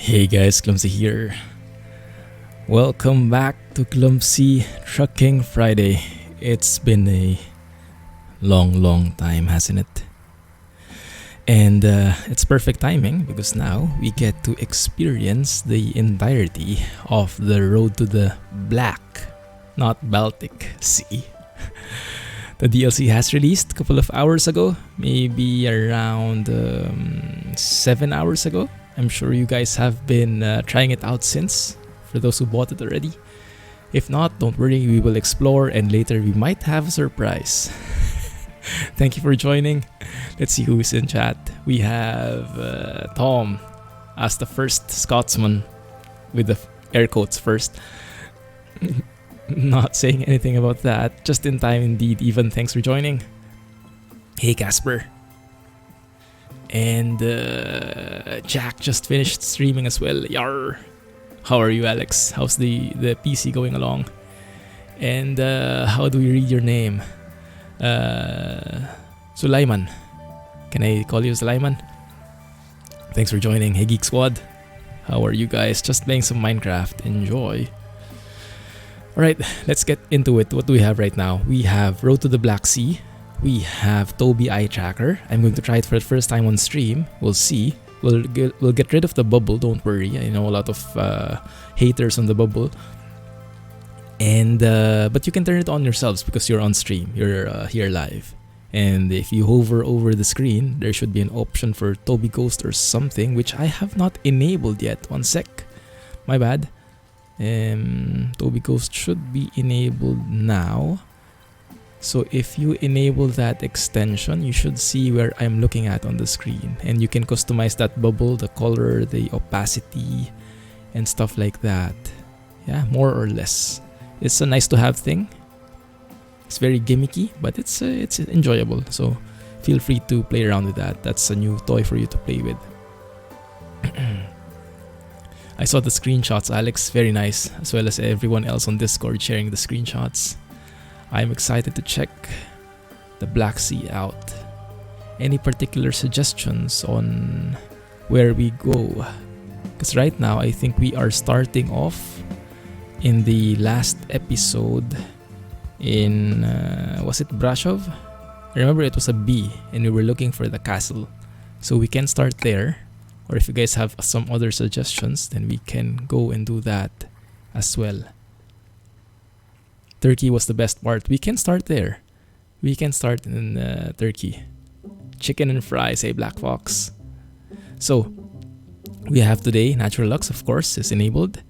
Hey guys, Clumsy here. Welcome back to Clumsy Trucking Friday. It's been a long time, hasn't it? And it's perfect timing because now we get to experience the entirety of the road to the Black, not Baltic Sea. The DLC has released a couple of hours ago, maybe around 7 hours ago. I'm sure you guys have been trying it out since, for those who bought it already. If not, don't worry, we will explore and later we might have a surprise. Thank you for joining. Let's see who's in chat. We have Tom as the first Scotsman, with the air quotes first. Not saying anything about that. Just in time indeed. Even thanks for joining. Hey Casper. And Jack just finished streaming as well. Yar. How are you, Alex? How's the PC going along? And how do we read your name? Sulaiman. Can I call you Sulaiman? Thanks for joining. Hey Geek Squad. How are you guys? Just playing some Minecraft. Enjoy. Alright, let's get into it. What do we have right now? We have Road to the Black Sea. We have Toby Eye Tracker. I'm going to try it for the first time on stream. We'll see. We'll get rid of the bubble. Don't worry. I know a lot of haters on the bubble. And but you can turn it on yourselves because you're on stream. You're here live. And if you hover over the screen, there should be an option for Toby Ghost or something, which I have not enabled yet. One sec. My bad. Toby Ghost should be enabled now. So if you enable that extension, you should see where I'm looking at on the screen, and you can customize that bubble, the color, the opacity, and stuff like that. Yeah, more or less. It's a nice to have thing. It's very gimmicky, but it's enjoyable. So feel free to play around with that. That's a new toy for you to play with. I saw the screenshots, Alex. Very nice, as well as everyone else on Discord sharing the screenshots. I'm excited to check the Black Sea out. Any particular suggestions on where we go? Because right now I think we are starting off in the last episode in was it Brashov? I remember it was a B and we were looking for the castle. So we can start there. Or if you guys have some other suggestions, then we can go and do that as well. Turkey was the best part. We can start there. We can start in Turkey. Chicken and fries, hey Black Fox. So, we have today, Natural Lux, of course, is enabled.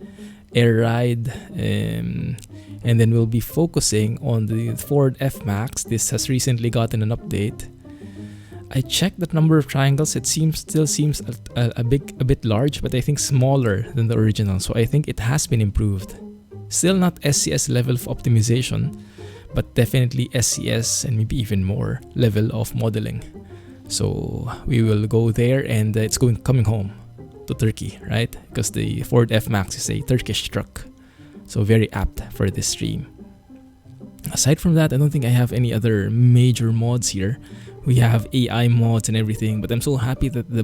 Air Ride. And then we'll be focusing on the Ford F-Max. This has recently gotten an update. I checked the number of triangles. It still seems a bit large, but I think smaller than the original. So I think it has been improved. Still not SCS level of optimization, but definitely SCS and maybe even more level of modeling. So we will go there, and it's coming home to Turkey, right? Because the Ford F-Max is a Turkish truck. So very apt for this stream. Aside from that, I don't think I have any other major mods here. We have AI mods and everything, but I'm so happy that the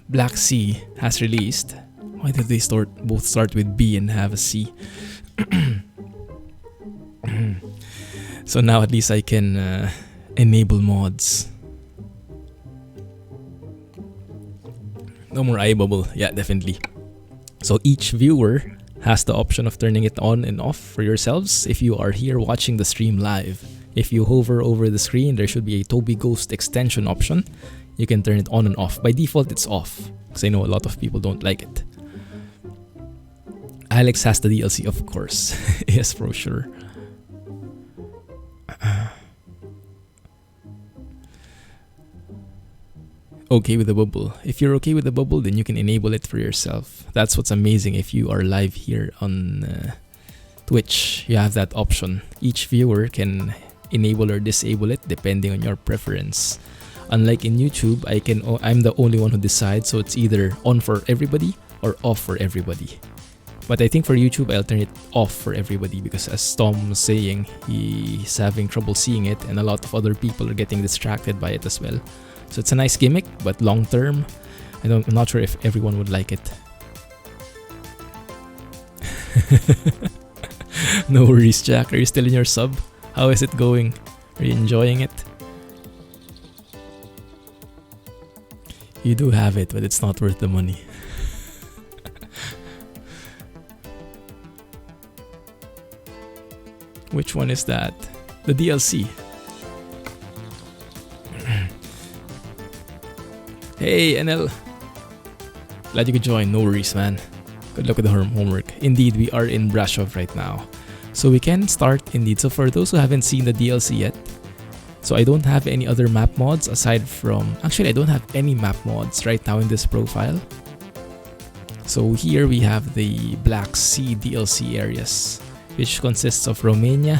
Black Sea has released. Why did they both start with B and have a C? So now at least I can enable mods. No more eye bubble. Yeah, definitely. So each viewer has the option of turning it on and off for yourselves if you are here watching the stream live. If you hover over the screen, there should be a Toby Ghost extension option. You can turn it on and off. By default, it's off, because I know a lot of people don't like it. Alex has the DLC, of course. Yes, for sure. Okay with the bubble. If you're okay with the bubble, then you can enable it for yourself. That's what's amazing if you are live here on Twitch. You have that option. Each viewer can enable or disable it depending on your preference. Unlike in YouTube, I'm the only one who decides, so it's either on for everybody or off for everybody. But I think for YouTube, I'll turn it off for everybody because, as Tom was saying, he's having trouble seeing it and a lot of other people are getting distracted by it as well. So it's a nice gimmick, but long term, I'm not sure if everyone would like it. No worries, Jack. Are you still in your sub? How is it going? Are you enjoying it? You do have it, but it's not worth the money. Which one is that? The DLC. Hey, NL. Glad you could join. No worries, man. Good luck with the homework. Indeed, we are in Brasov right now. So we can start indeed. So for those who haven't seen the DLC yet, so I don't have any other map mods aside from... Actually, I don't have any map mods right now in this profile. So here we have the Black Sea DLC areas, which consists of Romania,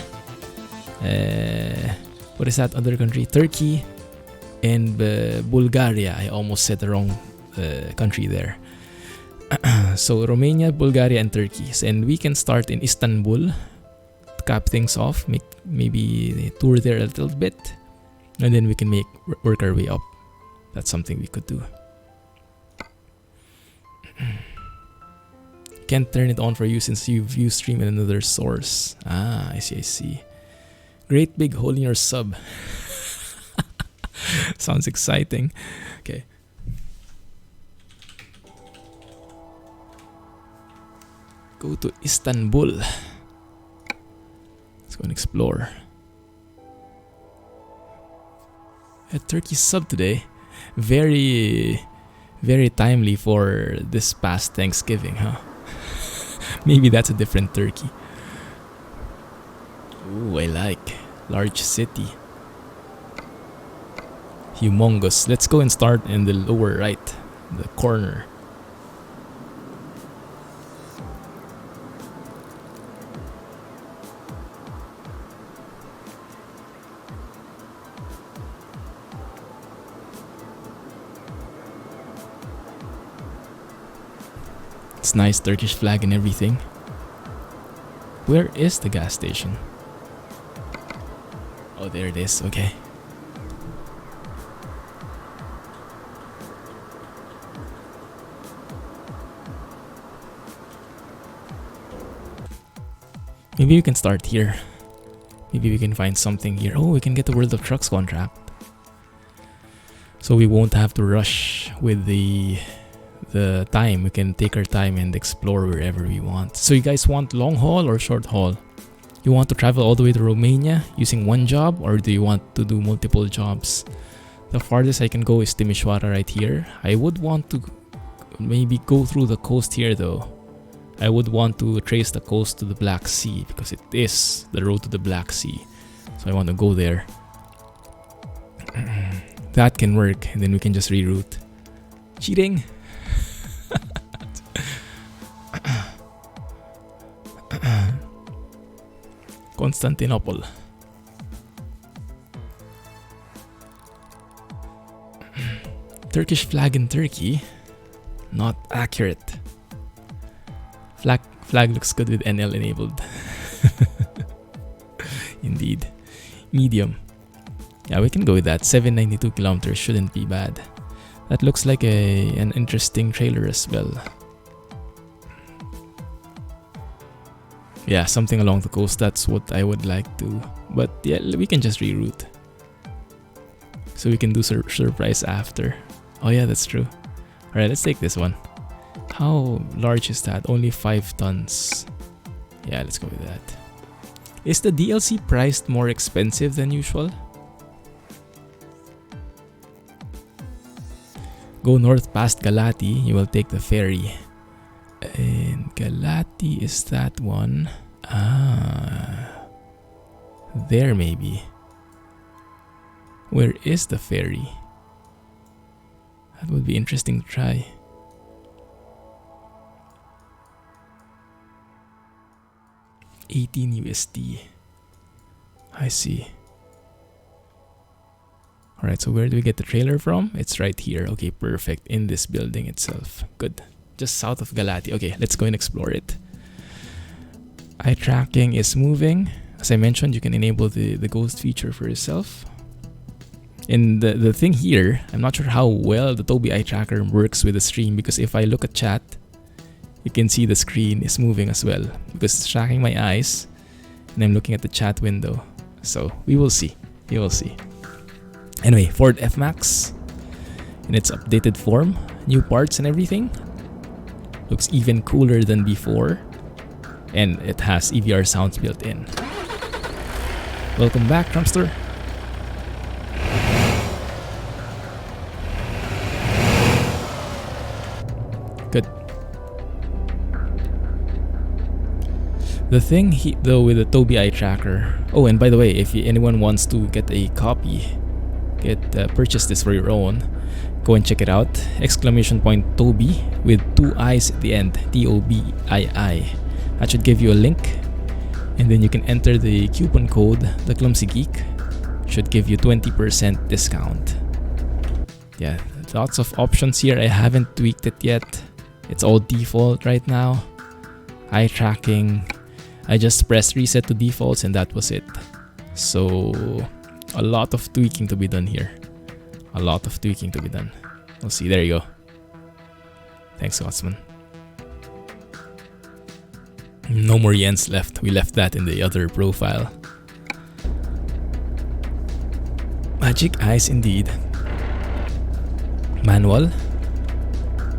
what is that other country? Turkey, and Bulgaria. I almost said the wrong country there. So Romania, Bulgaria, and Turkey. And we can start in Istanbul to cap things off, make maybe tour there a little bit, and then we can work our way up. That's something we could do. Can't turn it on for you since you view stream in another source. Ah, I see. Great big hole in your sub. Sounds exciting. Okay. Go to Istanbul. Let's go and explore. A turkey sub today. Very, very timely for this past Thanksgiving, huh? Maybe that's a different turkey. Ooh, I like. Large city. Humongous. Let's go and start in the lower right, the corner. It's nice Turkish flag and everything. Where is the gas station? Oh, there it is. Okay. Maybe we can start here. Maybe we can find something here. Oh, we can get the World of Trucks contract. So we won't have to rush with the time. We can take our time and explore wherever we want. So you guys want long haul or short haul? You want to travel all the way to Romania using one job, or do you want to do multiple jobs? The farthest I can go is Timișoara right here. I would want to maybe go through the coast here though. I would want to trace the coast to the Black Sea because it is the road to the Black Sea. So I want to go there. That can work, and then we can just reroute. Cheating! Constantinople. Turkish flag in Turkey. Not accurate. Flag looks good with NL enabled. Indeed. Medium. Yeah, we can go with that. 792 kilometers shouldn't be bad. That looks like an interesting trailer as well. Yeah, something along the coast. That's what I would like to. But yeah, we can just reroute. So we can do surprise after. Oh yeah, that's true. Alright, let's take this one. How large is that? Only 5 tons. Yeah, let's go with that. Is the DLC priced more expensive than usual? Go north past Galati, you will take the ferry. And Galati is that one. Ah, there maybe. Where is the ferry? That would be interesting to try. $18 USD. I see. Alright, so where do we get the trailer from? It's right here. Okay, perfect. In this building itself. Good. Just south of Galati. Okay, let's go and explore it. Eye tracking is moving. As I mentioned, you can enable the ghost feature for yourself. And the thing here, I'm not sure how well the Tobii eye tracker works with the stream, because if I look at chat, you can see the screen is moving as well because it's tracking my eyes and I'm looking at the chat window. So we will see. We will see. Anyway, Ford F-Max in its updated form, new parts and everything. Looks even cooler than before, and it has EVR sounds built in. Welcome back, Trumpster. Good. The thing though with the Tobii eye tracker. Oh, and by the way, if anyone wants to get a copy, purchase this for your own, go and check it out. Exclamation point Tobii with 2 eyes at the end. TOBII. That should give you a link, and then you can enter the coupon code, the Clumsy Geek. Should give you 20% discount. Yeah, lots of options here. I haven't tweaked it yet. It's all default right now. Eye tracking. I just pressed reset to defaults and that was it. So a lot of tweaking to be done here. A lot of tweaking to be done. We'll see. There you go. Thanks, Scotsman. No more yens left. We left that in the other profile. Magic eyes indeed. Manual?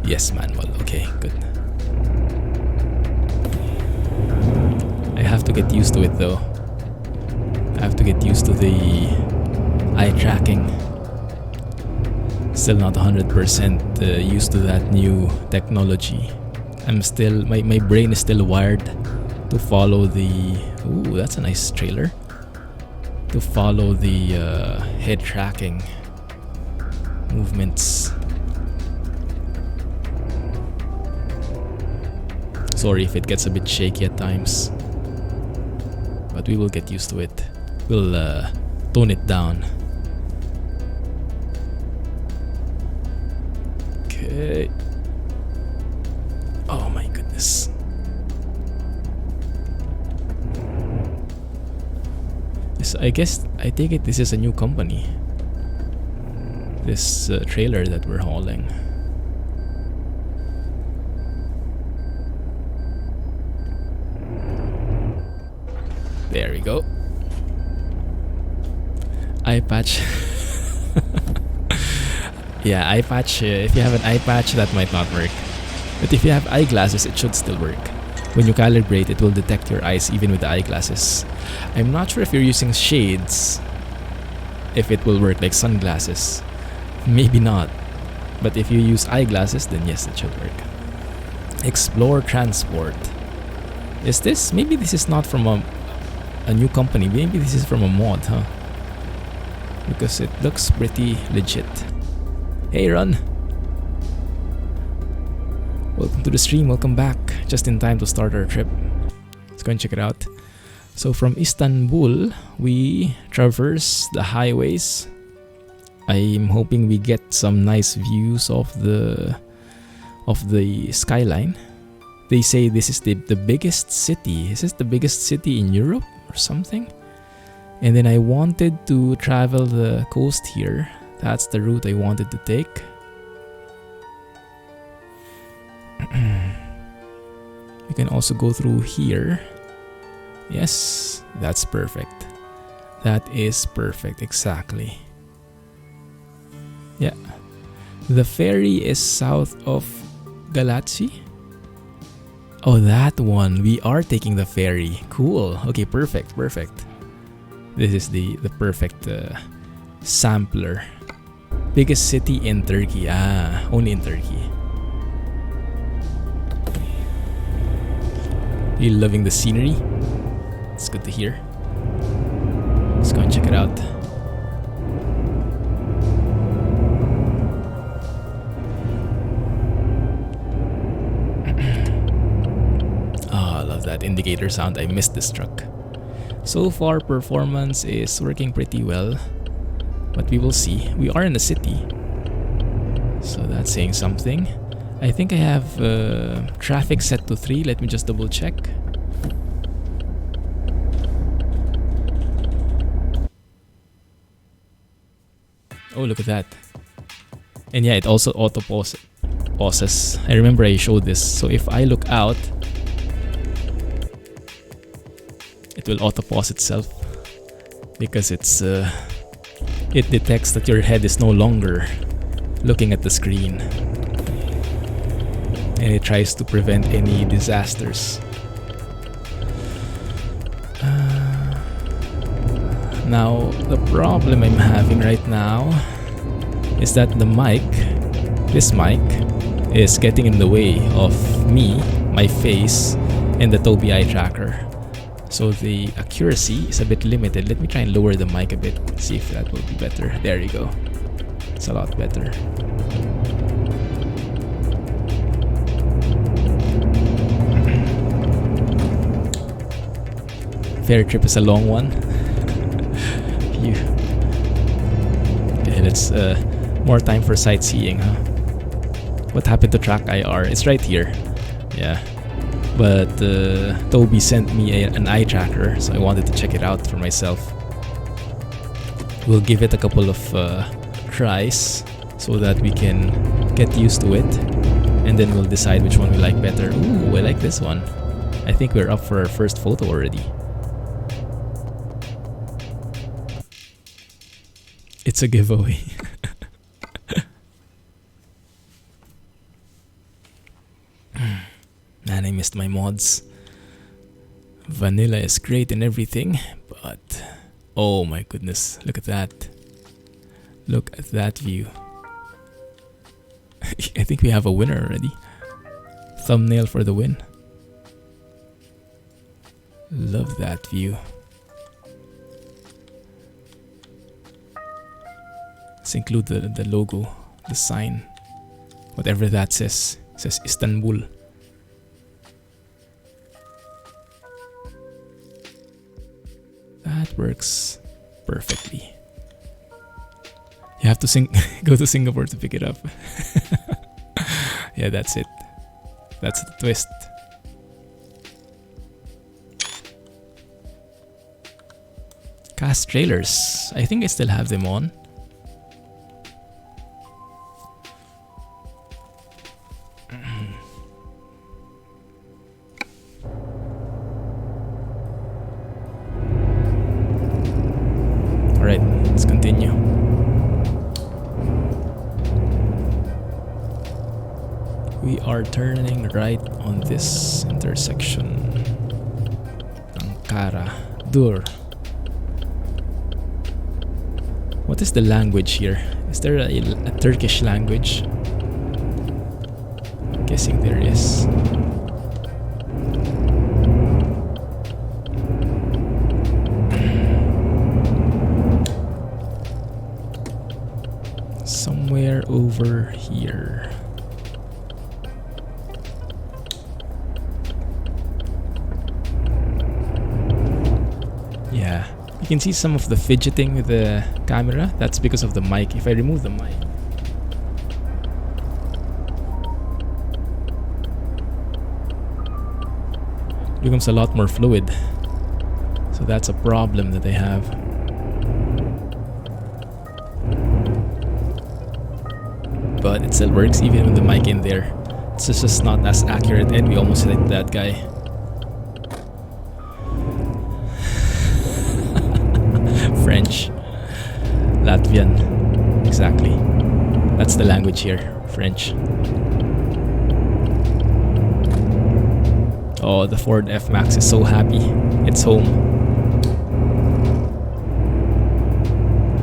Yes, manual. Okay, good. I have to get used to it though. I have to get used to the eye tracking. Still not 100% used to that new technology. I'm still, my brain is still wired to follow the, ooh, that's a nice trailer. To follow the head tracking movements. Sorry if it gets a bit shaky at times, but we will get used to it. We'll tone it down. Okay. Oh my goodness. I guess, I take it this is a new company. This trailer that we're hauling. There we go. Eye patch. Yeah, eye patch. If you have an eye patch, that might not work. But if you have eyeglasses, it should still work. When you calibrate, it will detect your eyes even with the eyeglasses. I'm not sure if you're using shades, if it will work like sunglasses. Maybe not. But if you use eyeglasses, then yes, it should work. Explore Transport. Is this? Maybe this is not from a new company. Maybe this is from a mod, huh? Because it looks pretty legit. Hey, Run! Welcome to the stream, welcome back. Just in time to start our trip. Let's go and check it out. So from Istanbul, we traverse the highways. I'm hoping we get some nice views of the skyline. They say this is the biggest city. Is this the biggest city in Europe or something? And then I wanted to travel the coast here. That's the route I wanted to take. You can also go through here. Yes, that's perfect. That is perfect, exactly. Yeah. The ferry is south of Galați. Oh, that one. We are taking the ferry. Cool. Okay, perfect, perfect. This is the perfect sampler. Biggest city in Turkey. Ah, only in Turkey. You loving the scenery? It's good to hear. Let's go and check it out. Oh, I love that indicator sound. I missed this truck. So far, performance is working pretty well, but we will see. We are in the city, so that's saying something. I think I have traffic set to 3. Let me just double check. Oh, look at that. And yeah, it also pauses. I remember I showed this. So if I look out, it will auto pause itself because it detects that your head is no longer looking at the screen, and it tries to prevent any disasters. Now the problem I'm having right now is that this mic is getting in the way of me, my face, and the Tobii eye tracker. So the accuracy is a bit limited. Let me try and lower the mic a bit, see if that will be better. There you go. It's a lot better. Fair trip is a long one. Phew. Okay, let's more time for sightseeing, huh? What happened to track IR? It's right here. Yeah. But Tobii sent me an eye tracker, so I wanted to check it out for myself. We'll give it a couple of tries so that we can get used to it, and then we'll decide which one we like better. Ooh, I like this one. I think we're up for our first photo already. It's a giveaway. Man, I missed my mods. Vanilla is great and everything, but oh my goodness, look at that. Look at that view. I think we have a winner already. Thumbnail for the win. Love that view. Let's include the logo, the sign, whatever that says. It says Istanbul. That works perfectly. You have to go to Singapore to pick it up. Yeah, that's it. That's the twist. Cast trailers. I think I still have them on. Alright, let's continue. We are turning right on this intersection. Ankara. Dur. What is the language here? Is there a Turkish language? I'm guessing there is. Somewhere over here. Yeah, you can see some of the fidgeting with the camera. That's because of the mic. If I remove the mic, it becomes a lot more fluid. So that's a problem that I have. But it still works even with the mic in there. It's just not as accurate, and we almost hit that guy. French, Latvian, exactly. That's the language here, French. Oh, the Ford F-Max is so happy. It's home.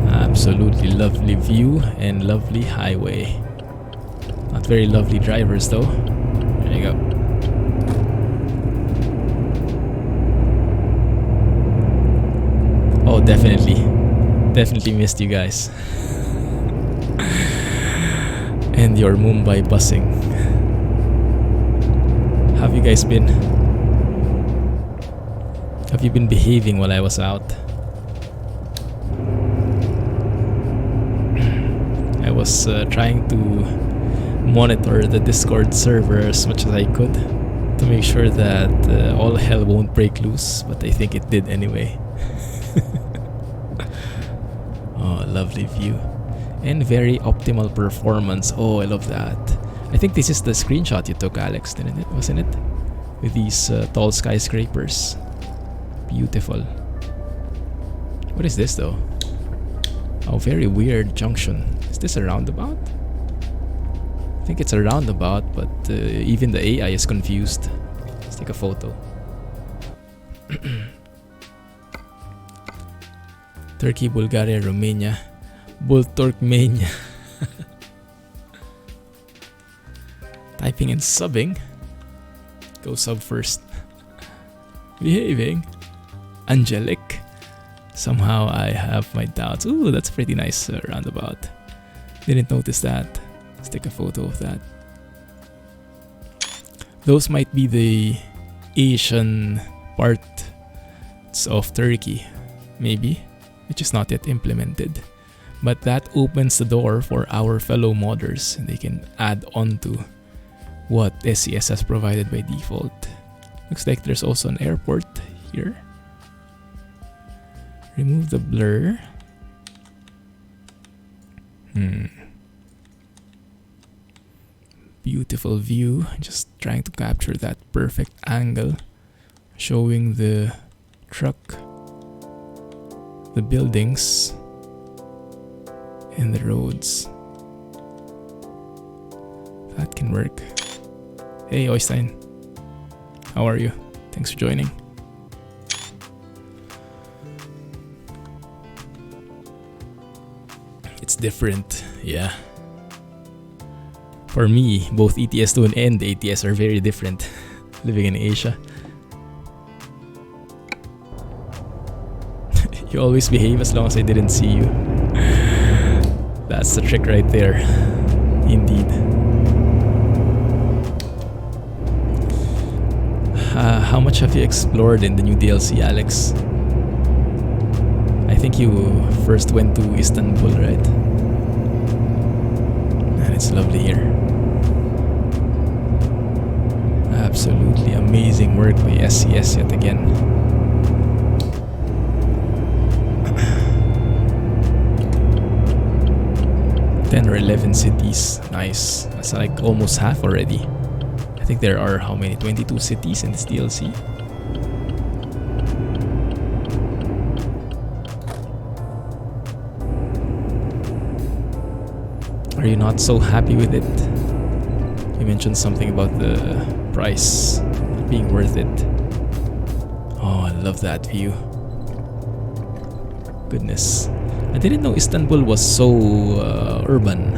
Absolutely lovely view and lovely highway. Not very lovely drivers though. There you go. Oh, definitely missed you guys. And your Mumbai busing. How have you guys been? Have you been behaving while I was out? I was trying to monitor the Discord server as much as I could to make sure that all hell won't break loose, but I think it did anyway. Oh, lovely view. And very optimal performance. Oh, I love that. I think this is the screenshot you took, Alex, didn't it? Wasn't it? With these tall skyscrapers. Beautiful. What is this though? Oh, very weird junction. Is this a roundabout? I think it's a roundabout, but even the AI is confused. Let's take a photo. Turkey, Bulgaria, Romania, Turkmenia. Typing and subbing. Go sub first. Behaving. Angelic. Somehow I have my doubts. Ooh, that's a pretty nice roundabout. Didn't notice that. Let's take a photo of that. Those might be the Asian parts of Turkey, maybe, which is not yet implemented. But that opens the door for our fellow modders, and they can add on to what SCS has provided by default. Looks like there's also an airport here. Remove the blur. Beautiful view. Just trying to capture that perfect angle, showing the truck, the buildings, and the roads. That can work. Hey Oystein, how are you? Thanks for joining. It's different, yeah. For me, both ETS2 and ATS are very different living in Asia. You always behave as long as I didn't see you. That's the trick right there. Indeed. How much have you explored in the new DLC, Alex? I think you first went to Istanbul, right? And it's lovely here. Absolutely amazing work by SCS yet again. 10 or 11 cities. Nice. That's like almost half already. I think there are how many? 22 cities in this DLC. Are you not so happy with it? You mentioned something about the price being worth it. Oh, I love that view. Goodness. I didn't know Istanbul was so urban.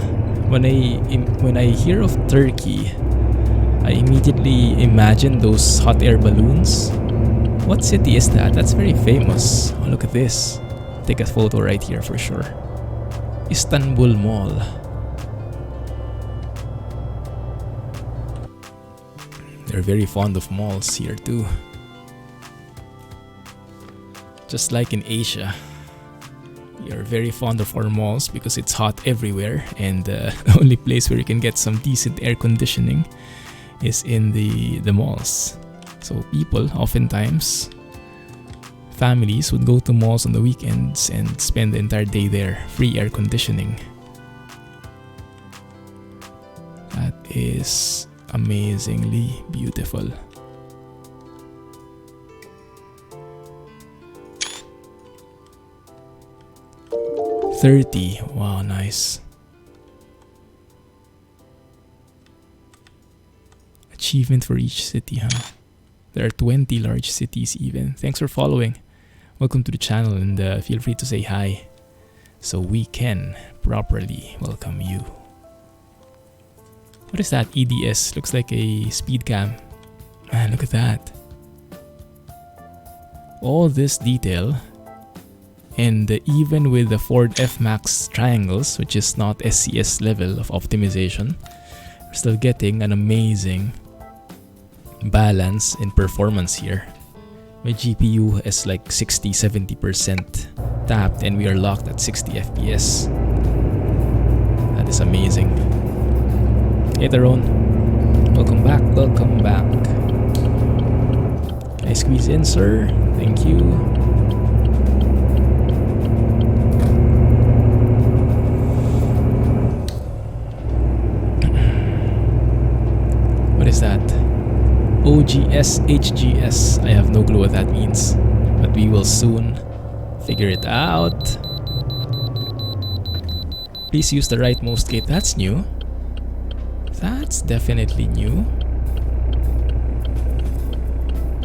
When I hear of Turkey, I immediately imagine those hot air balloons. What city is that? That's very famous. Oh, look at this. Take a photo right here for sure. Istanbul Mall. They're very fond of malls here too. Just like in Asia, we are very fond of our malls because it's hot everywhere, and the only place where you can get some decent air conditioning is in the malls. So people, oftentimes, families would go to malls on the weekends and spend the entire day there. Free air conditioning. That is amazingly beautiful. $30. Wow, nice. Achievement for each city, huh? There are 20 large cities even. Thanks for following. Welcome to the channel, and feel free to say hi so we can properly welcome you. What is that? EDS. Looks like a speed cam. Man, look at that. All this detail. And even with the Ford F-Max triangles, which is not SCS level of optimization, we're still getting an amazing balance in performance here. My GPU is like 60-70% tapped, and we are locked at 60 FPS. That is amazing. Hey Tyrone, welcome back, welcome back. Can I squeeze in, sir? Thank you. is that? OGS HGS. I have no clue what that means, but we will soon figure it out. Please use the rightmost gate. That's new. That's definitely new.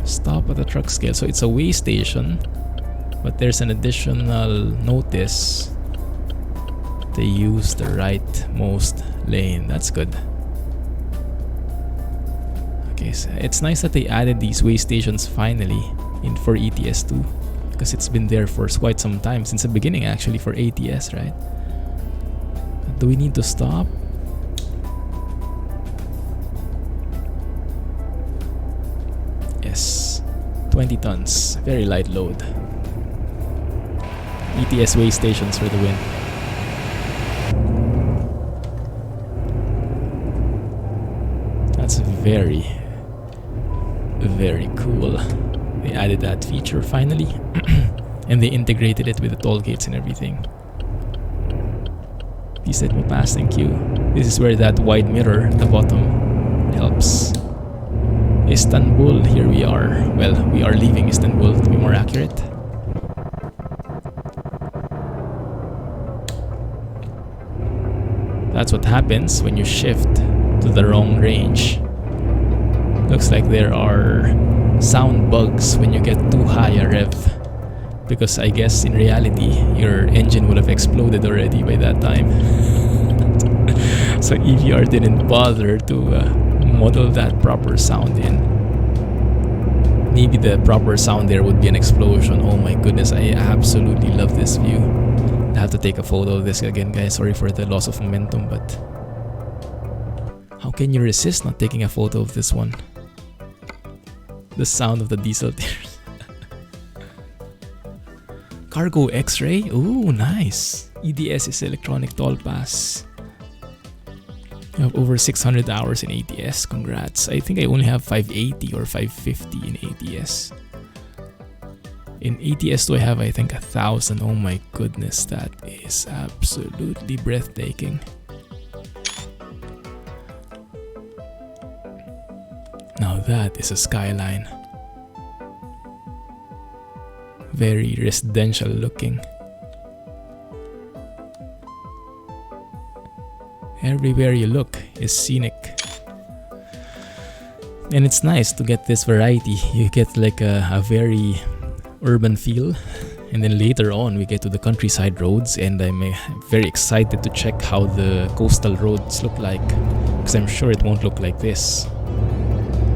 Stop at the truck scale. So it's a way station, but there's an additional notice. They use the rightmost lane. That's good. Okay, so it's nice that they added these way stations finally in for ETS2, because it's been there for quite some time, since the beginning actually for ATS, right? Do we need to stop? Yes, 20 tons, very light load. ETS way stations for the win. That's very, very cool. They added that feature finally, and they integrated it with the toll gates and everything. Please let me pass, thank you. This is where that wide mirror at the bottom helps. Istanbul, here we are. Well, we are leaving Istanbul to be more accurate. That's what happens when you shift to the wrong range. Looks like there are sound bugs when you get too high a rev, because I guess in reality your engine would have exploded already by that time. So EVR didn't bother to model that proper sound in. Maybe the proper sound there would be an explosion. Oh my goodness, I absolutely love this view. I have to take a photo of this again, guys. Sorry for the loss of momentum, but how can you resist not taking a photo of this one? The sound of the diesel tears. Cargo X-ray? Ooh, nice. EDS is electronic toll pass. You have over 600 hours in ATS. Congrats. I think I only have 580 or 550 in ATS. In ETS2 I have, I think, 1,000. Oh my goodness, that is absolutely breathtaking. Now that is a skyline. Very residential looking. Everywhere you look is scenic. And it's nice to get this variety. You get like a very urban feel, and then later on we get to the countryside roads, and I'm very excited to check how the coastal roads look like, because I'm sure it won't look like this,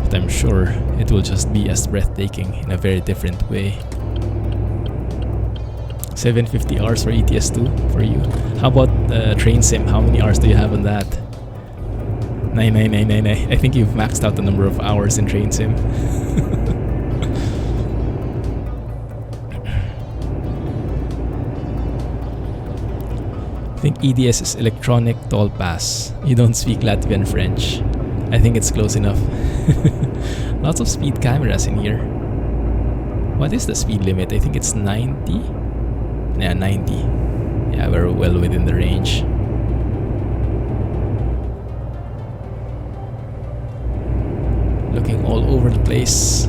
but I'm sure it will just be as breathtaking in a very different way. 750 hours for ETS2 for you. How about train sim? How many hours do you have on that? 99999. I think you've maxed out the number of hours in train sim. I think EDS is electronic toll pass. You don't speak Latvian French. I think it's close enough. Lots of speed cameras in here. What is the speed limit? I think it's 90. Yeah, 90. Yeah, we're well within the range. Looking all over the place.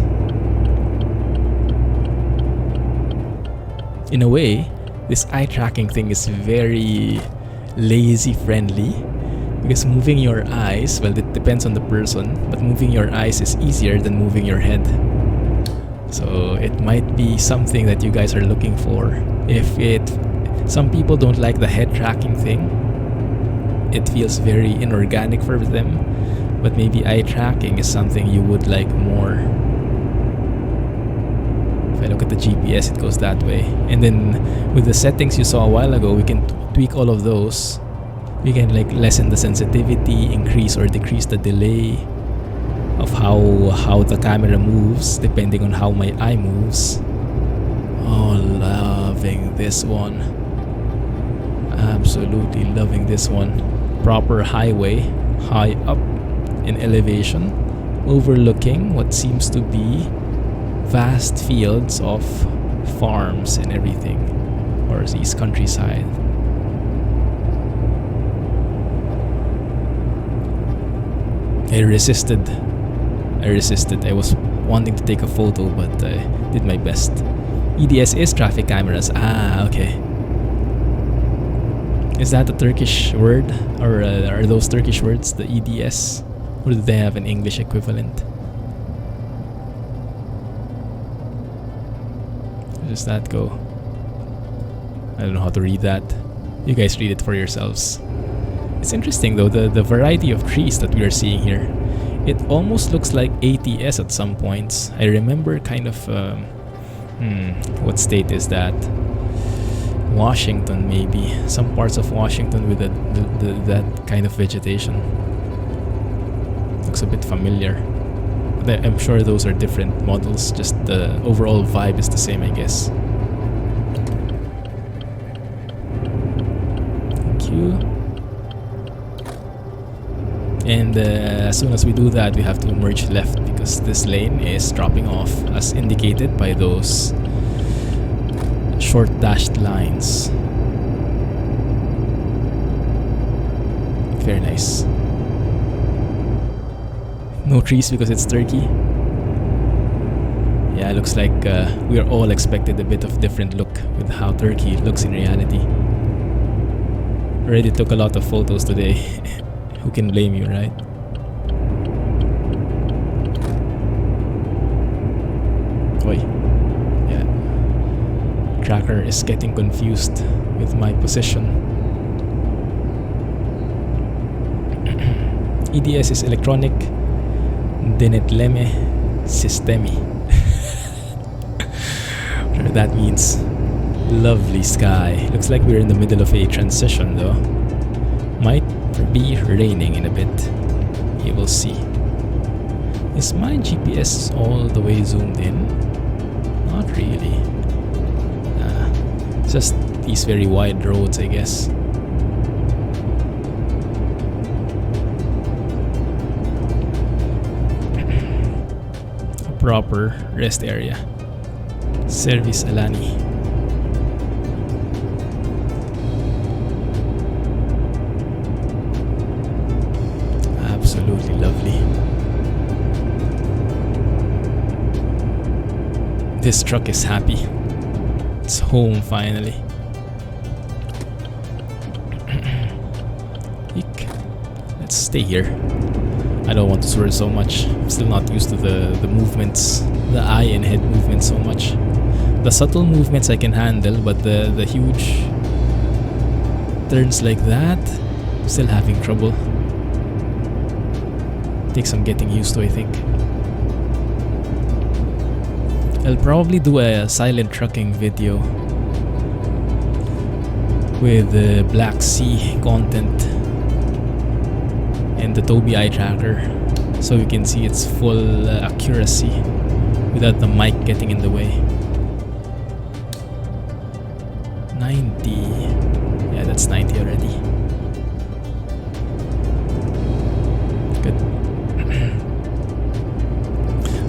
In a way, this eye tracking thing is very lazy friendly, because moving your eyes, well, it depends on the person, but moving your eyes is easier than moving your head. So it might be something that you guys are looking for. Some people don't like the head tracking thing. It feels very inorganic for them, but maybe eye tracking is something you would like more. If I look at the GPS, it goes that way. And then with the settings you saw a while ago, we can tweak all of those. We can like lessen the sensitivity, increase or decrease the delay of how the camera moves depending on how my eye moves. Oh, loving this one. Absolutely loving this one. Proper highway, high up in elevation, overlooking what seems to be vast fields of farms and everything, or these countryside. I resisted I resisted. I was wanting to take a photo, but I did my best. EDS is traffic cameras. Ah, okay. Is that a Turkish word? Or are those Turkish words, the EDS? Or do they have an English equivalent? Where does that go? I don't know how to read that. You guys read it for yourselves. It's interesting though, the variety of trees that we are seeing here. It almost looks like ATS at some points. I remember kind of... what state is that? Washington maybe. Some parts of Washington with that kind of vegetation. Looks a bit familiar. But I'm sure those are different models. Just the overall vibe is the same, I guess. Thank you. And as soon as we do that, we have to merge left because this lane is dropping off as indicated by those short dashed lines. Very nice. No trees because it's Turkey. Yeah, it looks like we are all expected a bit of different look with how Turkey looks in reality. Already took a lot of photos today. Who can blame you, right? Oi. Yeah. Tracker is getting confused with my position. EDS is electronic denetleme sistemi. Whatever that means. Lovely sky. Looks like we're in the middle of a transition though. Might be raining in a bit. You will see. Is my GPS all the way zoomed in? Not really. Just these very wide roads, I guess. A proper rest area. Service Alani. Absolutely lovely. This truck is happy. It's home finally. Eek. Let's stay here. I don't want to swerve so much. I'm still not used to the movements, the eye and head movements so much. The subtle movements I can handle, but the huge turns like that, I'm still having trouble. Takes some getting used to, I think. I'll probably do a silent trucking video with the Black Sea content and the Tobii eye tracker, so you can see its full accuracy without the mic getting in the way. 90. Yeah, that's 90 already. Good.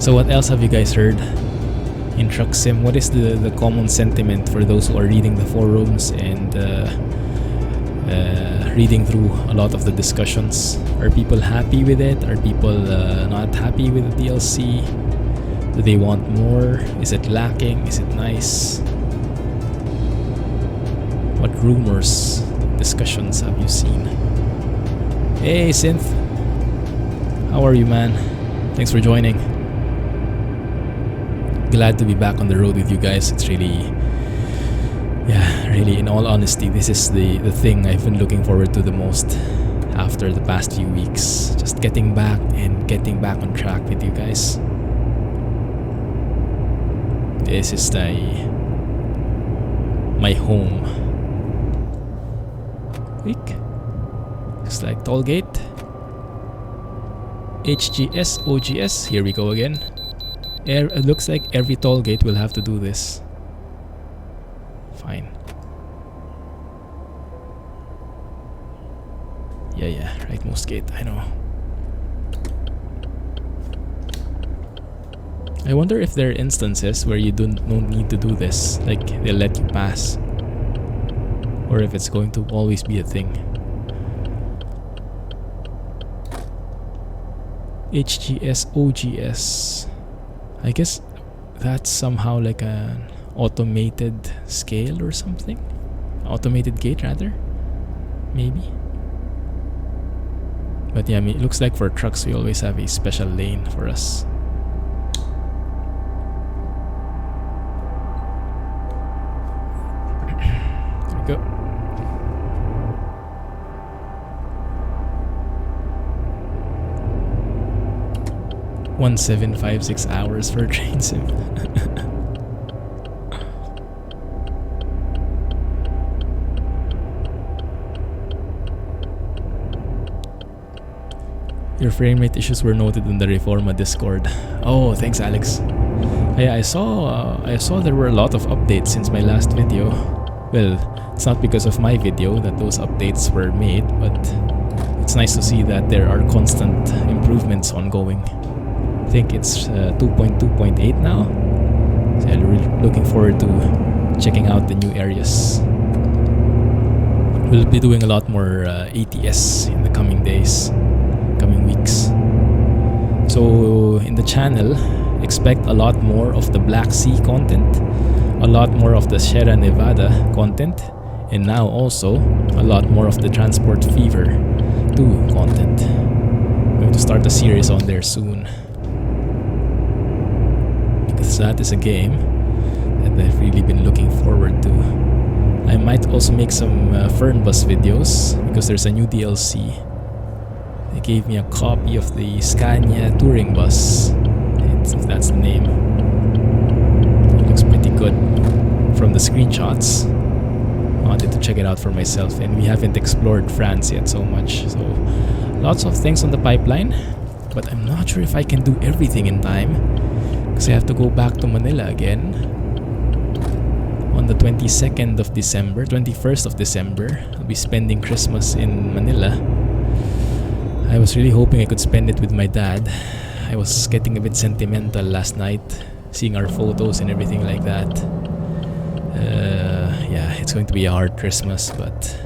So what else have you guys heard in Truck Sim? What is the common sentiment for those who are reading the forums and reading through a lot of the discussions? Are people happy with it? Are people not happy with the DLC? Do they want more? Is it lacking? Is it nice? What rumors, discussions have you seen? Hey Synth, how are you, man? Thanks for joining. Glad to be back on the road with you guys. It's really, yeah, really, in all honesty, this is the thing I've been looking forward to the most after the past few weeks. Just getting back and getting back on track with you guys. This is my home. Week. Looks like toll gate. HGS, OGS. Here we go again. It looks like every toll gate will have to do this. Fine. Yeah, rightmost gate, I know. I wonder if there are instances where you don't need to do this, like they'll let you pass. Or if it's going to always be a thing. HGS, OGS. I guess that's somehow like an automated scale or something. Automated gate rather. Maybe. But yeah, I mean, it looks like for trucks we always have a special lane for us. There we go. $1,756 hours for a train sim. Your frame rate issues were noted in the Reforma Discord. Oh, thanks, Alex. Yeah, I saw there were a lot of updates since my last video. Well, it's not because of my video that those updates were made, but it's nice to see that there are constant improvements ongoing. I think it's 2.2.8 now. So I'm really looking forward to checking out the new areas. We'll be doing a lot more ATS in the coming days, coming weeks. So in the channel, expect a lot more of the Black Sea content, a lot more of the Sierra Nevada content, and now also a lot more of the Transport Fever 2 content. I'm going to start a series on there soon, because that is a game that I've really been looking forward to. I might also make some Fernbus videos, because there's a new DLC. They gave me a copy of the Scania touring bus, if that's the name. It looks pretty good from the screenshots. I wanted to check it out for myself, and we haven't explored France yet so much, so lots of things on the pipeline, but I'm not sure if I can do everything in time, because I have to go back to Manila again on the 22nd of December, 21st of December. I'll be spending Christmas in Manila. I was really hoping I could spend it with my dad. I was getting a bit sentimental last night, seeing our photos and everything like that. Yeah, it's going to be a hard Christmas, but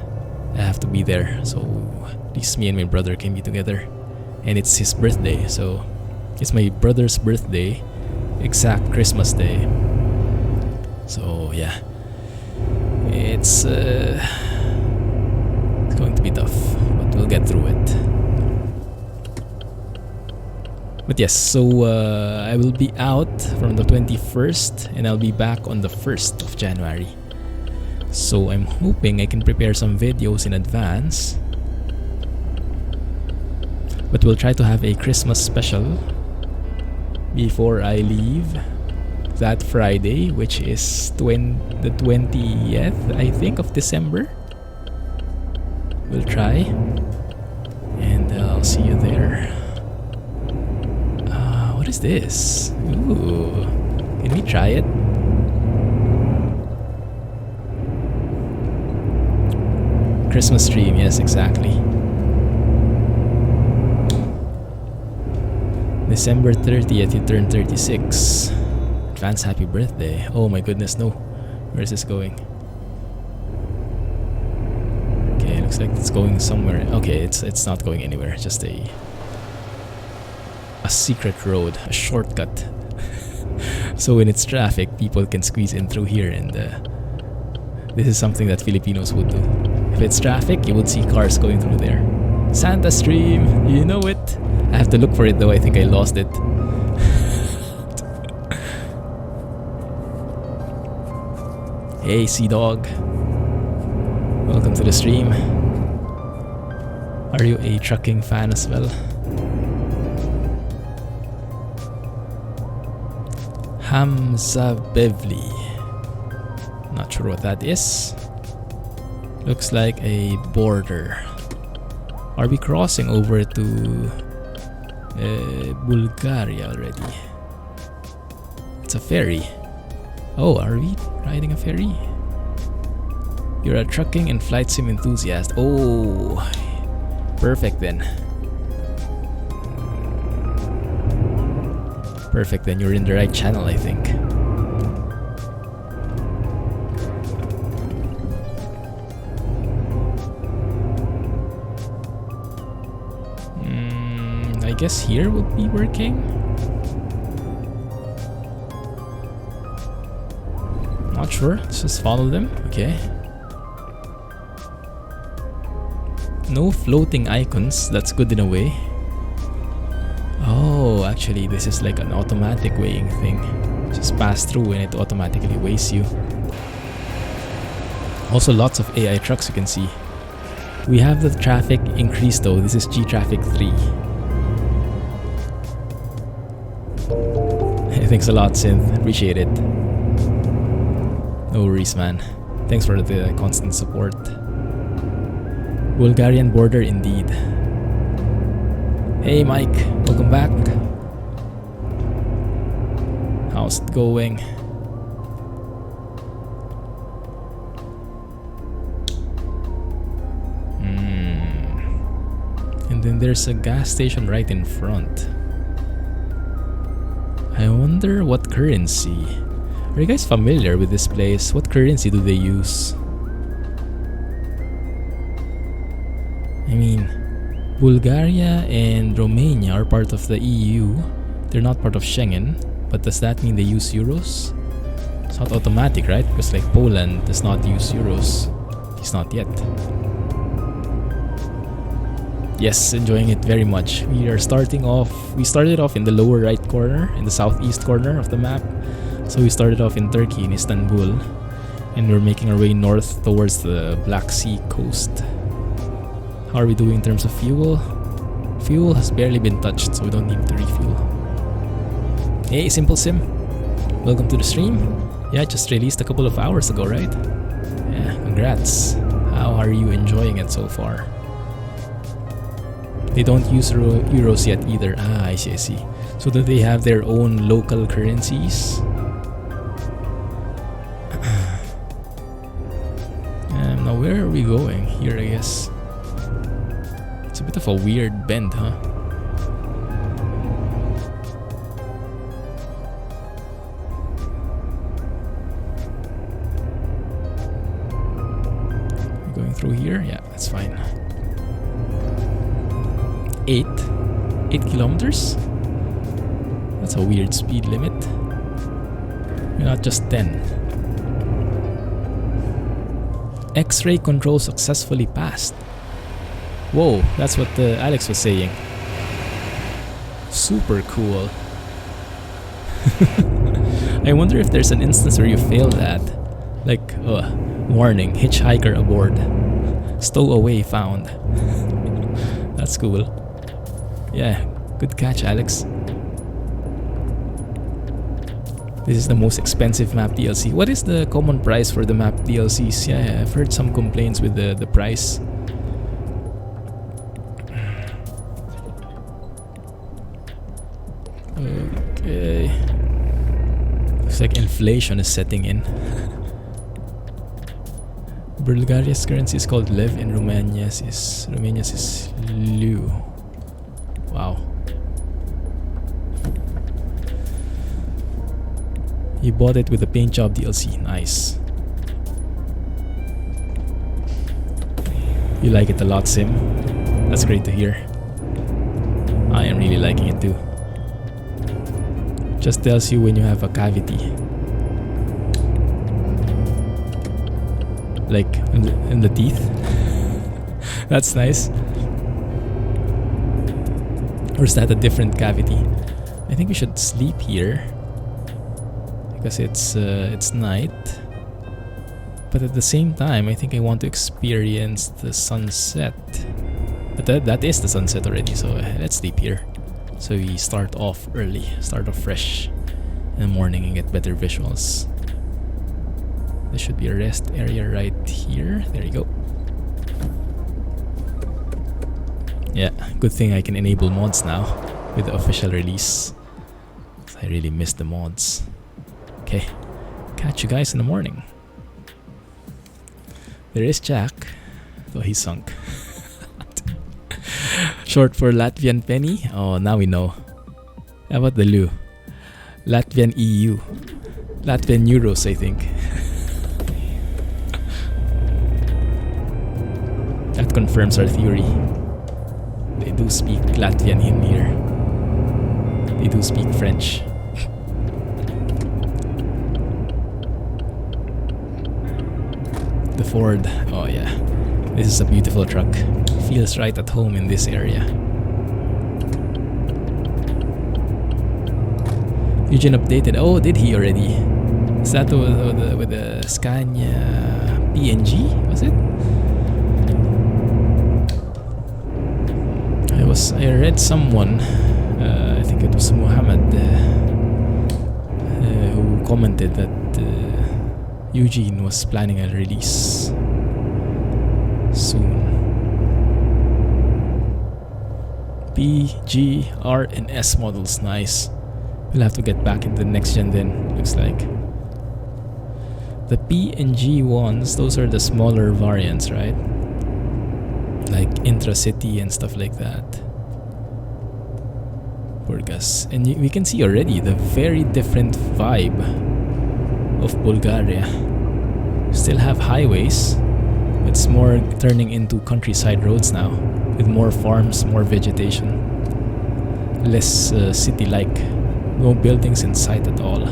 I have to be there, so at least me and my brother can be together. And it's his birthday, so it's my brother's birthday, exact Christmas day. So yeah, it's going to be tough, but we'll get through it. But yes, so I will be out from the 21st, and I'll be back on the 1st of January. So I'm hoping I can prepare some videos in advance. But we'll try to have a Christmas special before I leave that Friday, which is the 20th, I think, of December. We'll try, and I'll see you there. What is this? Ooh, can we try it? Christmas stream, yes, exactly. December 30th, you turn 36. Advance happy birthday. Oh my goodness, no. Where is this going? Okay, looks like it's going somewhere. Okay, it's not going anywhere. Just a secret road, a shortcut. So when it's traffic, people can squeeze in through here, and this is something that Filipinos would do. If it's traffic, you would see cars going through there. Santa stream, you know it. I have to look for it though, I think I lost it. Hey, Sea Dog. Welcome to the stream. Are you a trucking fan as well? Hamza Bevli. Not sure what that is. Looks like a border. Are we crossing over to Bulgaria already? It's a ferry. Oh, are we riding a ferry? You're a trucking and flight sim enthusiast. Oh, perfect then. Perfect then, you're in the right channel, I think. I guess here would be working. Not sure. Let's just follow them. Okay. No floating icons. That's good in a way. Oh, actually, this is like an automatic weighing thing. Just pass through and it automatically weighs you. Also, lots of AI trucks you can see. We have the traffic increase though. This is G traffic 3. Thanks a lot, Synth. Appreciate it. No worries, man. Thanks for the constant support. Bulgarian border indeed. Hey Mike, welcome back. How's it going? And then there's a gas station right in front. I wonder what currency. Are you guys familiar with this place? What currency do they use? I mean, Bulgaria and Romania are part of the EU. They're not part of Schengen, but does that mean they use euros? It's not automatic, right? Because like Poland does not use euros. At least not yet. Yes, enjoying it very much. We started off in the lower right corner, in the southeast corner of the map. So we started off in Turkey, in Istanbul, and we're making our way north towards the Black Sea coast. How are we doing in terms of fuel? Fuel has barely been touched, so we don't need to refuel. Hey, Simple Sim. Welcome to the stream. Yeah, just released a couple of hours ago, right? Yeah, congrats. How are you enjoying it so far? They don't use euros yet either. Ah, I see, I see. So do they have their own local currencies? Now where are we going? Here, I guess. It's a bit of a weird bend, huh? We're going through here? Yeah, that's fine. 8 kilometers? That's a weird speed limit. Why not just 10? X-ray control successfully passed. Whoa, that's what Alex was saying. Super cool. I wonder if there's an instance where you fail that. Like, warning, hitchhiker aboard. Stowaway found. That's cool. Yeah, good catch, Alex. This is the most expensive map DLC. What is the common price for the map DLCs? Yeah, I've heard some complaints with the price. Okay. Looks like inflation is setting in. Bulgaria's currency is called lev and Romania's is leu. Wow. You bought it with the paint job DLC. Nice. You like it a lot, Sim. That's great to hear. I am really liking it too. Just tells you when you have a cavity. Like in the teeth. That's nice. Or is that a different cavity? I think we should sleep here because it's night. But at the same time, I think I want to experience the sunset. But that is the sunset already, so let's sleep here. So we start off early, start off fresh in the morning and get better visuals. There should be a rest area right here. There you go. Yeah, good thing I can enable mods now with the official release. I really miss the mods. Okay, catch you guys in the morning. There is Jack, though he's sunk. Short for Latvian penny? Oh, now we know. How about the leu? Latvian EU. Latvian euros, I think. That confirms our theory. They do speak Latvian in here. They do speak French. The Ford. Oh yeah. This is a beautiful truck. Feels right at home in this area. Eugene updated. Oh, did he already? Is that with the Scania PNG? Was it? I read someone. I think it was Muhammad who commented that Eugene was planning a release soon. B, G, R, and S models, nice. We'll have to get back into the next gen then, looks like. The P and G ones, those are the smaller variants, right? Like intra-city and stuff like that. Burgas. And we can see already the very different vibe of Bulgaria. Still have highways, but it's more turning into countryside roads now, with more farms, more vegetation, less city-like. No buildings in sight at all.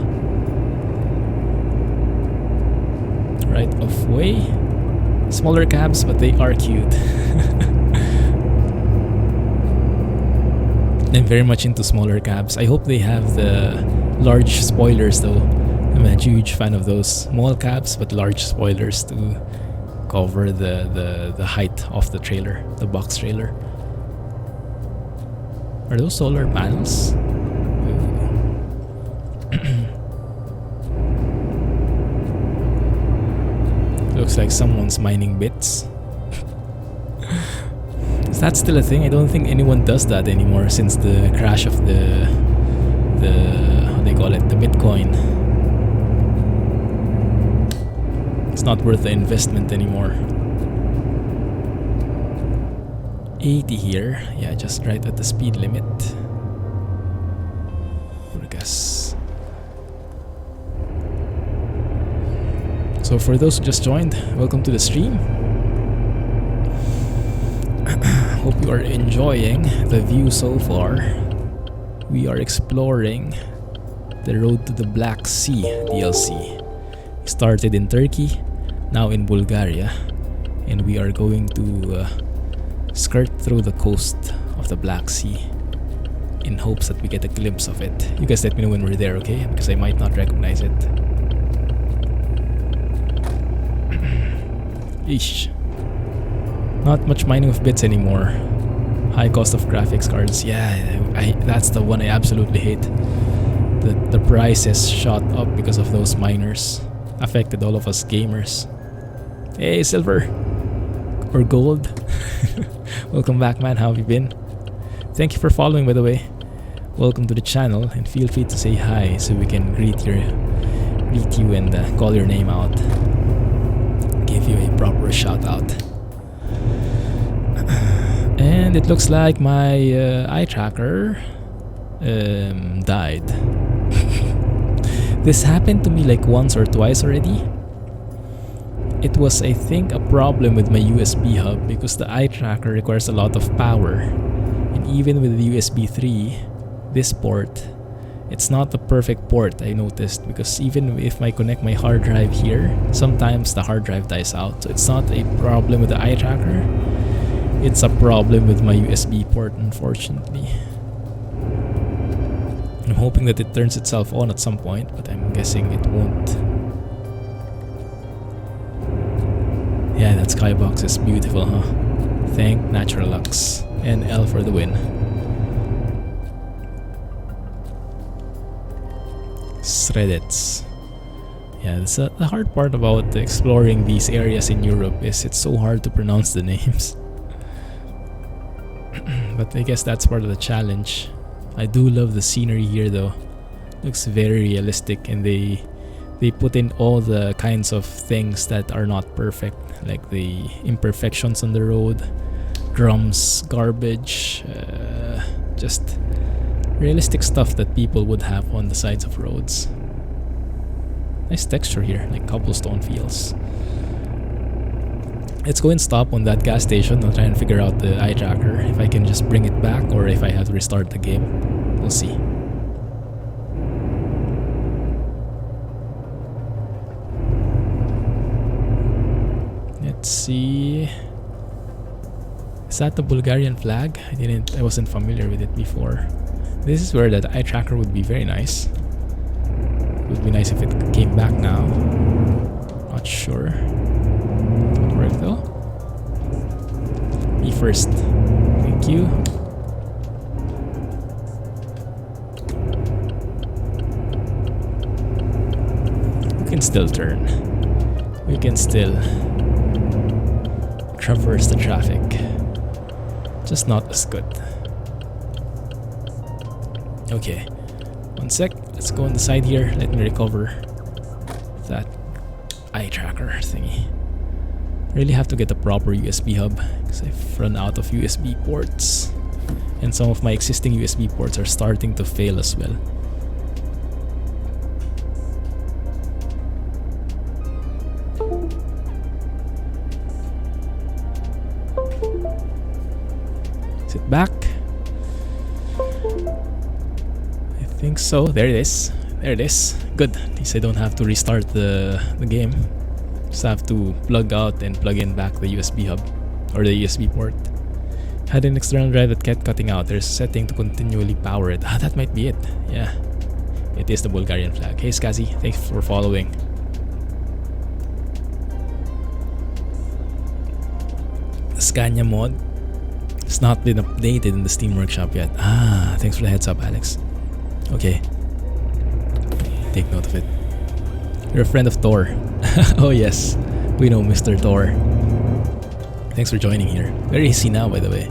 Right of way. Smaller cabs, but they are cute. I'm very much into smaller cabs. I hope they have the large spoilers though. I'm a huge fan of those small cabs but large spoilers to cover the height of the trailer, the box trailer. Are those solar panels? Looks like someone's mining bits. Is that still a thing? I don't think anyone does that anymore since the crash of the how do they call it? The Bitcoin. It's not worth the investment anymore. 80 here. Yeah, just right at the speed limit. Burgas. So for those who just joined, welcome to the stream. Hope you are enjoying the view so far. We are exploring the Road to the Black Sea DLC. Started in Turkey, now in Bulgaria, and we are going to skirt through the coast of the Black Sea in hopes that we get a glimpse of it. You guys let me know when we're there, okay? Because I might not recognize it. Eesh. Not much mining of bits anymore. High cost of graphics cards. Yeah, that's the one I absolutely hate. The prices shot up because of those miners. Affected all of us gamers. Hey, silver. Or gold. Welcome back, man. How have you been? Thank you for following, by the way. Welcome to the channel, and feel free to say hi so we can greet you and call your name out. Give you a proper shout out. And it looks like my eye tracker died. This happened to me like once or twice already. It was, I think, a problem with my USB hub because the eye tracker requires a lot of power. And even with the USB 3, this port, it's not the perfect port, I noticed, because even if I connect my hard drive here, sometimes the hard drive dies out. So it's not a problem with the eye tracker. It's a problem with my USB port, unfortunately. I'm hoping that it turns itself on at some point, but I'm guessing it won't. Yeah, that skybox is beautiful, huh? Thank Natural Lux. And L for the win. Sredets. Yeah, the hard part about exploring these areas in Europe is it's so hard to pronounce the names. But I guess that's part of the challenge. I do love the scenery here though. Looks very realistic, and they put in all the kinds of things that are not perfect, like the imperfections on the road, drums, garbage, just realistic stuff that people would have on the sides of roads. Nice texture here, like cobblestone feels. Let's go and stop on that gas station. I'll try and figure out the eye tracker, if I can just bring it back or if I have to restart the game. We'll see. that the Bulgarian flag? I wasn't familiar with it before. This is where that eye tracker would be very nice. It would be nice if it came back now. Not sure. It would work though. Me first. Thank you. We can still turn. We can still traverse the traffic. Just not as good. Okay. One sec. Let's go on the side here. Let me recover that eye tracker thingy. Really have to get a proper USB hub because I've run out of USB ports. And some of my existing USB ports are starting to fail as well. Is it back? I think so. There it is. There it is. Good. At least I don't have to restart the game. Just have to plug out and plug in back the USB hub or the USB port. Had an external drive that kept cutting out. There's a setting to continually power it. Ah, that might be it. Yeah. It is the Bulgarian flag. Hey Skazi, thanks for following. The Scania mod has not been updated in the Steam Workshop yet. Ah, thanks for the heads up, Alex. Okay. Take note of it. You're a friend of Thor. Oh yes, we know Mr. Thor. Thanks for joining here. Where is he now, by the way?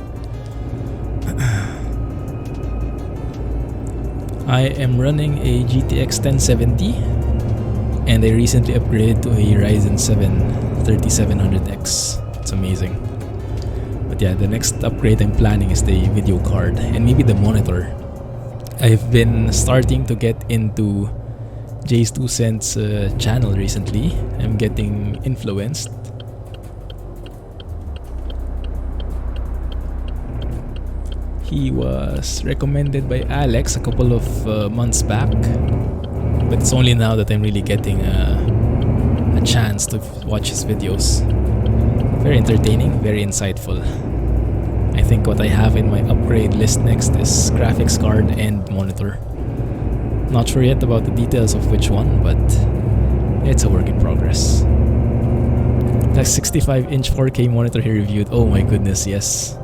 I am running a GTX 1070 and I recently upgraded to a Ryzen 7 3700X. It's amazing. But yeah, the next upgrade I'm planning is the video card and maybe the monitor. I've been starting to get into Jay's 2 Cents channel recently. I'm getting influenced. He was recommended by Alex a couple of months back, but it's only now that I'm really getting a chance to watch his videos. Very entertaining, very insightful. I think what I have in my upgrade list next is graphics card and monitor. Not sure yet about the details of which one, but it's a work in progress. That 65-inch 4K monitor he reviewed. Oh my goodness, yes.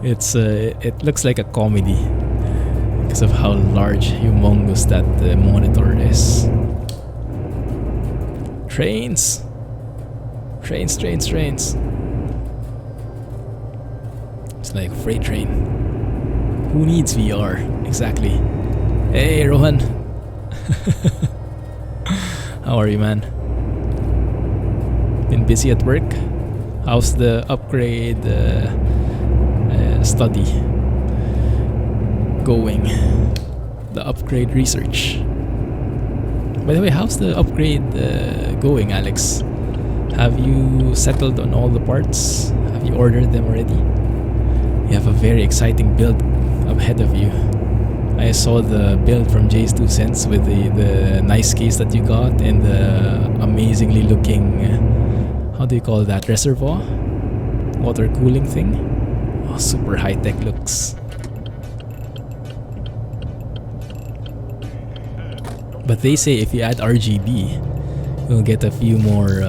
It looks like a comedy because of how large, humongous that monitor is. Trains! Trains, trains, trains. It's like a freight train. Who needs VR? Exactly. Hey, Rohan. How are you, man? Been busy at work? How's the upgrade study going? The upgrade research. By the way, how's the upgrade going, Alex? Have you settled on all the parts? Have you ordered them already? You have a very exciting build ahead of you. I saw the build from Jay's 2 Cents with the nice case that you got and the amazingly looking, how do you call that, reservoir? Water cooling thing? Oh, super high-tech looks. But they say if you add RGB, you'll get a few more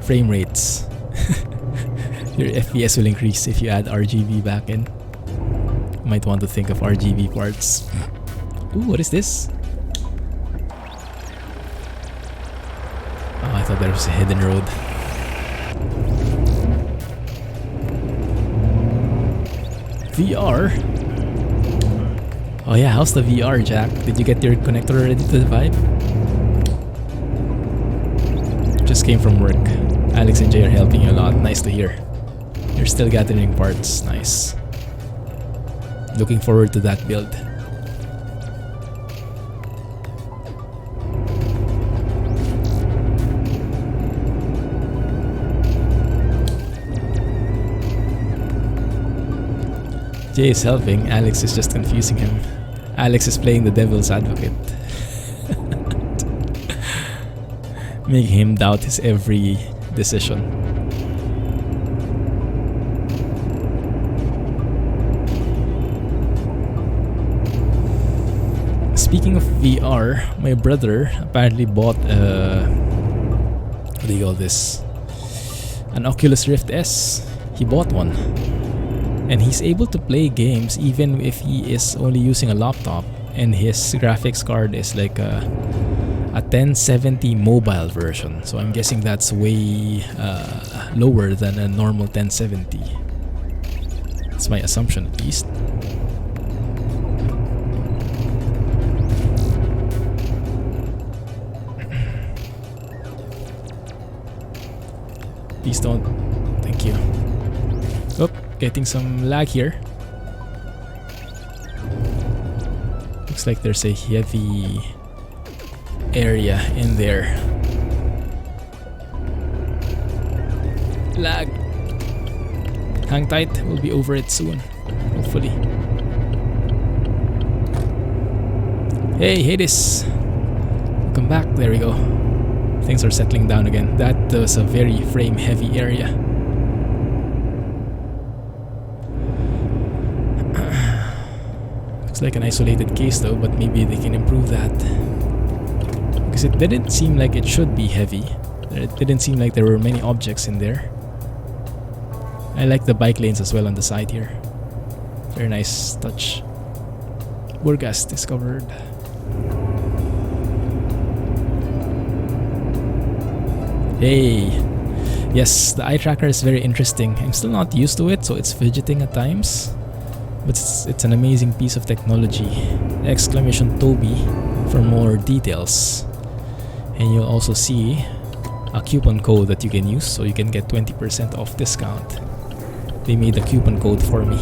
frame rates. Your FPS will increase if you add RGB back in. Might want to think of RGB parts. Ooh, what is this? Oh, I thought there was a hidden road. VR? Oh yeah, how's the VR, Jack? Did you get your connector ready to the Vibe? Just came from work. Alex and Jay are helping you a lot. Nice to hear. You're still gathering parts. Nice. Looking forward to that build. Jay is helping, Alex is just confusing him. Alex is playing the devil's advocate. Making him doubt his every decision. Speaking of VR, my brother apparently bought what do you call this? An Oculus Rift S. He bought one. And he's able to play games even if he is only using a laptop. And his graphics card is like a 1070 mobile version. So I'm guessing that's way lower than a normal 1070. That's my assumption at least. Please don't. Thank you. Oh, getting some lag here. Looks like there's a heavy area in there. Lag. Hang tight, we'll be over it soon. Hopefully. Hey, Hades. Welcome back. There we go. Things are settling down again. That was a very frame heavy area. Looks like an isolated case though, but maybe they can improve that. Because it didn't seem like it should be heavy. It didn't seem like there were many objects in there. I like the bike lanes as well on the side here. Very nice touch. Burgas discovered. Hey! Yes, the eye tracker is very interesting. I'm still not used to it, so it's fidgeting at times. But it's an amazing piece of technology. Exclamation Toby for more details. And you'll also see a coupon code that you can use, so you can get 20% off discount. They made a coupon code for me,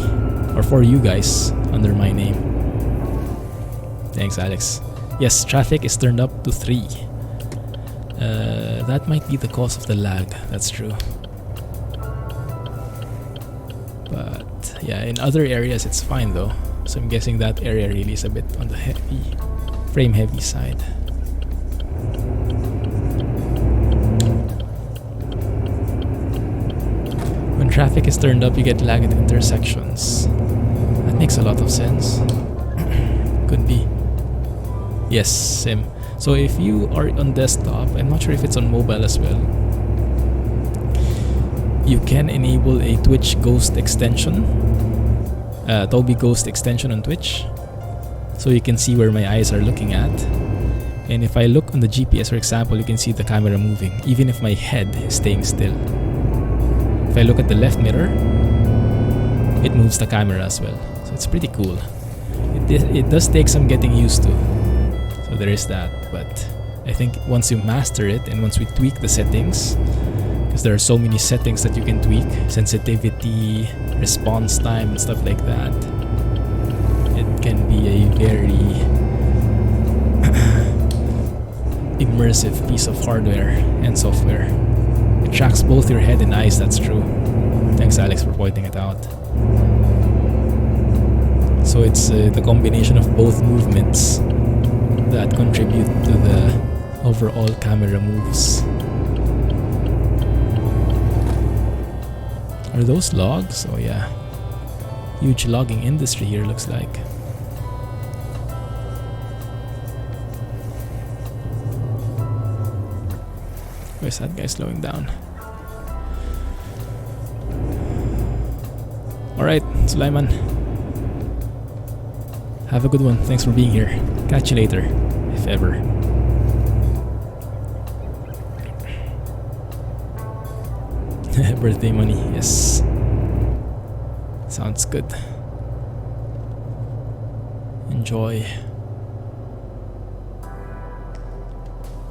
or for you guys, under my name. Thanks, Alex. Yes, traffic is turned up to 3. That might be the cause of the lag, that's true. But yeah, in other areas it's fine though. So I'm guessing that area really is a bit on the heavy, frame heavy side. When traffic is turned up, you get lag at intersections. That makes a lot of sense. Could be. Yes, Sim. So if you are on desktop, I'm not sure if it's on mobile as well, you can enable a Twitch Ghost extension, Toby Ghost extension on Twitch, so you can see where my eyes are looking at. And if I look on the GPS, for example, you can see the camera moving, even if my head is staying still. If I look at the left mirror, it moves the camera as well. So it's pretty cool. It does take some getting used to. So there is that, but I think once you master it and once we tweak the settings, because there are so many settings that you can tweak, sensitivity, response time and stuff like that, it can be a very immersive piece of hardware and software. It tracks both your head and eyes, that's true. Thanks, Alex, for pointing it out. So it's the combination of both movements that contribute to the overall camera moves. Are those logs? Oh yeah. Huge logging industry here, looks like. Where's that guy slowing down? Alright, Sulaiman. Have a good one. Thanks for being here. Catch you later, if ever. Birthday money, yes. Sounds good. Enjoy.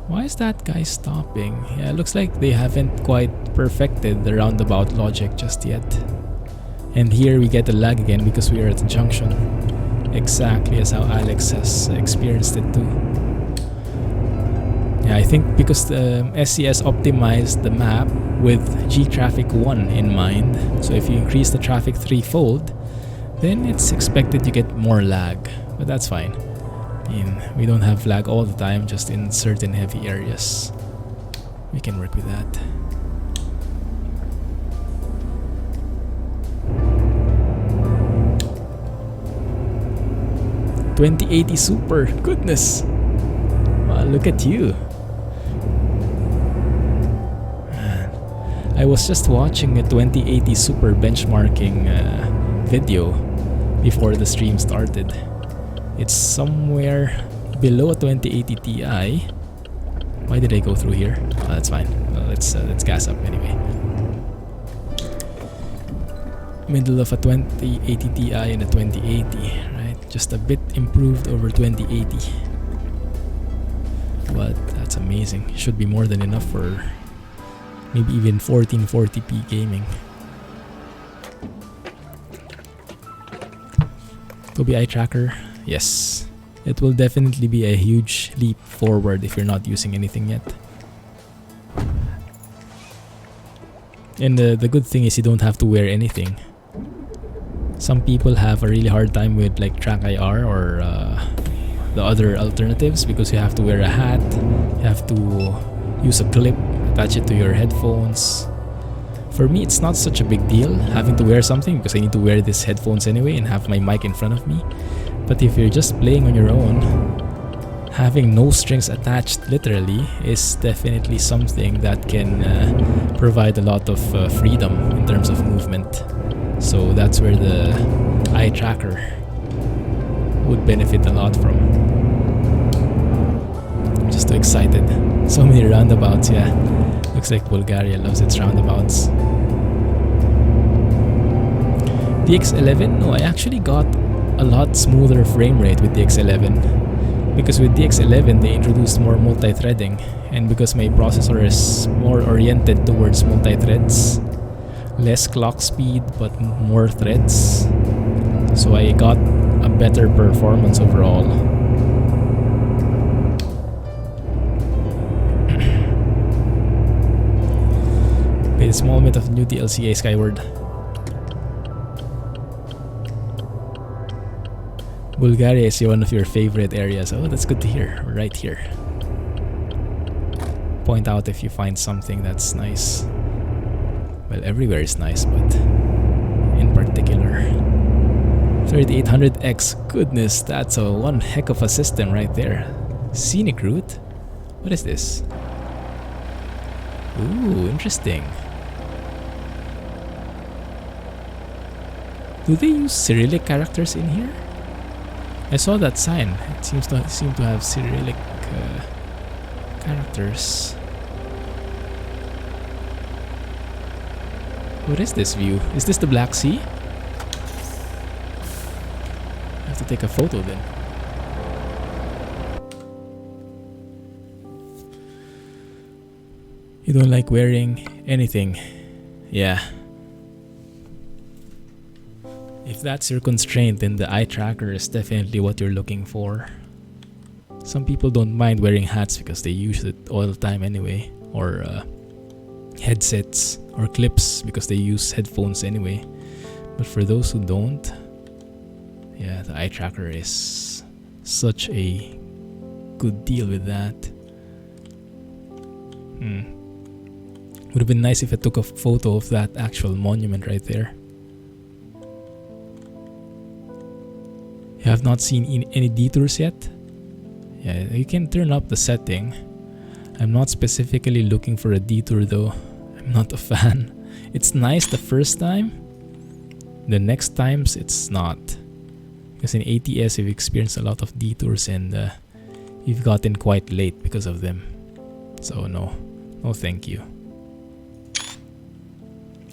Why is that guy stopping? Yeah, it looks like they haven't quite perfected the roundabout logic just yet. And here we get a lag again because we are at the junction. Exactly as how Alex has experienced it too. Yeah, I think because the SCS optimized the map with G-Traffic 1 in mind. So if you increase the traffic threefold, then it's expected you get more lag. But that's fine. I mean, we don't have lag all the time, just in certain heavy areas. We can work with that. 2080 Super. Goodness. Wow, look at you. Man. I was just watching a 2080 Super benchmarking video before the stream started. It's somewhere below a 2080 Ti. Why did I go through here? Oh, that's fine. Well, let's gas up anyway. Middle of a 2080 Ti and a 2080, right? Just a bit improved over 2080. But that's amazing. Should be more than enough for maybe even 1440p gaming. Tobii eye tracker, yes. It will definitely be a huge leap forward if you're not using anything yet. And the good thing is you don't have to wear anything. Some people have a really hard time with like Track IR or the other alternatives because you have to wear a hat, you have to use a clip, attach it to your headphones. For me, it's not such a big deal having to wear something because I need to wear these headphones anyway and have my mic in front of me. But if you're just playing on your own, having no strings attached literally is definitely something that can provide a lot of freedom in terms of movement. So that's where the eye tracker would benefit a lot from. I'm just too excited. So many roundabouts, yeah. Looks like Bulgaria loves its roundabouts. The X11, no, I actually got a lot smoother frame rate with the X11 because with the X11 they introduced more multi-threading, and because my processor is more oriented towards multi-threads, less clock speed but more threads, so I got a better performance overall. Played a small bit of new DLC Skyward. Bulgaria is one of your favorite areas. Oh, that's good to hear. Right here. Point out if you find something that's nice. Well, everywhere is nice, but in particular 3800X. Goodness, that's a one heck of a system right there. Scenic route? What is this? Ooh, interesting. Do they use Cyrillic characters in here? I saw that sign. It seem to have Cyrillic characters. What is this view? Is this the Black Sea? I have to take a photo then. You don't like wearing anything. Yeah. If that's your constraint, then the eye tracker is definitely what you're looking for. Some people don't mind wearing hats because they use it all the time anyway, or headsets or clips because they use headphones anyway. But for those who don't, yeah, the eye tracker is such a good deal with that. Would have been nice if I took a photo of that actual monument right there. You have not seen any detours yet? Yeah, you can turn up the setting. I'm not specifically looking for a detour though. I'm not a fan. It's nice the first time. The next times it's not. Because in ATS you've experienced a lot of detours and you've gotten quite late because of them. So no thank you.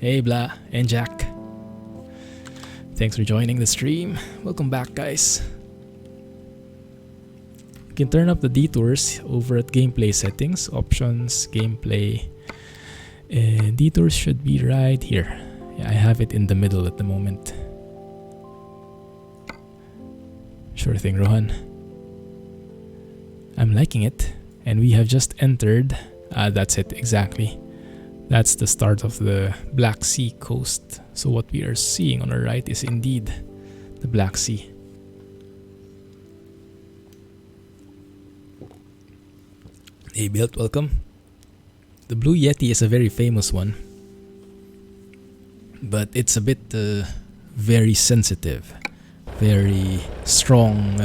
Hey Blah and Jack. Thanks for joining the stream. Welcome back, guys. You can turn up the detours over at gameplay settings, options, gameplay. And detours should be right here. Yeah, I have it in the middle at the moment. Sure thing, Rohan. I'm liking it. And we have just entered. That's it, exactly. That's the start of the Black Sea coast. So what we are seeing on our right is indeed the Black Sea. Hey Built, welcome. The Blue Yeti is a very famous one. But it's a bit very sensitive very strong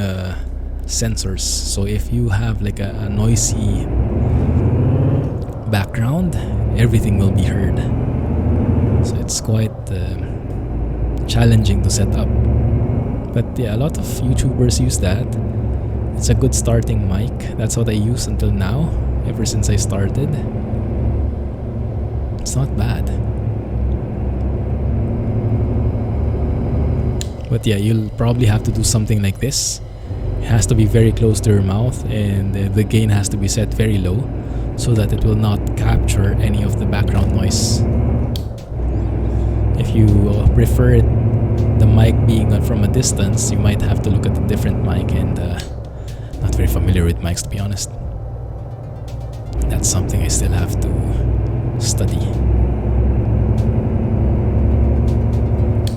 sensors. So if you have like a noisy background, everything will be heard. So it's quite challenging to set up. But yeah, a lot of YouTubers use that. It's a good starting mic. That's what I use until now, ever since I started. It's not bad. But yeah, you'll probably have to do something like this. It has to be very close to your mouth, and the gain has to be set very low so that it will not capture any of the background noise. If you prefer the mic being from a distance, you might have to look at a different mic, and not very familiar with mics, to be honest. That's something I still have to study.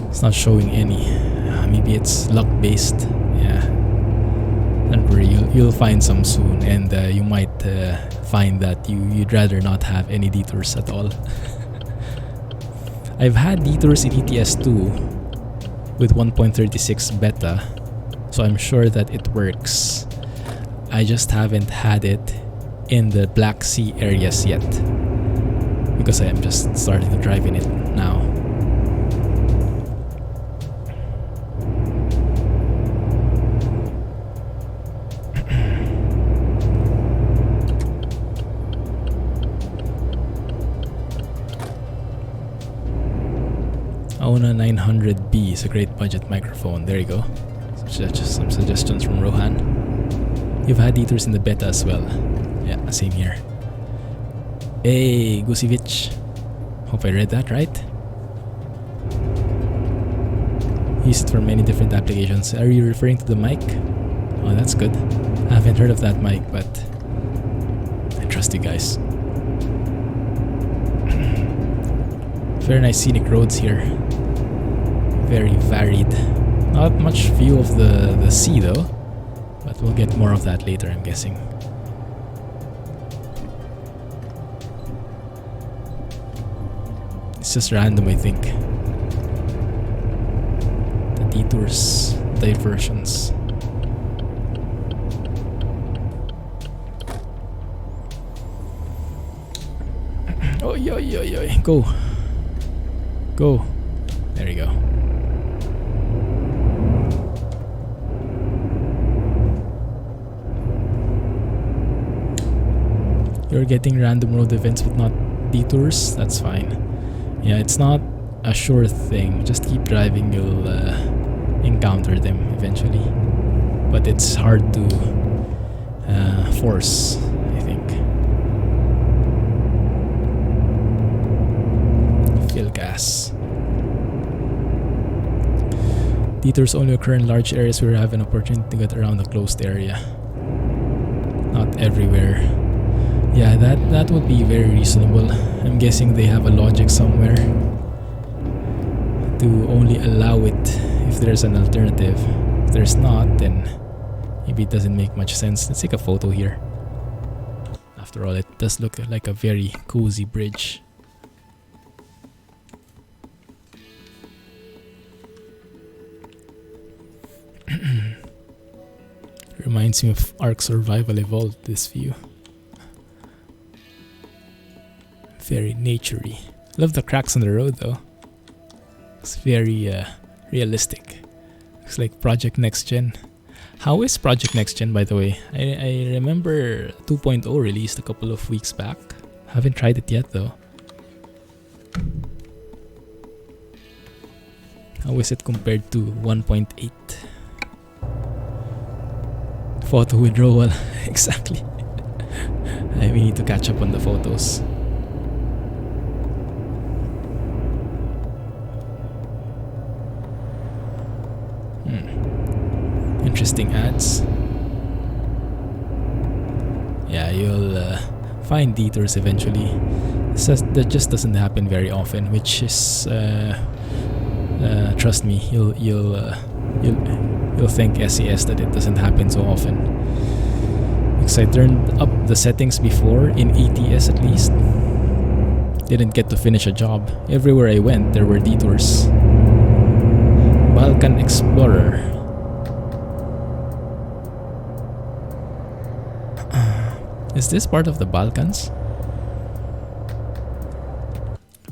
It's not showing any. Maybe it's luck based. Yeah. Don't worry, you'll find some soon, and you might find that you'd rather not have any detours at all. I've had detours in ETS2 with 1.36 beta, so I'm sure that it works. I just haven't had it in the Black Sea areas yet, because I am just starting to drive in it now. Ona 900B is a great budget microphone. There you go. Some suggestions from Rohan. You've had detours in the beta as well. Yeah, same here. Hey, Gusivich. Hope I read that right. Use it for many different applications. Are you referring to the mic? Oh, that's good. I haven't heard of that mic, but I trust you guys. Very nice scenic roads here. Very varied. Not much view of the sea though, but we'll get more of that later, I'm guessing. It's just random, I think. The detours, diversions. Oh, yo, yo, yo, go. Go. There you go. You're getting random road events but not detours? That's fine. Yeah, it's not a sure thing. Just keep driving, you'll encounter them eventually. But it's hard to force, I think. Fill gas. Detours only occur in large areas where you have an opportunity to get around a closed area. Not everywhere. Yeah, that would be very reasonable. I'm guessing they have a logic somewhere to only allow it if there's an alternative. If there's not, then maybe it doesn't make much sense. Let's take a photo here. After all, it does look like a very cozy bridge. Reminds me of Ark Survival Evolved, this view. Very naturey. Love the cracks on the road though. It's very realistic. Looks like Project Next Gen. How is Project Next Gen, by the way? I remember 2.0 released a couple of weeks back. Haven't tried it yet though. How is it compared to 1.8? Photo withdrawal. Exactly. We need to catch up on the photos. Interesting ads. Yeah, you'll find detours eventually. That just doesn't happen very often, which is trust me, you'll thank SES that it doesn't happen so often. Because I turned up the settings before in ETS at least. Didn't get to finish a job. Everywhere I went, there were detours. Balkan Explorer. Is this part of the Balkans?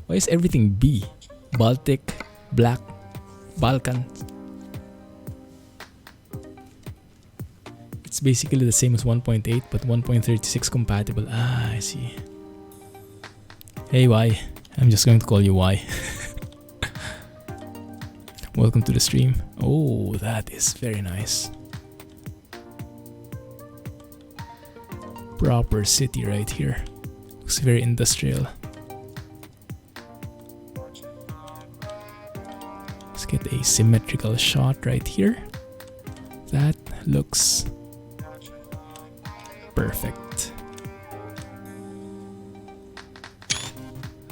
Why is everything B? Baltic, Black, Balkan. It's basically the same as 1.8 but 1.36 compatible. Ah, I see. Hey Y, I'm just going to call you Y. Welcome to the stream. Oh, that is very nice. Proper city right here. Looks very industrial. Let's get a symmetrical shot right here. That looks perfect.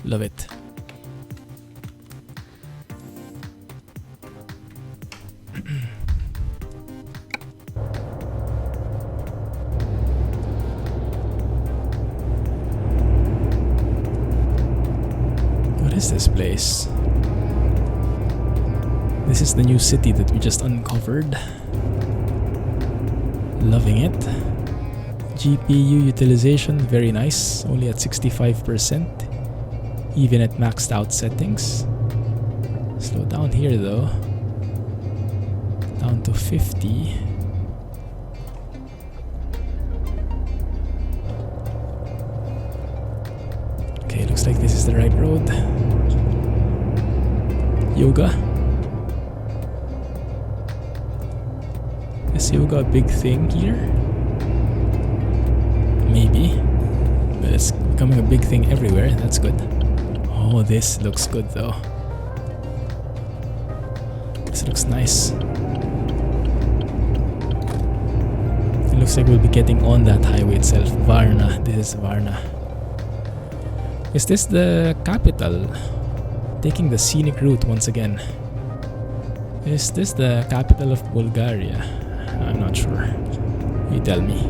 Love it. What is this place? This is the new city that we just uncovered. Loving it. GPU utilization, very nice. Only at 65%. Even at maxed out settings. Slow down here though. Down to 50. Okay, looks like this is the right road. Yoga. Is yoga a big thing here? Maybe. But it's becoming a big thing everywhere. That's good. Oh, this looks good though. This looks nice. It looks like we'll be getting on that highway itself. Varna. This is Varna. Is this the capital? Taking the scenic route once again. Is this the capital of Bulgaria? I'm not sure. You tell me.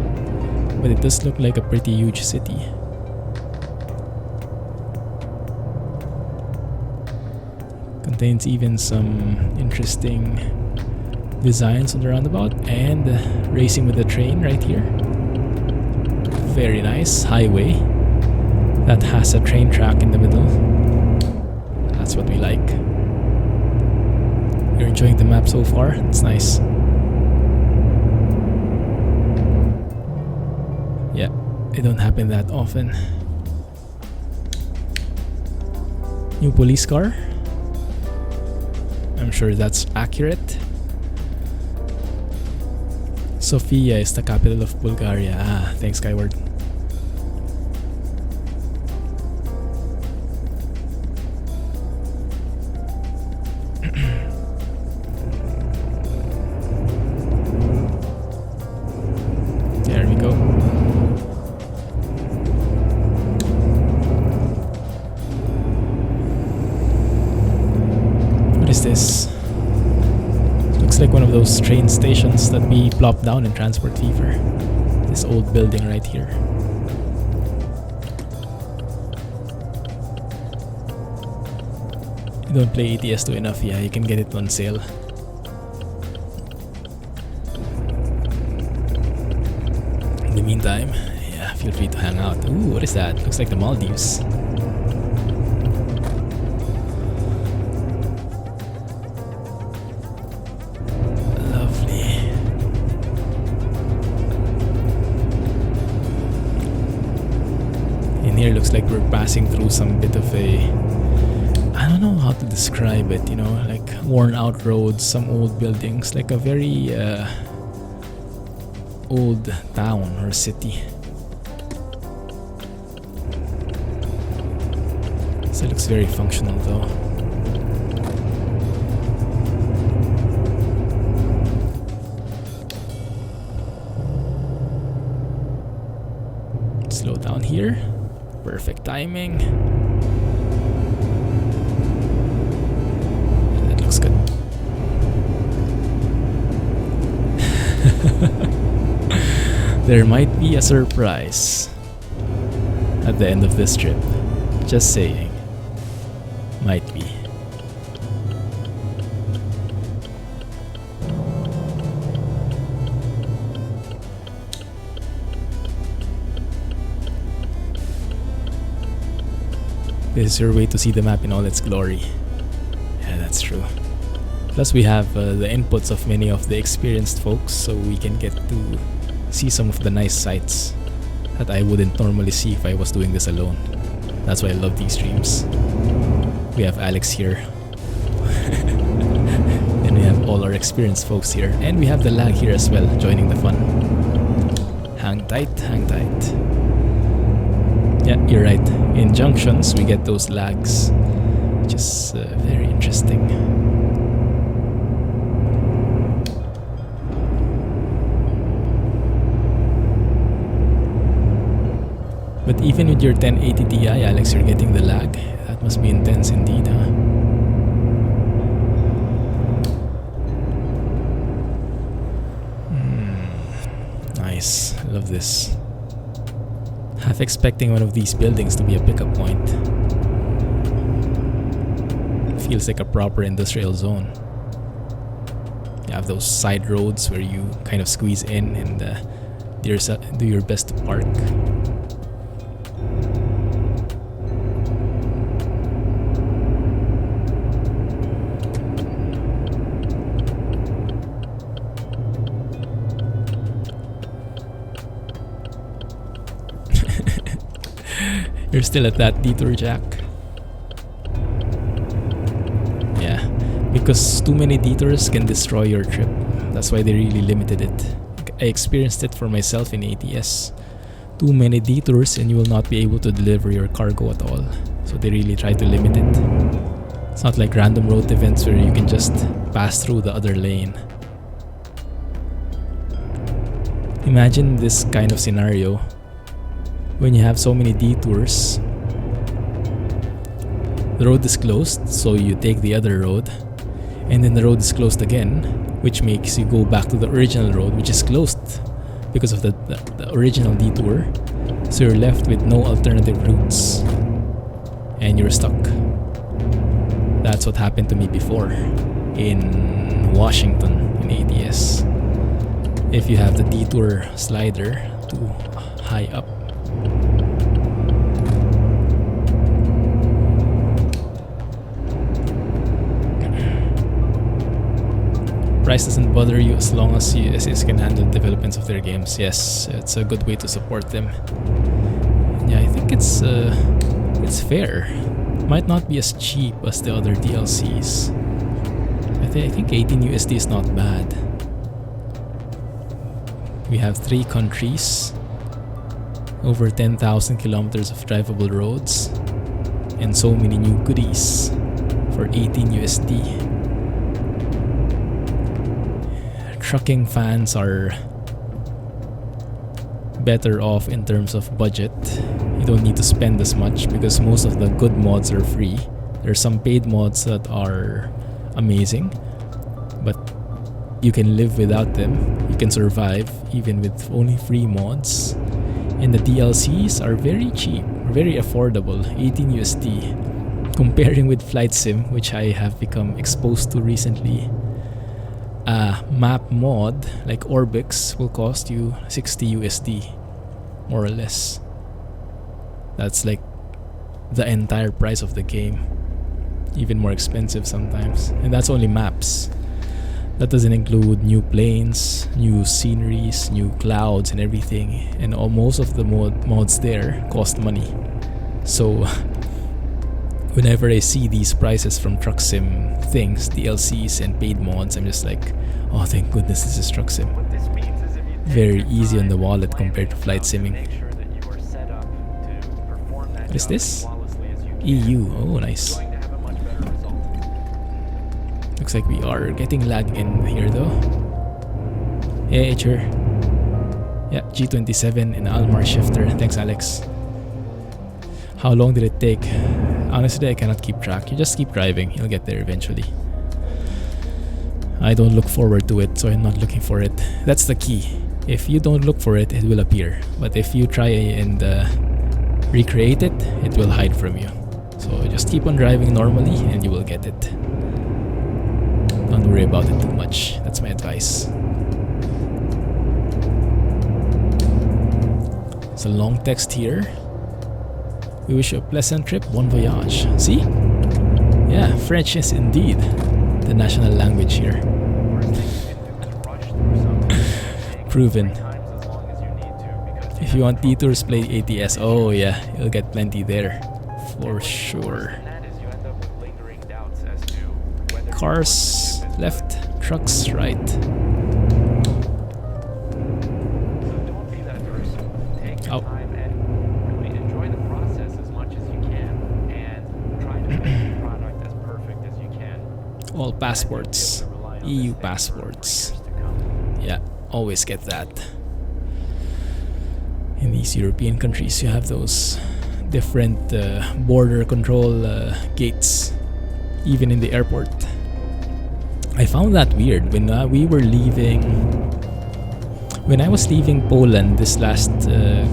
But it does look like a pretty huge city. Contains even some interesting designs on the roundabout and racing with the train right here. Very nice highway that has a train track in the middle. That's what we like. You're enjoying the map so far? It's nice. Yeah, it don't happen that often. New police car. I'm sure that's accurate. Sofia is the capital of Bulgaria. Ah, thanks, Skyward. There we go. What is this? Looks like one of those train stations that we plop down in Transport Fever. This old building right here. You don't play ETS2 enough, yeah, you can get it on sale. In the meantime, yeah, feel free to hang out. Ooh, what is that? Looks like the Maldives. Here looks like we're passing through some bit of a, I don't know how to describe it, you know, like worn out roads, some old buildings, like a very old town or city. So it looks very functional though. Slow down here. Perfect timing. That looks good. There might be a surprise at the end of this trip. Just saying. Might be. This is your way to see the map in all its glory. Yeah, that's true. Plus we have the inputs of many of the experienced folks, so we can get to see some of the nice sights that I wouldn't normally see if I was doing this alone. That's why I love these streams. We have Alex here. And we have all our experienced folks here. And we have the lag here as well, joining the fun. Hang tight, hang tight. Yeah, you're right. In junctions, we get those lags, which is very interesting. But even with your 1080 Ti, Alex, you're getting the lag. That must be intense indeed, huh? Nice. I love this. Half expecting one of these buildings to be a pickup point. Feels like a proper industrial zone. You have those side roads where you kind of squeeze in and do your best to park. You're still at that detour, Jack. Yeah, because too many detours can destroy your trip. That's why they really limited it. I experienced it for myself in ATS. Too many detours and you will not be able to deliver your cargo at all. So they really try to limit it. It's not like random road events where you can just pass through the other lane. Imagine this kind of scenario. When you have so many detours, the road is closed, so you take the other road, and then the road is closed again, which makes you go back to the original road, which is closed because of the original detour. So you're left with no alternative routes, and you're stuck. That's what happened to me before in Washington in ATS. If you have the detour slider too high up, price doesn't bother you as long as USS can handle the developments of their games. Yes, it's a good way to support them. Yeah, I think it's fair. Might not be as cheap as the other DLCs. I think 18 USD is not bad. We have 3 countries, over 10,000 kilometers of drivable roads, and so many new goodies for 18 USD. Trucking fans are better off in terms of budget. You don't need to spend as much because most of the good mods are free. There are some paid mods that are amazing, but you can live without them. You can survive even with only free mods. And the DLCs are very cheap, very affordable, 18 USD. Comparing with Flight Sim, which I have become exposed to recently, a map mod like Orbix will cost you 60 USD, more or less. That's like the entire price of the game, even more expensive sometimes. And that's only maps. That doesn't include new planes, new sceneries, new clouds and everything. And most of the mods there cost money. So whenever I see these prices from Truck Sim things, DLCs and paid mods, I'm just like, oh, thank goodness this is Truck Sim. Very easy on the wallet compared to flight simming. What is this? EU. Oh, nice. Looks like we are getting lag in here though. Yeah, sure. Yeah, G27 and ALMAR shifter. Thanks, Alex. How long did it take? Honestly, I cannot keep track. You just keep driving. You'll get there eventually. I don't look forward to it, so I'm not looking for it. That's the key. If you don't look for it, it will appear. But if you try and recreate it, it will hide from you. So just keep on driving normally and you will get it. Don't worry about it too much. That's my advice. It's a long text here. We wish you a pleasant trip, bon voyage. See? Yeah, French is indeed the national language here. Proven. If you want detours, play ATS. Oh yeah, you'll get plenty there. For sure. Cars left, trucks right. Oh. All passports, EU passports. Yeah, always get that. In these European countries, you have those different border control gates, even in the airport. I found that weird when we were leaving. When I was leaving Poland this last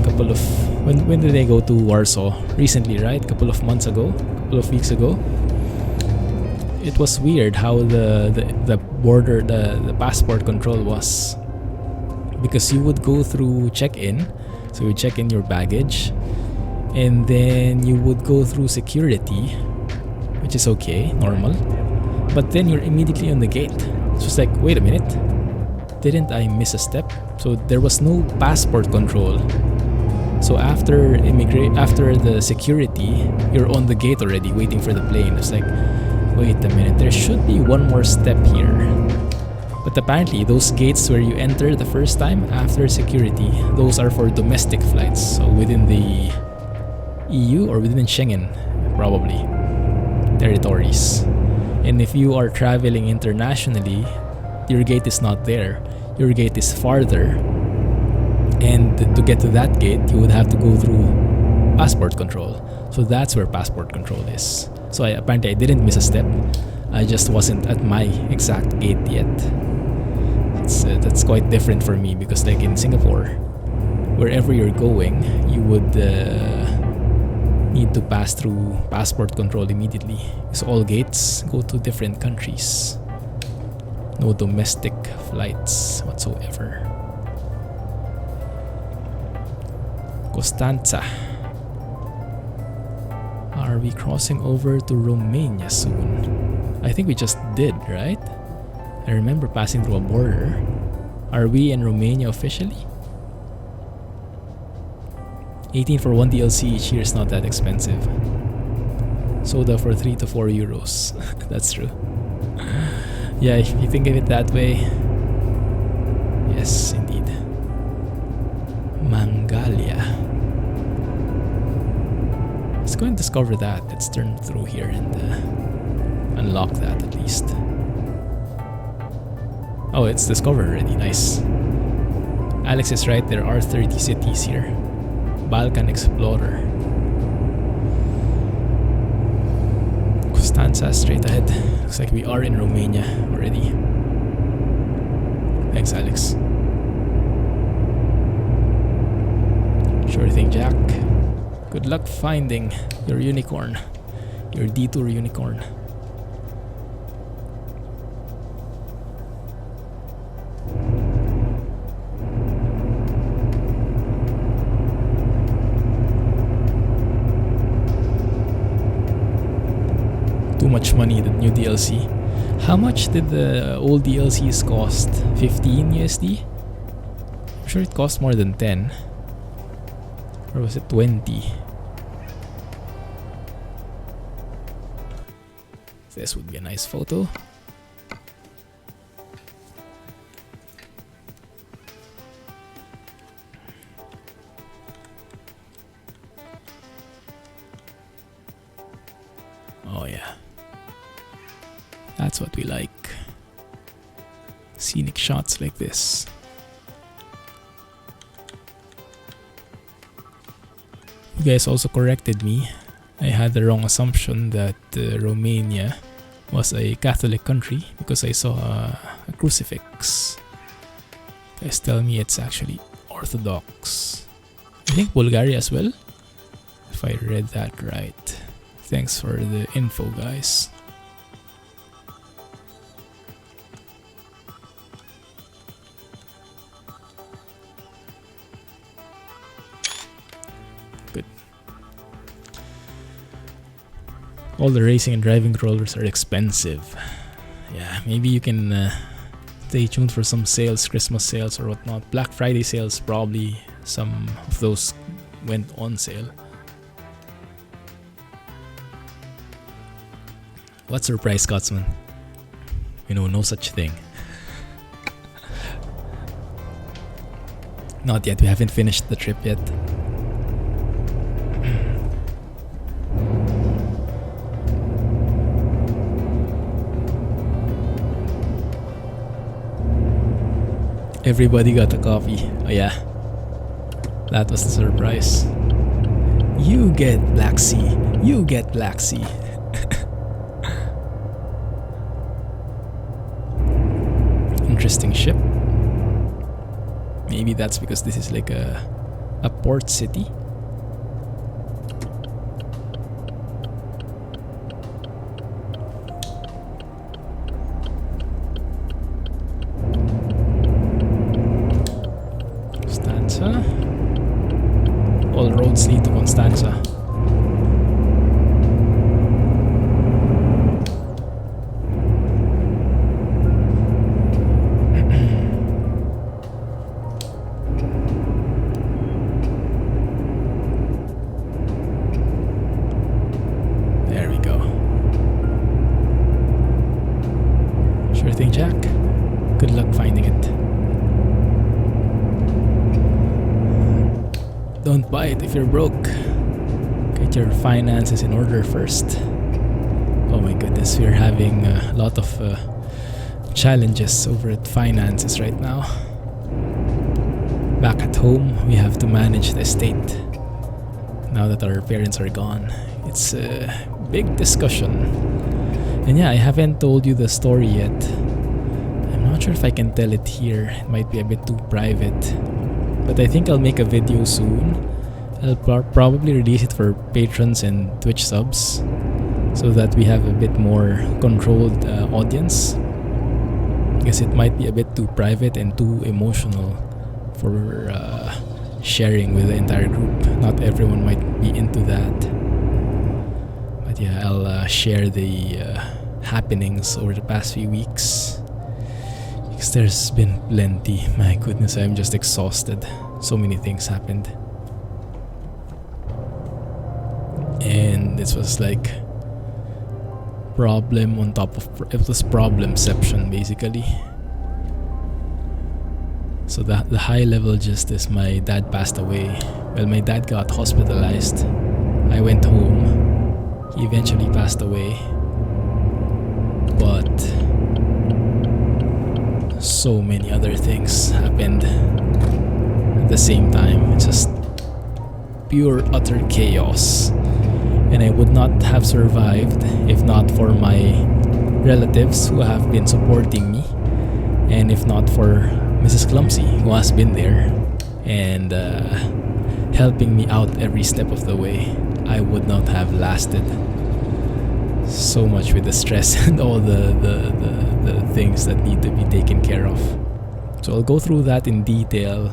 couple of... When did I go to Warsaw? Recently, right? Couple of months ago? Couple of weeks ago? It was weird how the border, the passport control was. Because you would go through check-in. So you check in your baggage. And then you would go through security. Which is okay, normal. But then you're immediately on the gate. So it's like, wait a minute. Didn't I miss a step? So there was no passport control. So after the security, you're on the gate already waiting for the plane. It's like, wait a minute, there should be one more step here. But apparently those gates where you enter the first time after security, those are for domestic flights. So within the EU or within Schengen, probably, territories. And if you are traveling internationally, your gate is not there. Your gate is farther. And to get to that gate, you would have to go through passport control. So that's where passport control is. So apparently I didn't miss a step. I just wasn't at my exact gate yet. That's quite different for me because like in Singapore, wherever you're going, you would need to pass through passport control immediately. So all gates go to different countries. No domestic flights whatsoever. Constanța. Are we crossing over to Romania soon? I think we just did, right? I remember passing through a border. Are we in Romania officially? 18 for 1 DLC each year is not that expensive. Soda for 3 to 4 euros. That's true. Yeah, if you think of it that way. Yes, indeed. Mangalia. Let's go and discover that. Let's turn through here and unlock that at least. Oh, it's discovered already. Nice. Alex is right. There are 30 cities here. Balkan Explorer. Constanța straight ahead. Looks like we are in Romania already. Thanks, Alex. Sure thing, Jack. Good luck finding your unicorn. Your detour unicorn. Too much money, the new DLC. How much did the old DLCs cost? 15 USD? I'm sure it cost more than 10. Or was it 20? This would be a nice photo. Oh yeah. That's what we like. Scenic shots like this. You guys also corrected me. I had the wrong assumption that Romania was a Catholic country because I saw a crucifix. You guys tell me it's actually Orthodox. I think Bulgaria as well, if I read that right. Thanks for the info, guys. Good. All the racing and driving controllers are expensive. Yeah, maybe you can stay tuned for some sales, Christmas sales or whatnot. Black Friday sales, probably some of those went on sale. What's your price, Scotsman? You know, no such thing. Not yet, we haven't finished the trip yet. Everybody got a coffee. Oh yeah, that was the surprise. You get Black Sea. You get Black Sea. Interesting ship. Maybe that's because this is like a port city. Constanza. All roads lead to Constanza. Jack. Good luck finding it. Don't buy it if you're broke. Get your finances in order first. Oh my goodness, we're having a lot of challenges over at finances right now. Back at home, we have to manage the estate. Now that our parents are gone, it's a big discussion. And yeah, I haven't told you the story yet. I'm not sure if I can tell it here. It might be a bit too private. But I think I'll make a video soon. I'll probably release it for patrons and Twitch subs, so that we have a bit more controlled audience. Because it might be a bit too private and too emotional for sharing with the entire group. Not everyone might be into that. But yeah, I'll share the happenings over the past few weeks. Because there's been plenty. My goodness, I'm just exhausted. So many things happened. And this was like problem on top of it was problemception basically. So the high level gist is my dad passed away. Well, my dad got hospitalized. I went home. He eventually passed away. But so many other things happened at the same time. It's just pure utter chaos. And I would not have survived if not for my relatives who have been supporting me, and if not for Mrs. Clumsy, who has been there and helping me out every step of the way. I would not have lasted so much with the stress and all the things that need to be taken care of. So I'll go through that in detail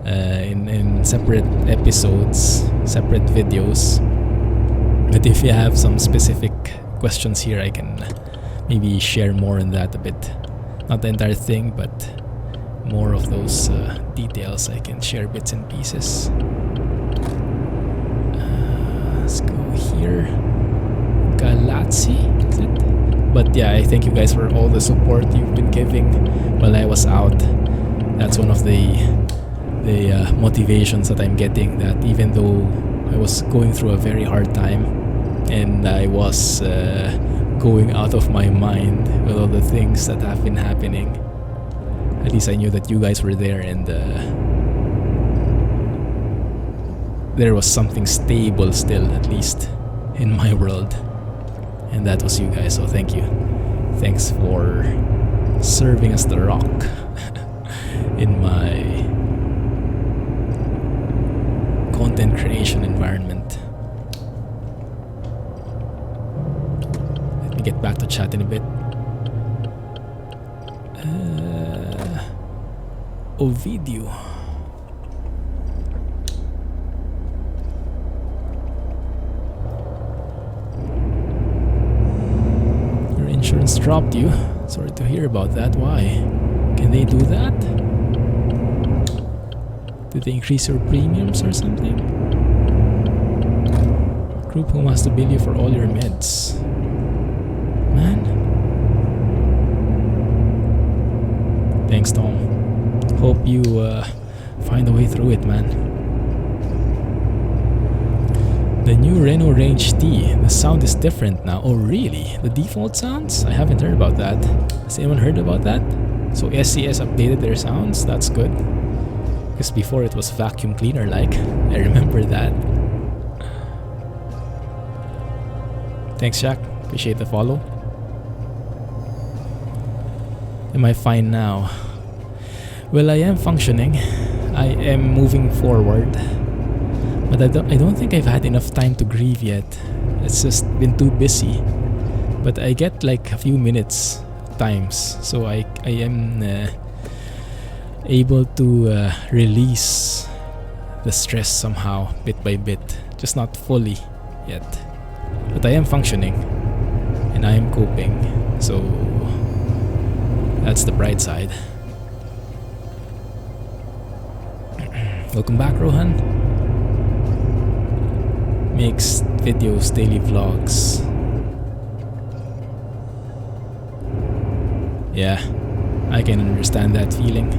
in separate episodes, separate videos. But if you have some specific questions here, I can maybe share more on that a bit. Not the entire thing, but more of those details. I can share bits and pieces. Let's go here. Galazzi, is it? But yeah, I thank you guys for all the support you've been giving while I was out. That's one of the motivations that I'm getting, that even though I was going through a very hard time and I was going out of my mind with all the things that have been happening, at least I knew that you guys were there, and there was something stable still, at least in my world, and that was you guys. So thank you. Thanks for serving as the rock in my content creation environment. Let me get back to chat in a bit. Ovidio. dropped you. Sorry to hear about that. Why? Can they do that? Did they increase your premiums or something? Group home has to bill you for all your meds. Man. Thanks, Tom. Hope you find a way through it, man. The new Renault Range T, the sound is different now. Oh really? The default sounds? I haven't heard about that. Has anyone heard about that? So SCS updated their sounds? That's good. Because before it was vacuum cleaner like. I remember that. Thanks, Shaq. Appreciate the follow. Am I fine now? Well, I am functioning. I am moving forward. But I don't think I've had enough time to grieve yet. It's just been too busy. But I get like a few minutes times. So I am able to release the stress somehow, bit by bit. Just not fully yet. But I am functioning. And I am coping. So that's the bright side. Welcome back, Rohan. Makes videos, daily vlogs. Yeah, I can understand that feeling.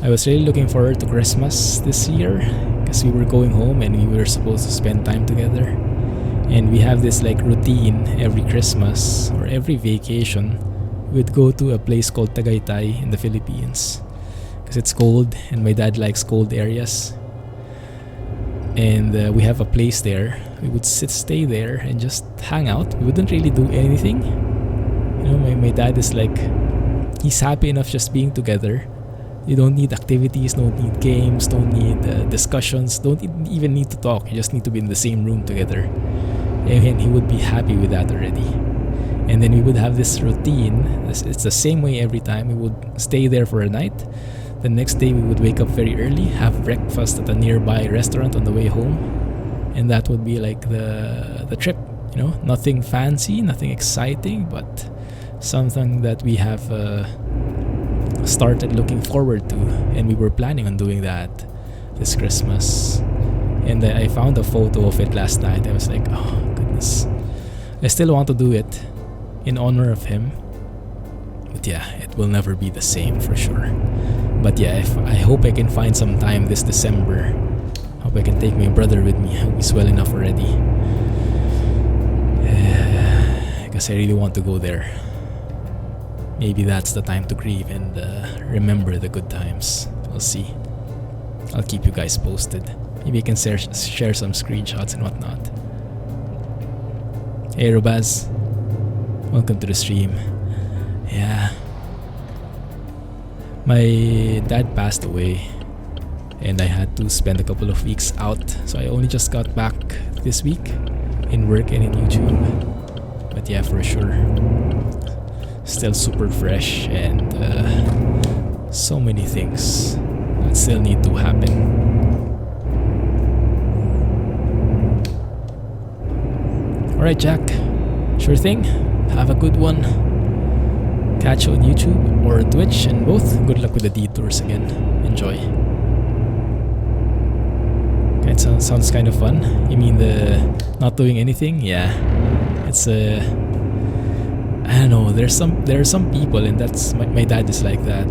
I was really looking forward to Christmas this year because we were going home and we were supposed to spend time together. And we have this like routine every Christmas or every vacation. We'd go to a place called Tagaytay in the Philippines because it's cold and my dad likes cold areas. And we have a place there. We would stay there and just hang out. We wouldn't really do anything. You know, my dad is like, he's happy enough just being together. You don't need activities, don't need games, don't need discussions, don't even need to talk. You just need to be in the same room together. And he would be happy with that already. And then we would have this routine. It's the same way every time. We would stay there for a night. The next day we would wake up very early, have breakfast at a nearby restaurant on the way home, and that would be like the trip, you know, nothing fancy, nothing exciting, but something that we have started looking forward to, and we were planning on doing that this Christmas. And I found a photo of it last night. I was like, oh goodness, I still want to do it in honor of him, but yeah, it will never be the same for sure. But yeah, I hope I can find some time this December. Hope I can take my brother with me. I hope he's well enough already. Because I really want to go there. Maybe that's the time to grieve and remember the good times. We'll see. I'll keep you guys posted. Maybe I can share some screenshots and whatnot. Hey Robaz, welcome to the stream. Yeah. My dad passed away and I had to spend a couple of weeks out, so I only just got back this week in work and in YouTube. But yeah, for sure, still super fresh and so many things that still need to happen. Alright Jack, sure thing, have a good one. Catch you on YouTube or Twitch, and both. Good luck with the detours again. Enjoy. It sounds kind of fun. You mean the not doing anything? Yeah. It's I don't know. There are some people, and that's my dad is like that.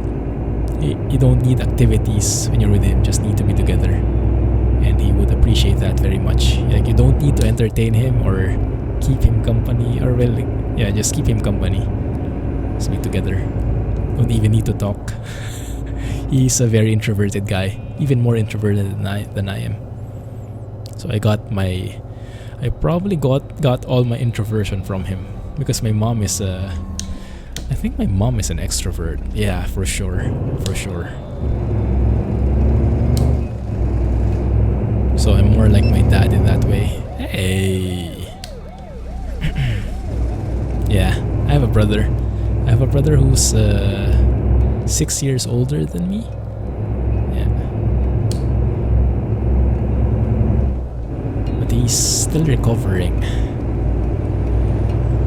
You don't need activities when you're with him. Just need to be together, and he would appreciate that very much. Like you don't need to entertain him or keep him company, or well, yeah, just keep him company. Be together. Don't even need to talk. He's a very introverted guy, even more introverted than I am. So I probably got all my introversion from him because my mom is I think my mom is an extrovert. Yeah, for sure. So I'm more like my dad in that way. Hey. Yeah, I have a brother. I have a brother who's 6 years older than me. Yeah. But he's still recovering.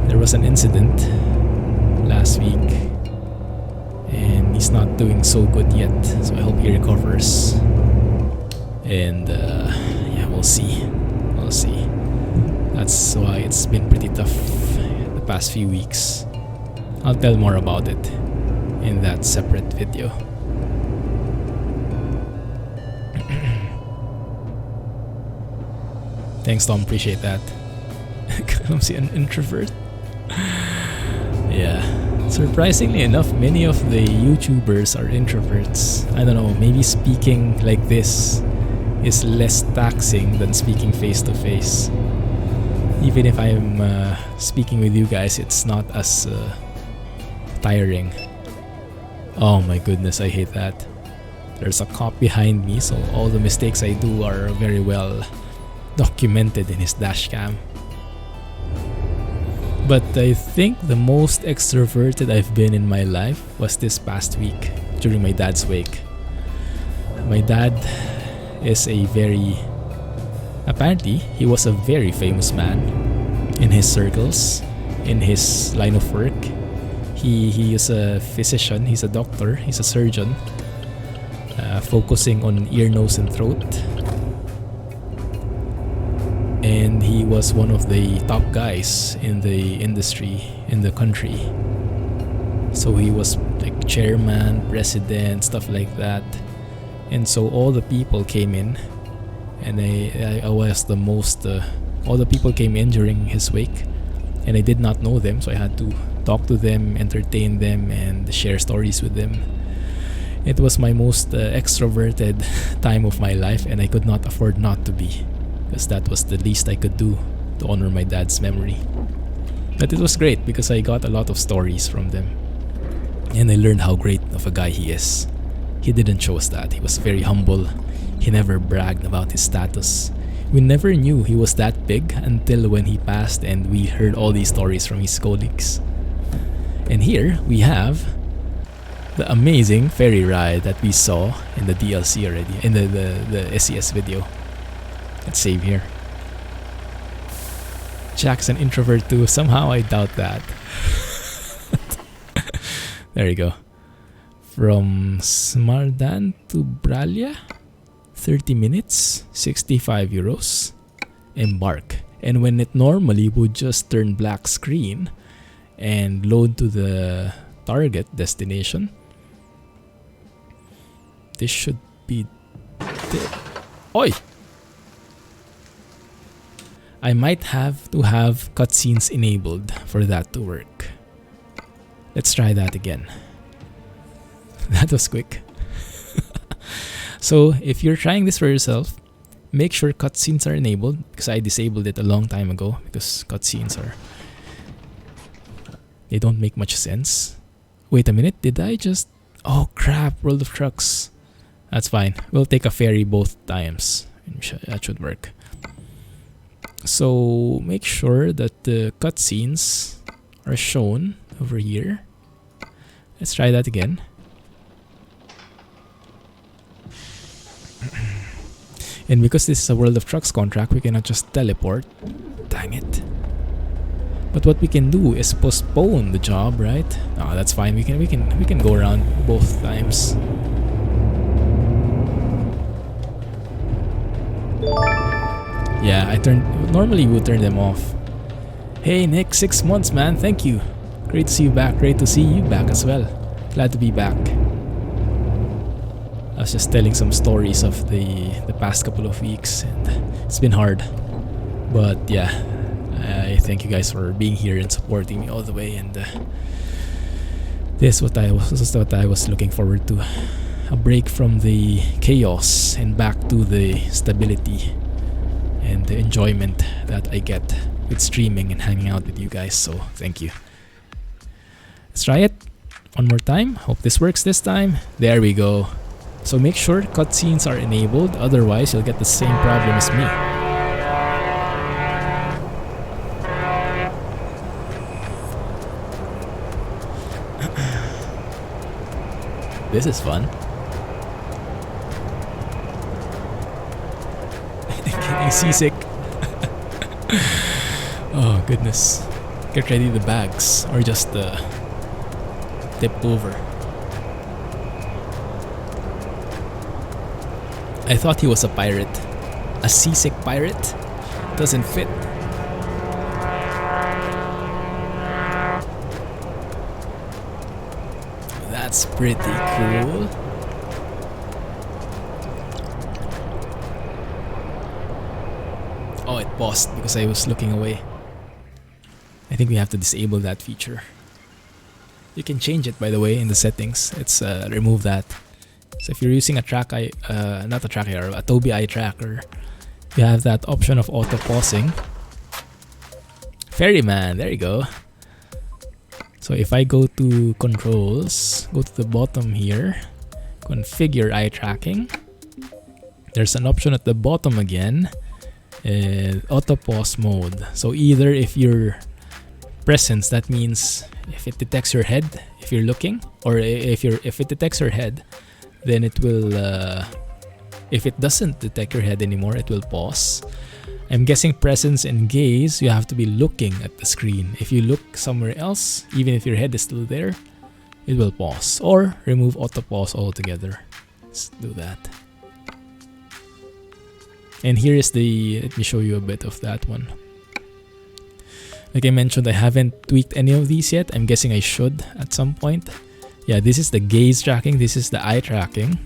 There was an incident last week, and he's not doing so good yet. So I hope he recovers. And yeah, we'll see. We'll see. That's why it's been pretty tough the past few weeks. I'll tell more about it in that separate video. Thanks, Tom. Appreciate that. Clumsy, an introvert. Yeah. Surprisingly enough, many of the YouTubers are introverts. I don't know, maybe speaking like this is less taxing than speaking face to face. Even if I'm speaking with you guys, it's not as tiring. Oh my goodness, I hate that. There's a cop behind me, so all the mistakes I do are very well documented in his dash cam. But I think the most extroverted I've been in my life was this past week during my dad's wake. My dad is apparently he was a very famous man in his circles, in his line of work. He is a physician, he's a doctor, he's a surgeon, focusing on ear, nose and throat. And he was one of the top guys in the industry in the country. So he was like chairman, president, stuff like that. And so all the people came in, and I was the most. All the people came in during his wake, and I did not know them, so I had to talk to them, entertain them, and share stories with them. It was my most extroverted time of my life, and I could not afford not to be, because that was the least I could do to honor my dad's memory. But it was great because I got a lot of stories from them, and I learned how great of a guy he is. He didn't show us that. He was very humble. He never bragged about his status. We never knew he was that big until when he passed and we heard all these stories from his colleagues. And here we have the amazing ferry ride that we saw in the DLC already, in the SES video. Let's save here. Jack's an introvert too. Somehow I doubt that. There you go. From Smardan to Bralia, 30 minutes, 65 euros. Embark. And when it normally would just turn black screen and load to the target destination, this should be... Oi! I might have to have cutscenes enabled for that to work. Let's try that again. That was quick. So if you're trying this for yourself, make sure cutscenes are enabled, because I disabled it a long time ago because cutscenes they don't make much sense. Wait a minute, did I just... Oh crap, World of Trucks. That's fine. We'll take a ferry both times. That should work. So make sure that the cutscenes are shown over here. Let's try that again. And because this is a World of Trucks contract, we cannot just teleport. Dang it. But what we can do is postpone the job, right? Oh, that's fine. We can go around both times. Yeah, normally we would turn them off. Hey Nick, 6 months, man. Thank you. Great to see you back. Great to see you back as well. Glad to be back. I was just telling some stories of the past couple of weeks, and it's been hard. But yeah, I thank you guys for being here and supporting me all the way. And this is what I was looking forward to. A break from the chaos and back to the stability and the enjoyment that I get with streaming and hanging out with you guys. So thank you. Let's try it one more time. Hope this works this time. There we go. So make sure cutscenes are enabled, otherwise you'll get the same problem as me. This is fun. Getting seasick. Oh goodness. Get ready the bags, or just the tipped over. I thought he was a pirate. A seasick pirate? Doesn't fit. That's pretty cool. Oh, it paused because I was looking away. I think we have to disable that feature. You can change it, by the way, in the settings. It's remove that. So if you're using a not a track eye, a Tobii eye tracker, you have that option of auto pausing. Ferryman, there you go. So if I go to controls, go to the bottom here, configure eye tracking. There's an option at the bottom again, auto pause mode. So either if you're presence, that means if it detects your head, if you're looking, or if it detects your head, then it will. If it doesn't detect your head anymore, it will pause. I'm guessing presence and gaze, you have to be looking at the screen. If you look somewhere else, even if your head is still there, it will pause. Or remove auto pause altogether. Let's do that. And here is let me show you a bit of that one. Like I mentioned, I haven't tweaked any of these yet. I'm guessing I should at some point. Yeah, this is the gaze tracking. This is the eye tracking.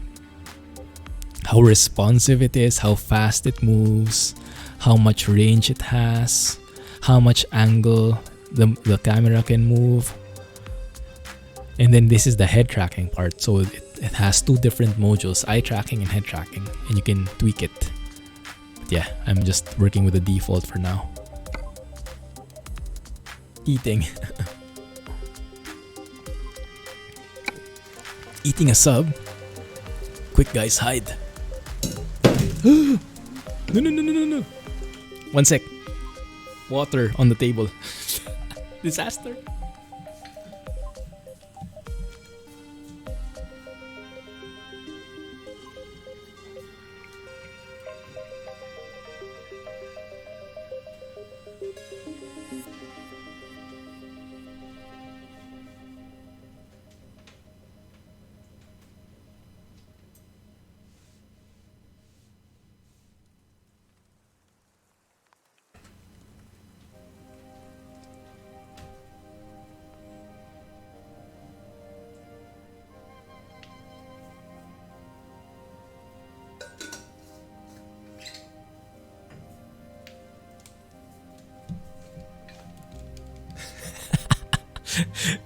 How responsive it is, how fast it moves, how much range it has, how much angle the camera can move. And then this is the head tracking part. So it has two different modules, eye tracking and head tracking, and you can tweak it. But yeah, I'm just working with the default for now. Eating. Eating a sub. Quick guys, hide. No. 1 sec. Water on the table. Disaster.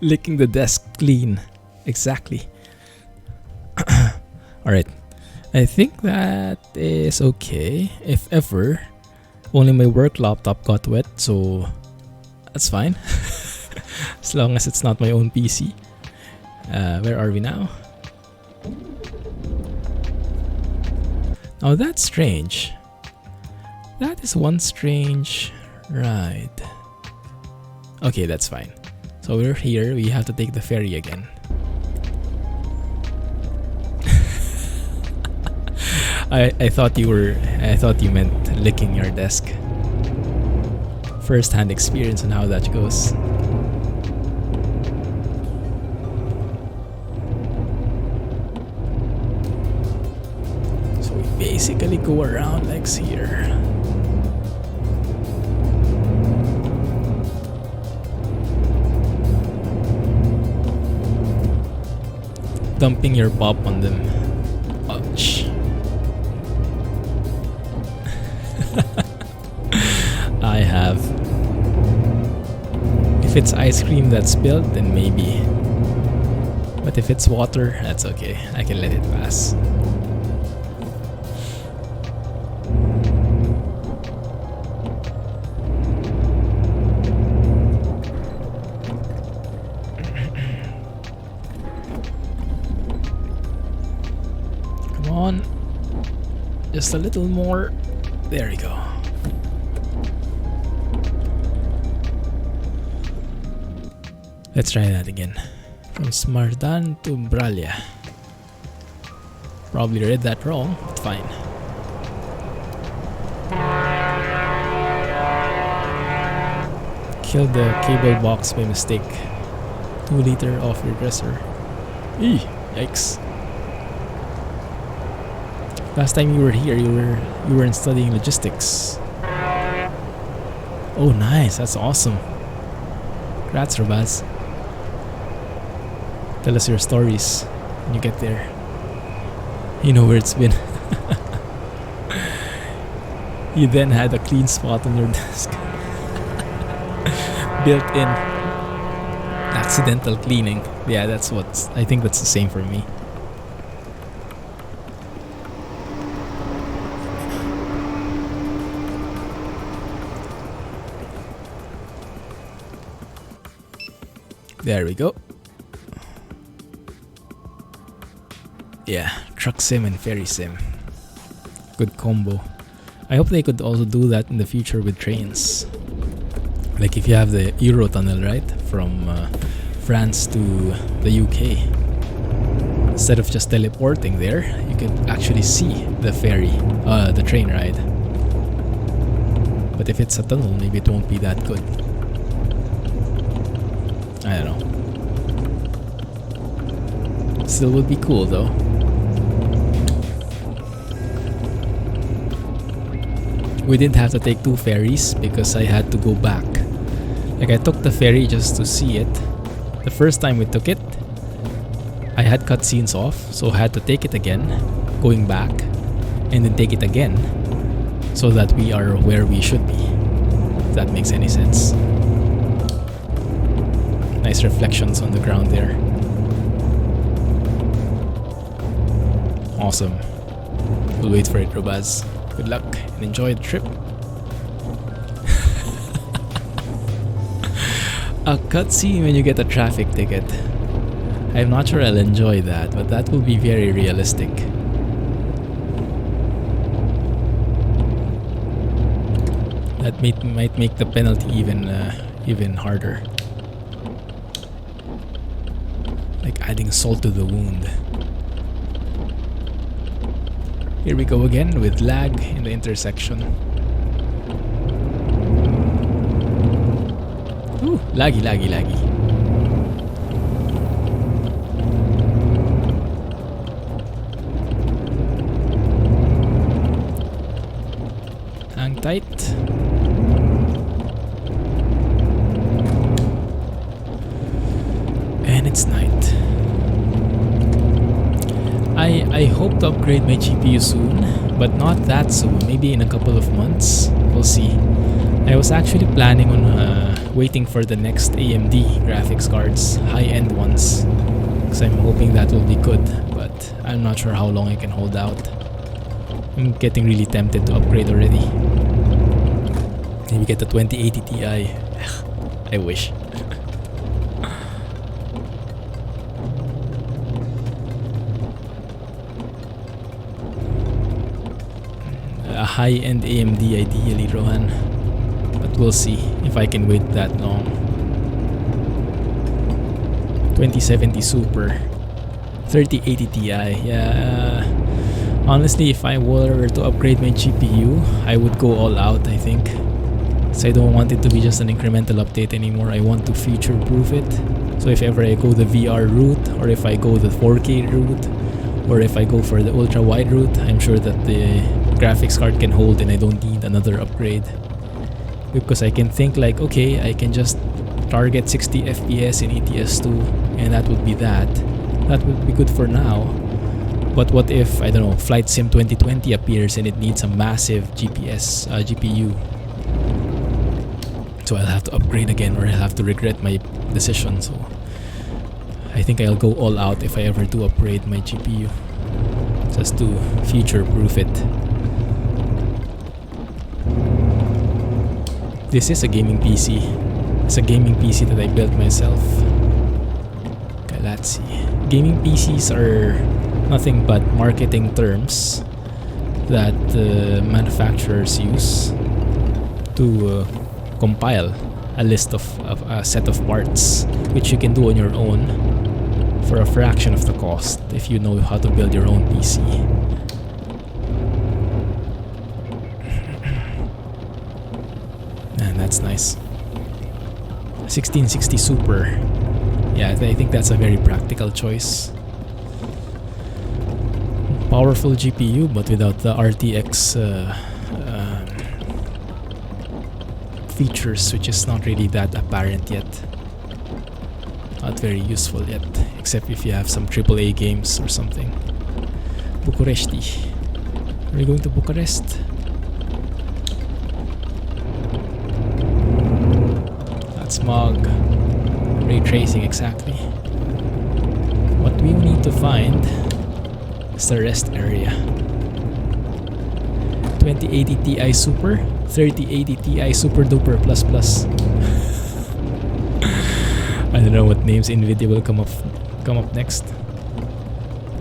Licking the desk clean. Exactly. Alright. I think that is okay. If ever, only my work laptop got wet, so that's fine. As long as it's not my own PC. Where are we now? Oh, that's strange. That is one strange ride. Okay, that's fine. So we're here, we have to take the ferry again. I thought you meant licking your desk. First-hand experience on how that goes. So we basically go around like here. Dumping your pop on them. Ouch. I have. If it's ice cream that's spilled, then maybe. But if it's water, that's okay. I can let it pass. Just a little more. There we go. Let's try that again. From Smardan to Bralia. Probably read that wrong, but fine. Killed the cable box by mistake. 2 liter off your dresser. Eee, yikes. Last time you were here, you weren't studying logistics. Oh, nice. That's awesome. Congrats, Robaz. Tell us your stories when you get there. You know where it's been. You then had a clean spot on your desk. Built in. Accidental cleaning. Yeah, I think that's the same for me. There we go. Yeah, truck sim and ferry sim. Good combo. I hope they could also do that in the future with trains. Like if you have the Eurotunnel, right? From France to the UK. Instead of just teleporting there, you could actually see the ferry, the train ride. But if it's a tunnel, maybe it won't be that good. I don't know. Still would be cool though. We didn't have to take 2 ferries because I had to go back. Like I took the ferry just to see it. The first time we took it, I had cutscenes off, so I had to take it again, going back, and then take it again, so that we are where we should be. If that makes any sense. Nice reflections on the ground there. Awesome. We'll wait for it, Robaz. Good luck and enjoy the trip. A cutscene when you get a traffic ticket. I'm not sure I'll enjoy that, but that will be very realistic. That might make the penalty even harder. Like adding salt to the wound. Here we go again with lag in the intersection. Ooh, laggy. Hang tight. And it's night. I hope to upgrade my GPU soon, but not that soon. Maybe in a couple of months. We'll see. I was actually planning on waiting for the next AMD graphics cards, high-end ones, because I'm hoping that will be good, but I'm not sure how long I can hold out. I'm getting really tempted to upgrade already. Maybe get the 2080 Ti. I wish. A high-end AMD ideally, Rohan. But we'll see if I can wait that long. 2070 Super, 3080 Ti. Yeah. Honestly, if I were to upgrade my GPU, I would go all out, I think. So I don't want it to be just an incremental update anymore. I want to future-proof it. So if ever I go the VR route, or if I go the 4K route, or if I go for the ultra-wide route, I'm sure that the graphics card can hold and I don't need another upgrade. Because I can think like, okay, I can just target 60 FPS in ETS2 and that would be that. That would be good for now. But what if, I don't know, Flight Sim 2020 appears and it needs a massive GPU? So I'll have to upgrade again or I'll have to regret my decision. So I think I'll go all out if I ever do upgrade my GPU. Just to future-proof it. This is a gaming PC. It's a gaming PC that I built myself. Okay, let's see. Gaming PCs are nothing but marketing terms that manufacturers use to compile a list of a set of parts, which you can do on your own for a fraction of the cost if you know how to build your own PC. And that's nice. 1660 Super. Yeah, I think that's a very practical choice. Powerful GPU, but without the RTX features, which is not really that apparent yet. Not very useful yet, except if you have some AAA games or something. Bucuresti. Are we going to Bucharest? That's smog. Ray tracing, exactly. What we need to find is the rest area. 2080 Ti Super, 3080 Ti Super Duper Plus Plus. I don't know what names Nvidia will come up next.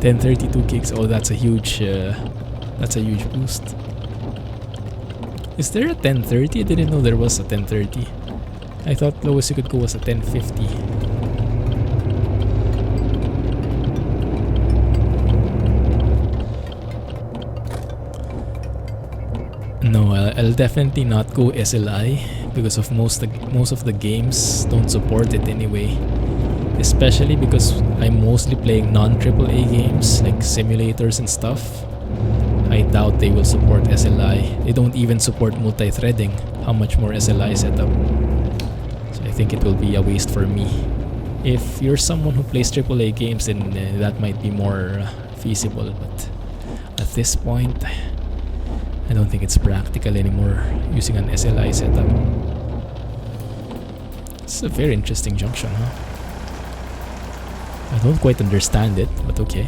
1032 gigs. Oh, that's a huge boost. Is there a 1030? I didn't know there was a 1030. I thought lowest you could go was a 1050. No, I'll definitely not go SLI because of most of the games don't support it anyway. Especially because I'm mostly playing non-AAA games like simulators and stuff. I doubt they will support SLI. They don't even support multi-threading. How much more SLI setup? So I think it will be a waste for me. If you're someone who plays AAA games, then that might be more feasible. But at this point, I don't think it's practical anymore using an SLI setup. It's a very interesting junction, huh? I don't quite understand it, but okay.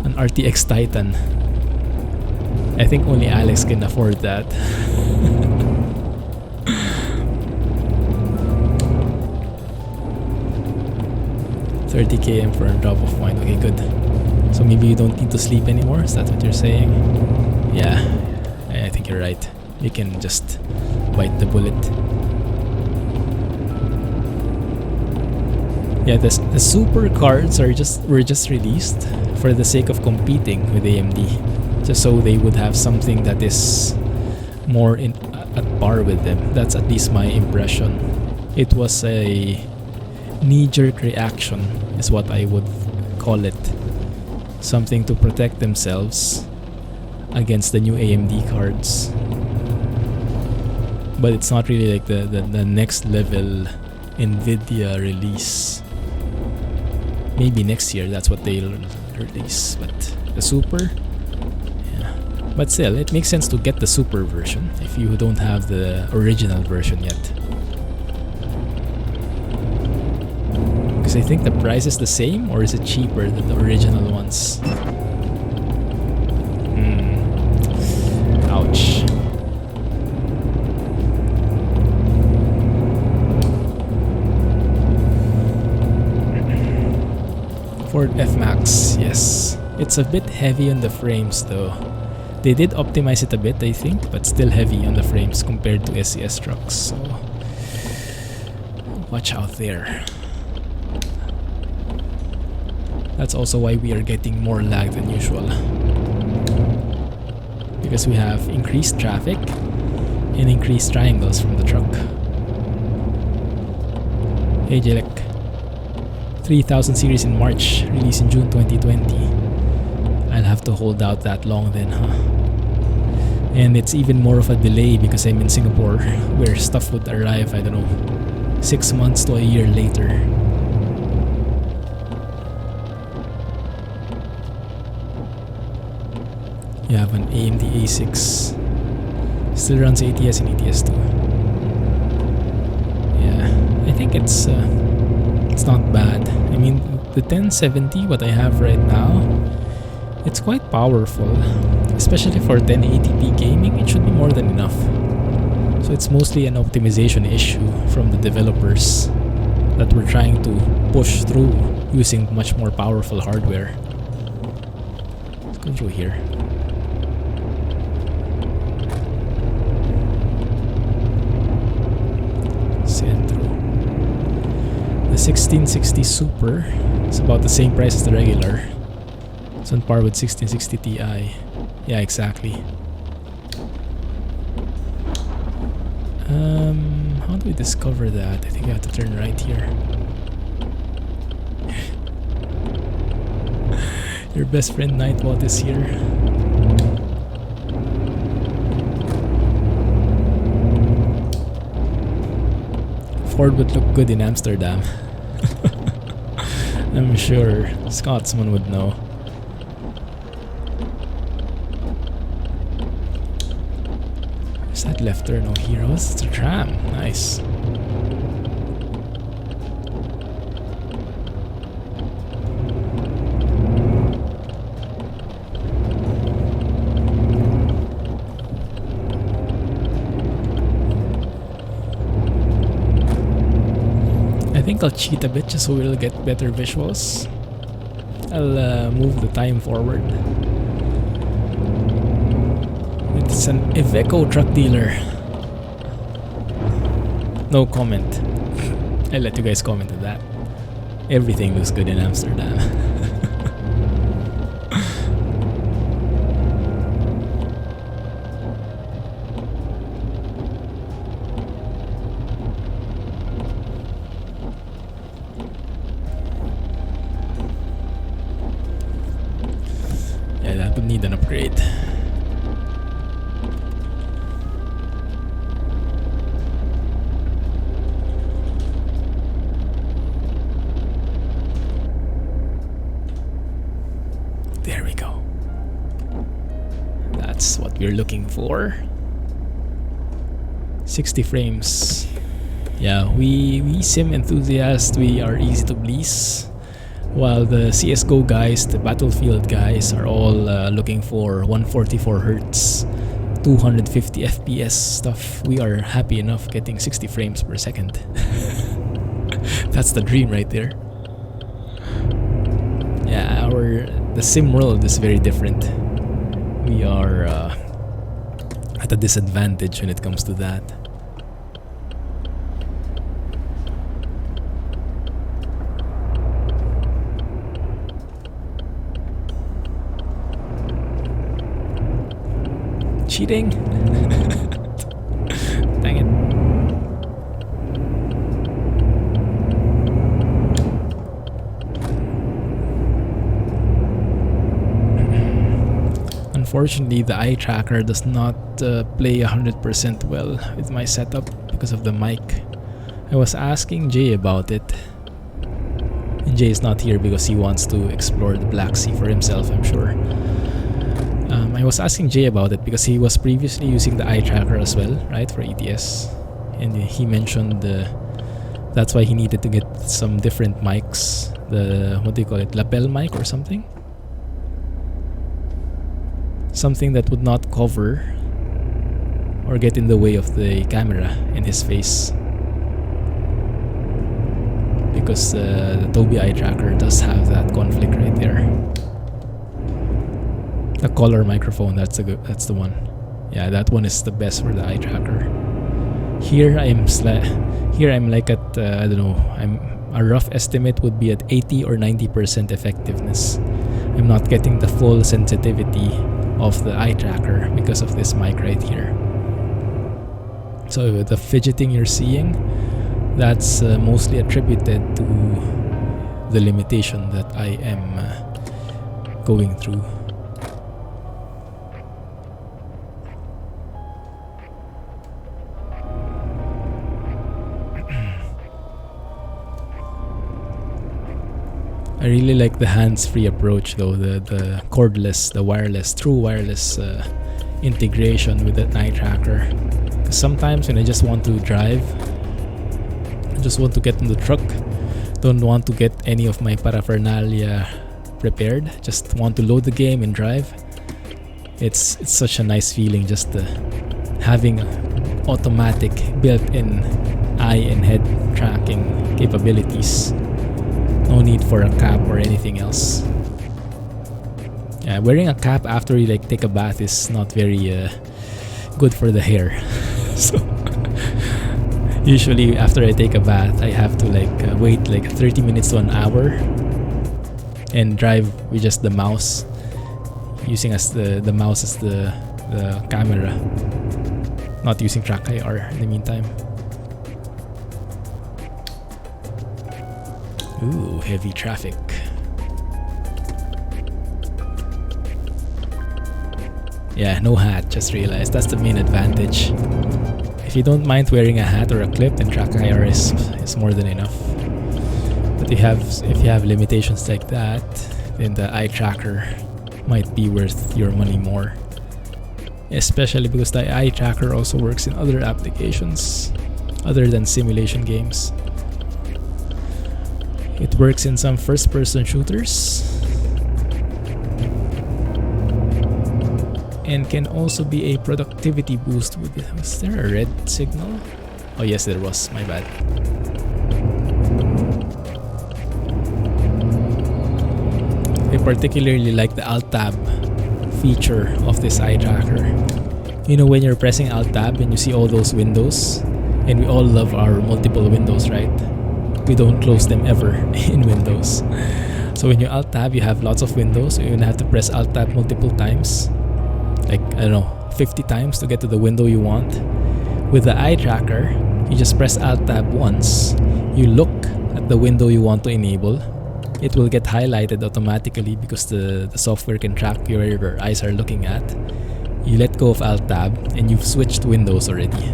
An RTX Titan. I think only Alex can afford that. $30 km for a drop of wine. Okay, good. So maybe you don't need to sleep anymore? Is that what you're saying? Yeah, I think you're right. You can just bite the bullet. Yeah, the super cards were just released for the sake of competing with AMD, just so they would have something that is more at par with them. That's at least my impression. It was a knee-jerk reaction, is what I would call it. Something to protect themselves against the new AMD cards. But it's not really like the next level Nvidia release. Maybe next year that's what they'll release. But the Super, yeah. But still, it makes sense to get the Super version if you don't have the original version yet. Because I think the price is the same, or is it cheaper than the original ones? Ouch. Ford F-Max, yes. It's a bit heavy on the frames though. They did optimize it a bit, I think, but still heavy on the frames compared to SCS trucks, so watch out there. That's also why we are getting more lag than usual. Because we have increased traffic and increased triangles from the truck. Hey Jelek. 3000 series in March, release in June 2020. I'll have to hold out that long then, huh? And it's even more of a delay because I'm in Singapore, where stuff would arrive, I don't know, 6 months to a year later. You have an AMD A6. Still runs ATS and ETS2. Yeah, I think it's not bad. I mean, the 1070, what I have right now, it's quite powerful. Especially for 1080p gaming, it should be more than enough. So it's mostly an optimization issue from the developers that we're trying to push through using much more powerful hardware. Let's go through here. The 1660 Super is about the same price as the regular. It's on par with 1660 Ti. Yeah, exactly. How do we discover that? I think I have to turn right here. Your best friend Nightbot is here. Ford would look good in Amsterdam. I'm sure Scotsman would know. Is that left turn? No heroes? It's a tram. Nice. I think I'll cheat a bit just so we'll get better visuals. I'll move the time forward. It's an Iveco truck dealer. No comment. I'll let you guys comment on that. Everything looks good in Amsterdam. Yeah, that would need an upgrade. There we go. That's what we're looking for. 60 frames. Yeah, we sim enthusiasts, we are easy to please. While the CSGO guys, the Battlefield guys are all looking for 144 Hz, 250 FPS stuff. We are happy enough getting 60 frames per second. That's the dream right there. Yeah, the sim world is very different. We are at a disadvantage when it comes to that. Cheating? Dang it. Unfortunately, the eye tracker does not play 100% well with my setup because of the mic. I was asking Jay about it. And Jay is not here because he wants to explore the Black Sea for himself, I'm sure. I was asking Jay about it because he was previously using the eye tracker as well, right, for ETS. And he mentioned that's why he needed to get some different mics. The, what do you call it, lapel mic or something? Something that would not cover or get in the way of the camera in his face. Because the Tobii eye tracker does have that conflict right there. The color microphone, that's the one. Yeah, that one is the best for the eye tracker. Here I'm like at I don't know. A rough estimate would be at 80 or 90% effectiveness. I'm not getting the full sensitivity of the eye tracker because of this mic right here. So the fidgeting you're seeing, that's mostly attributed to the limitation that I am going through. I really like the hands-free approach though, the cordless, the wireless, true wireless integration with the eye tracker. Because sometimes when I just want to drive, I just want to get in the truck, don't want to get any of my paraphernalia prepared, just want to load the game and drive. It's such a nice feeling just having automatic built-in eye and head tracking capabilities. No need for a cap or anything else. Yeah, wearing a cap after you like take a bath is not very good for the hair. So usually after I take a bath, I have to like wait like 30 minutes to an hour and drive with just the mouse, using as the mouse as the camera, not using track IR in the meantime. Ooh, heavy traffic. Yeah, no hat, just realized. That's the main advantage. If you don't mind wearing a hat or a clip, then track IR is more than enough. But if you have limitations like that, then the eye tracker might be worth your money more. Especially because the eye tracker also works in other applications other than simulation games. It works in some first-person shooters and can also be a productivity boost with it. Was there a red signal? Oh yes, there was. My bad. I particularly like the Alt-Tab feature of this eye tracker. You know, when you're pressing Alt-Tab and you see all those windows, and we all love our multiple windows, right? We don't close them ever in Windows. So when you Alt-Tab, you have lots of windows, so you have to press Alt-Tab multiple times. Like, I don't know, 50 times to get to the window you want. With the eye tracker, you just press Alt-Tab once, you look at the window you want to enable. It will get highlighted automatically because the software can track where your eyes are looking at. You let go of Alt-Tab and you've switched windows already.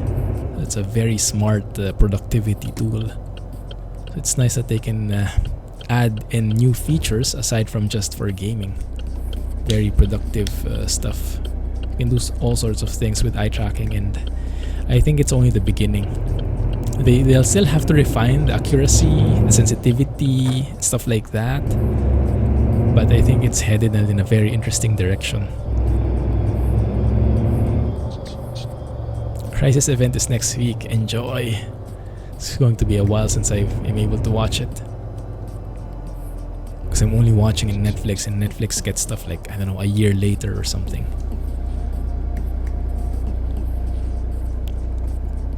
It's a very smart productivity tool. So it's nice that they can add in new features aside from just for gaming. Very productive stuff. You can do all sorts of things with eye tracking, and I think it's only the beginning. They'll still have to refine the accuracy, the sensitivity, stuff like that. But I think it's headed in a very interesting direction. Crisis event is next week. Enjoy. It's going to be a while since I am able to watch it. Because I'm only watching in Netflix, and Netflix gets stuff like, I don't know, a year later or something.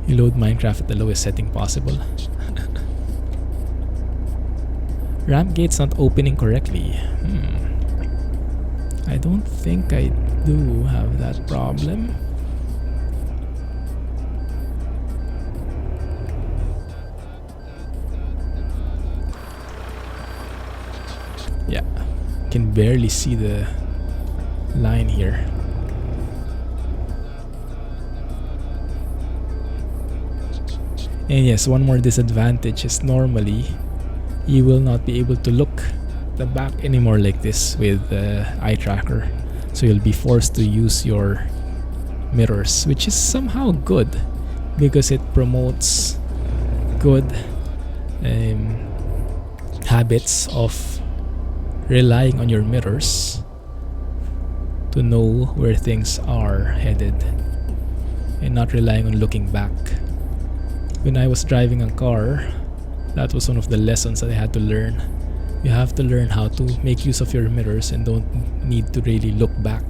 You load Minecraft at the lowest setting possible. Ramp gate's not opening correctly. I don't think I do have that problem. Yeah, can barely see the line here. And yes, one more disadvantage is normally you will not be able to look the back anymore like this with eye tracker. So you'll be forced to use your mirrors, which is somehow good because it promotes good habits of relying on your mirrors to know where things are headed and not relying on looking back. When I was driving a car, that was one of the lessons that I had to learn. You have to learn how to make use of your mirrors and don't need to really look back.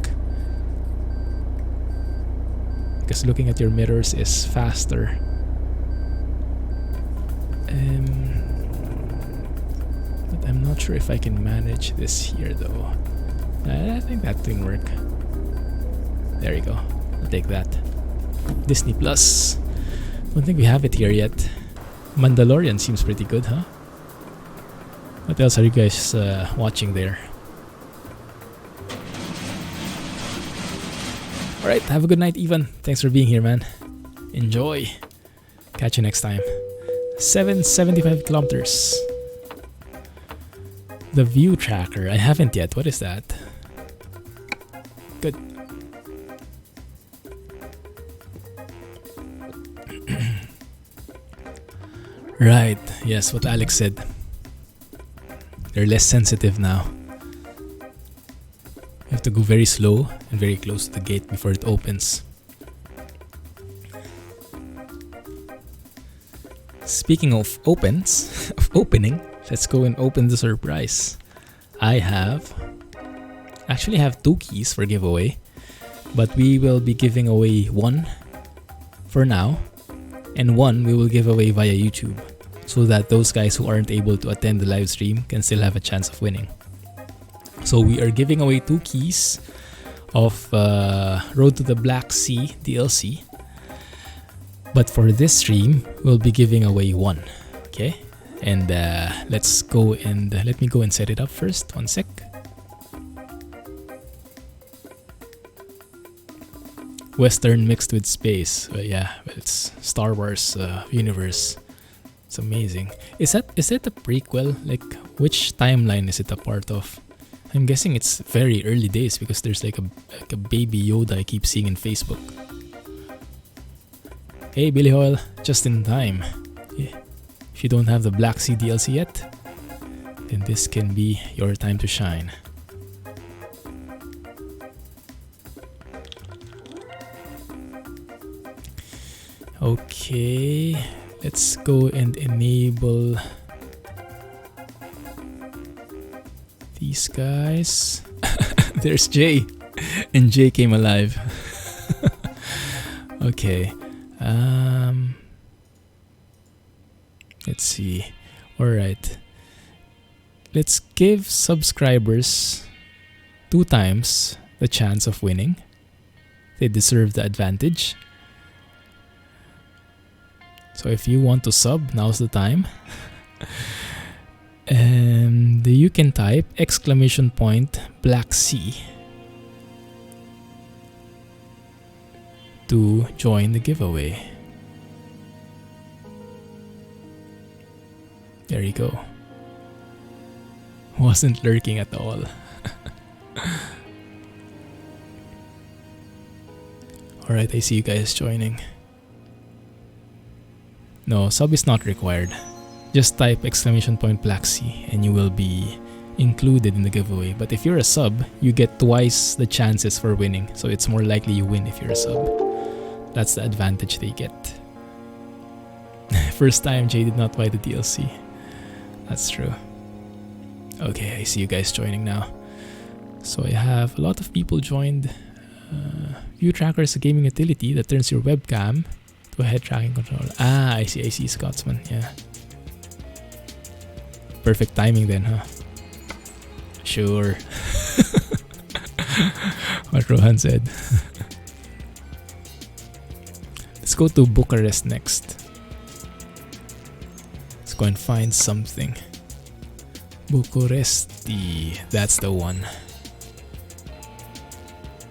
Because looking at your mirrors is faster. But I'm not sure if I can manage this here though. I think that didn't work. There you go. I'll take that. Disney Plus. Don't think we have it here yet. Mandalorian seems pretty good, huh? What else are you guys watching there? Alright, have a good night, Ivan. Thanks for being here, man. Enjoy. Catch you next time. 775 kilometers. The view tracker. I haven't yet. What is that? Good. Right, yes, what Alex said. They're less sensitive now. You have to go very slow and very close to the gate before it opens. Speaking of opening, let's go and open the surprise. I actually have 2 keys for giveaway, but we will be giving away 1 for now. And 1 we will give away via YouTube, so that those guys who aren't able to attend the live stream can still have a chance of winning. So we are giving away 2 keys of Road to the Black Sea DLC. But for this stream, we'll be giving away 1. Okay? And let me go and set it up first. 1 sec. Western mixed with space. Yeah, it's Star Wars universe. It's amazing. Is that a prequel? Like, which timeline is it a part of? I'm guessing it's very early days because there's like a baby Yoda I keep seeing in Facebook. Hey Billy Hoyle, just in time. Yeah. If you don't have the Black Sea DLC yet, then this can be your time to shine. Okay, let's go and enable these guys. There's Jay, and Jay came alive. Okay, let's see. All right, let's give subscribers 2 times the chance of winning. They deserve the advantage. So if you want to sub, now's the time. And you can type !Black Sea to join the giveaway. There you go. Wasn't lurking at all. Alright, I see you guys joining. No, sub is not required. Just type !Black Sea and you will be included in the giveaway. But if you're a sub, you get twice the chances for winning. So it's more likely you win if you're a sub. That's the advantage they get. First time Jay did not buy the DLC. That's true. Okay, I see you guys joining now. So I have a lot of people joined. View Tracker is a gaming utility that turns your webcam to a head tracking controller. Ah, I see, Scotsman, yeah. Perfect timing then, huh? Sure. What Rohan said. Let's go to Bucharest next. Let's go and find something. Bucharesti, that's the one.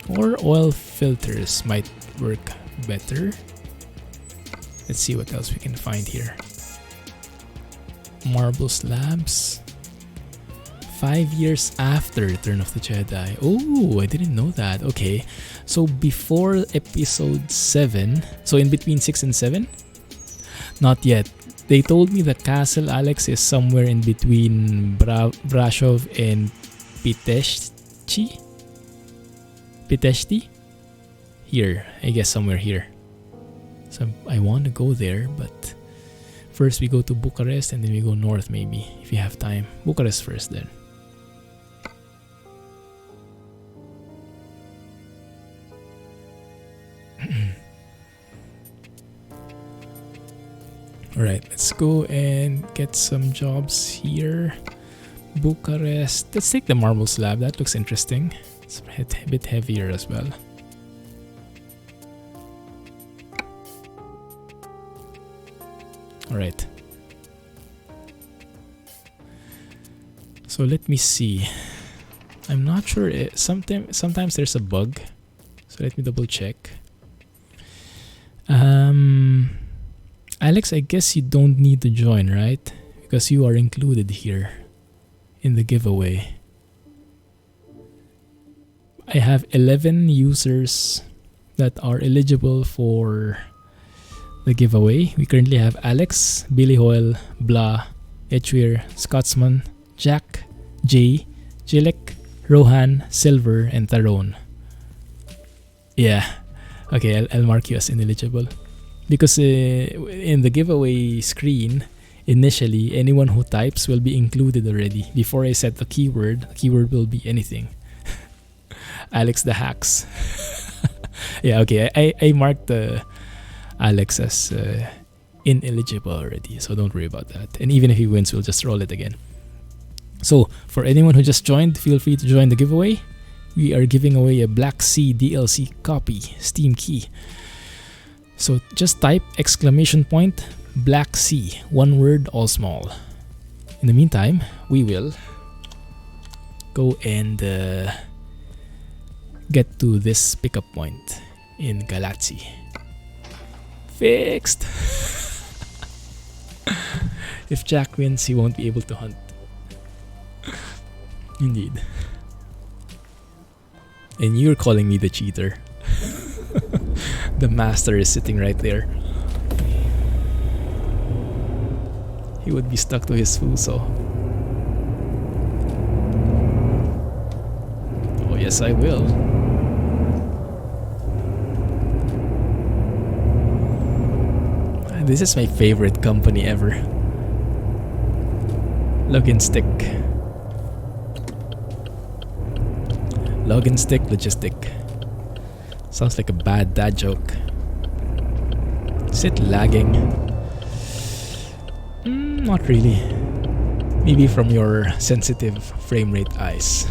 Or oil filters might work better. Let's see what else we can find here. Marble slabs. 5 years after Return of the Jedi. Oh, I didn't know that. Okay, so before episode 7, so in between 6 and 7? Not yet. They told me the castle, Alex, is somewhere in between Brasov and Pitești? Pitești? Here, I guess somewhere here. So I want to go there, but first we go to Bucharest and then we go north maybe, if you have time. Bucharest first then. Alright, let's go and get some jobs here. Bucharest. Let's take the marble slab. That looks interesting. It's a bit heavier as well. Alright. So let me see. I'm not sure. Sometimes there's a bug. So let me double check. Alex, I guess you don't need to join, right? Because you are included here in the giveaway. I have 11 users that are eligible for the giveaway. We currently have Alex, Billy Hoyle, Blah, Etchweer, Scotsman, Jack, Jay, Jilek, Rohan, Silver, and Tyrone. Yeah. Okay, I'll mark you as ineligible. Because in the giveaway screen, initially, anyone who types will be included already. Before I set the keyword will be anything. Alex the Hacks. Yeah, okay, I marked Alex as ineligible already, so don't worry about that. And even if he wins, we'll just roll it again. So, for anyone who just joined, feel free to join the giveaway. We are giving away a Black Sea DLC copy, Steam key. So just type !Black Sea, one word, all small. In the meantime, we will go and get to this pickup point. in Galatsi. Fixed! If Jack wins, he won't be able to hunt. Indeed. And you're calling me the cheater. The master is sitting right there. He would be stuck to his fuso. Oh yes, I will. This is my favorite company ever. Login Stick. Login Stick Logistic. Sounds like a bad dad joke. Is it lagging? Not really. Maybe from your sensitive frame rate eyes.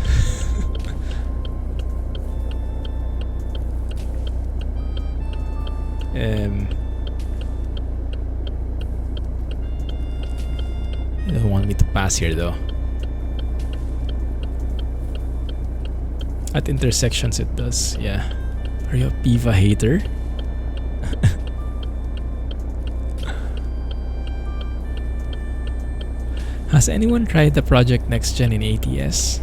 You don't want me to pass here though. At intersections it does, yeah. Are you a Piva hater? Has anyone tried the Project Next Gen in ATS?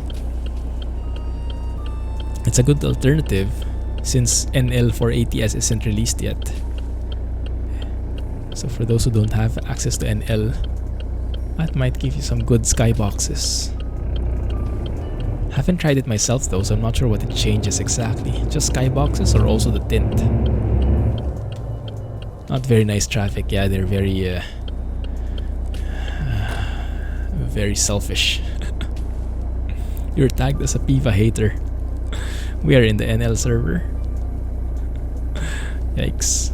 It's a good alternative since NL for ATS isn't released yet. So for those who don't have access to NL, that might give you some good skyboxes. Haven't tried it myself though, so I'm not sure what it changes exactly. Just skyboxes or also the tint? Not very nice traffic, yeah, they're very very selfish. You're tagged as a Piva hater. We are in the NL server. Yikes.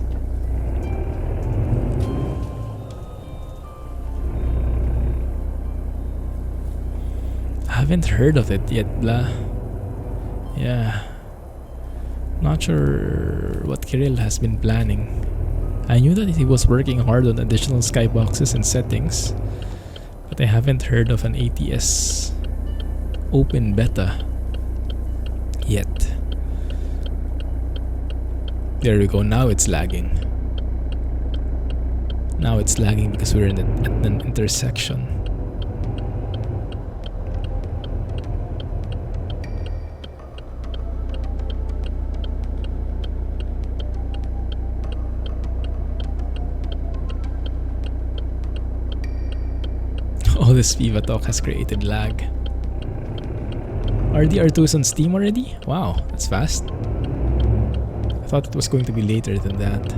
Haven't heard of it yet, blah. Yeah. Not sure what Kirill has been planning. I knew that he was working hard on additional skyboxes and settings, but I haven't heard of an ATS open beta yet. There we go, now it's lagging. Now it's lagging because we're at an intersection. Oh, this Viva talk has created lag. Are the R2s on Steam already? Wow, that's fast. I thought it was going to be later than that.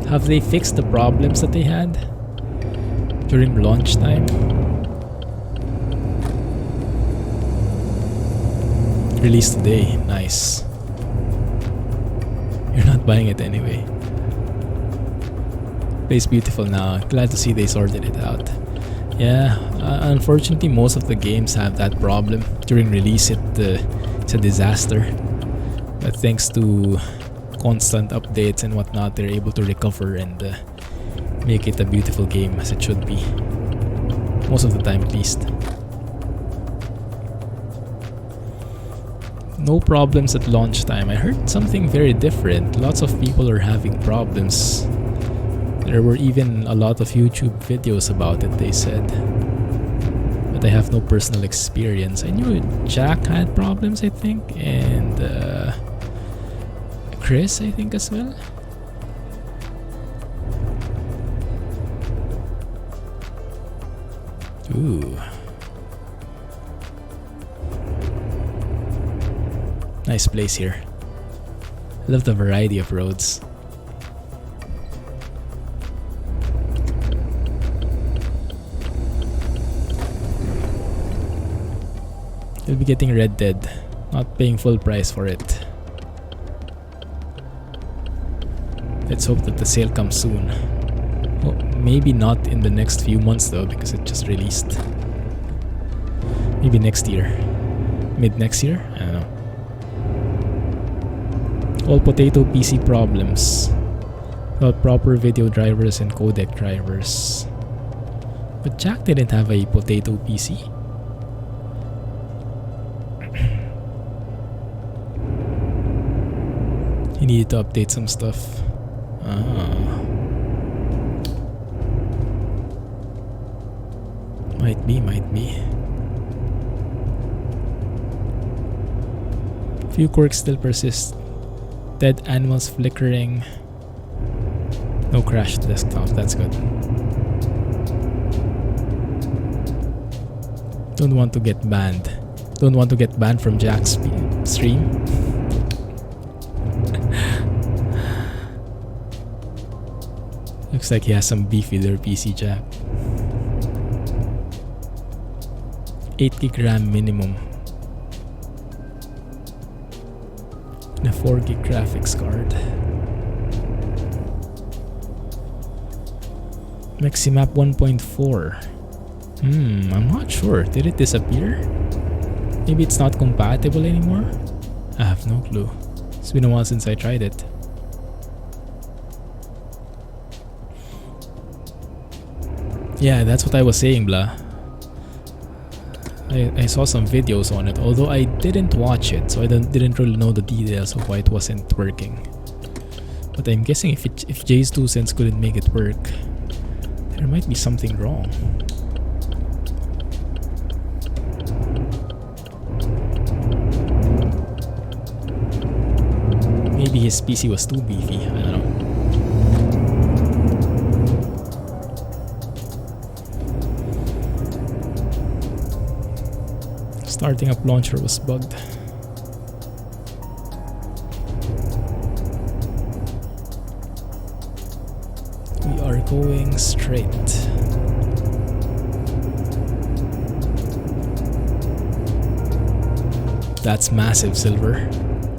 Have they fixed the problems that they had during launch time? Released today, nice. You're not buying it anyway. Plays beautiful now. Glad to see they sorted it out. Yeah, unfortunately most of the games have that problem. During release it's a disaster. But thanks to constant updates and whatnot, they're able to recover and make it a beautiful game as it should be. Most of the time at least. No problems at launch time. I heard something very different. Lots of people are having problems. There were even a lot of YouTube videos about it, they said. But I have no personal experience. I knew Jack had problems, I think, and Chris, I think, as well. Ooh. Nice place here. I love the variety of roads. You'll be getting Red Dead, not paying full price for it. Let's hope that the sale comes soon. Well, maybe not in the next few months though, because it just released. Maybe next year. Mid next year? I don't know. All potato PC problems. Without proper video drivers and codec drivers. But Jack didn't have a potato PC. He needed to update some stuff. Might be. Few quirks still persist. Dead animals flickering. No crash desktop, that's good. Don't want to get banned. Don't want to get banned from Jack's stream. Looks like he has some beef with their PC, Jack. 8GB RAM minimum. And a 4GB graphics card. Maximap 1.4. I'm not sure. Did it disappear? Maybe it's not compatible anymore? I have no clue. It's been a while since I tried it. Yeah, that's what I was saying, blah. I saw some videos on it, although I didn't watch it, so I didn't really know the details of why it wasn't working. But I'm guessing if Jace2 Sense couldn't make it work, there might be something wrong. Maybe his PC was too beefy, I don't know. Starting up launcher was bugged. We are going straight. That's massive, Silver.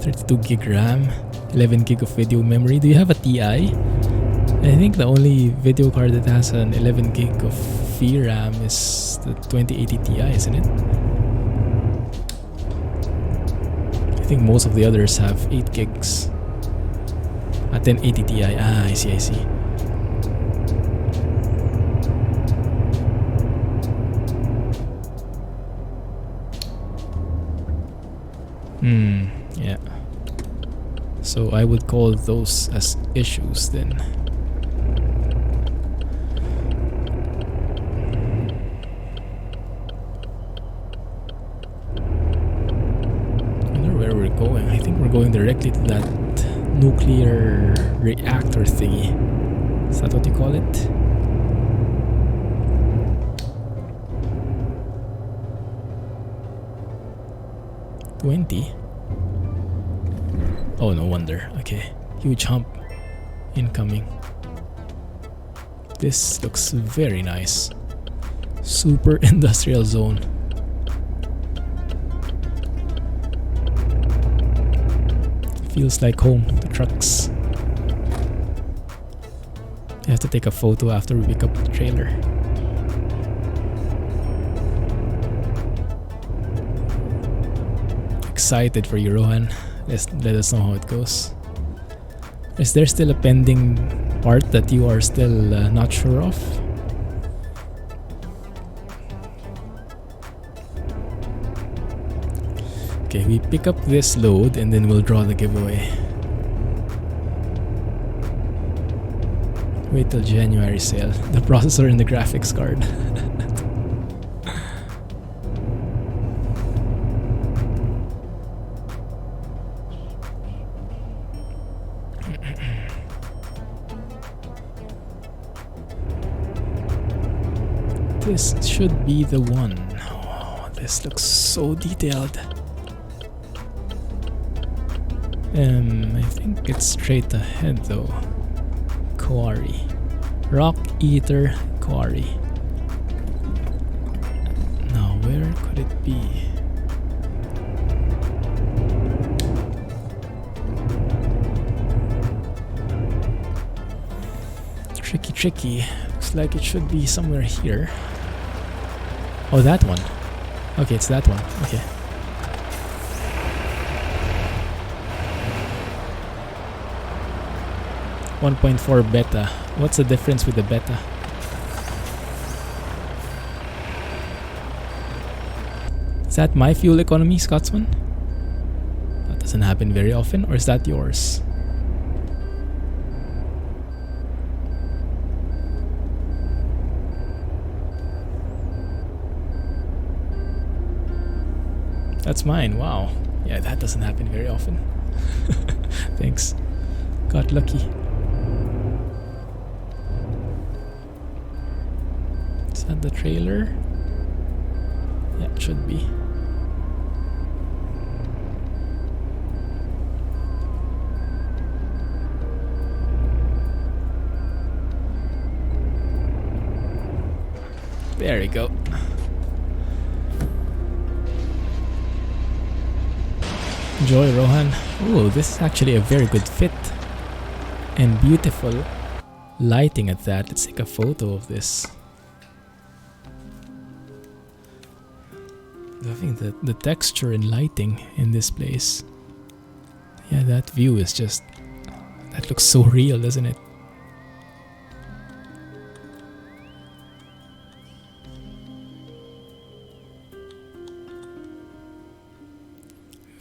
32GB RAM, 11GB of video memory. Do you have a TI? I think the only video card that has an 11GB of VRAM is the 2080 Ti, isn't it? I think most of the others have 8GB. A 1080 Ti. I see. Yeah. So I would call those as issues then. Going. I think we're going directly to that nuclear reactor thingy. Is that what you call it? $20? Oh, no wonder. Okay. Huge hump incoming. This looks very nice. Super industrial zone. Feels like home, the trucks. I have to take a photo after we pick up the trailer. Excited for you, Rohan. Let us know how it goes. Is there still a pending part that you are still not sure of? Okay, we pick up this load and then we'll draw the giveaway. Wait till January sale. The processor and the graphics card. This should be the one. Oh, this looks so detailed. I think it's straight ahead though. Quarry. Rock Eater Quarry. Now where could it be? Tricky. Looks like it should be somewhere here. Oh, that one. Okay, it's that one. Okay. .4 beta. What's the difference with the beta? Is that my fuel economy, Scotsman? That doesn't happen very often, or is that yours? That's mine. Wow. Yeah, that doesn't happen very often. Thanks. Got lucky. Is that the trailer? Yeah, it should be. There we go. Enjoy, Rohan. Oh, this is actually a very good fit. And beautiful lighting at that. Let's take a photo of this. Loving the texture and lighting in this place. Yeah, that view is just... that looks so real, doesn't it?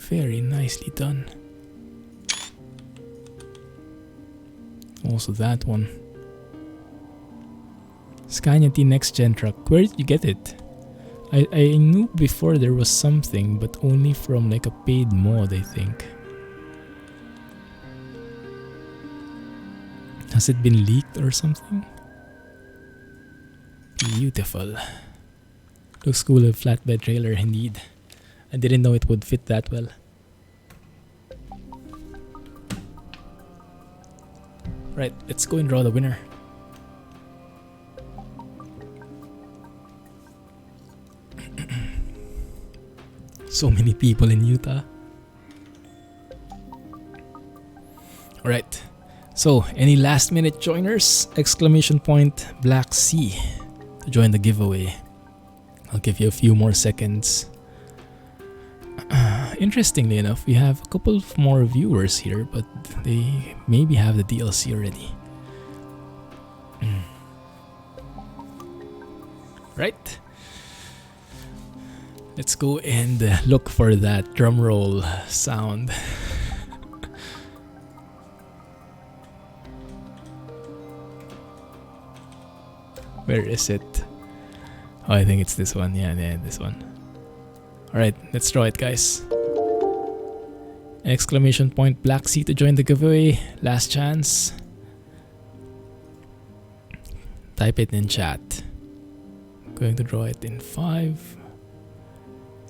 Very nicely done. Also that one. Scania T Next Gen truck. Where did you get it? I knew before there was something, but only from like a paid mod, I think. Has it been leaked or something? Beautiful. Looks cool, a flatbed trailer indeed. I didn't know it would fit that well. Right, let's go and draw the winner. So many people in Utah. Alright, so any last minute joiners? Exclamation point Black Sea to join the giveaway. I'll give you a few more seconds. Interestingly enough, we have a couple of more viewers here, but they maybe have the DLC already. Right. Let's go and look for that drum roll sound. Where is it? Oh, I think it's this one. Yeah, this one. Alright, let's draw it, guys. Exclamation point Black Sea to join the giveaway. Last chance. Type it in chat. I'm going to draw it in 5.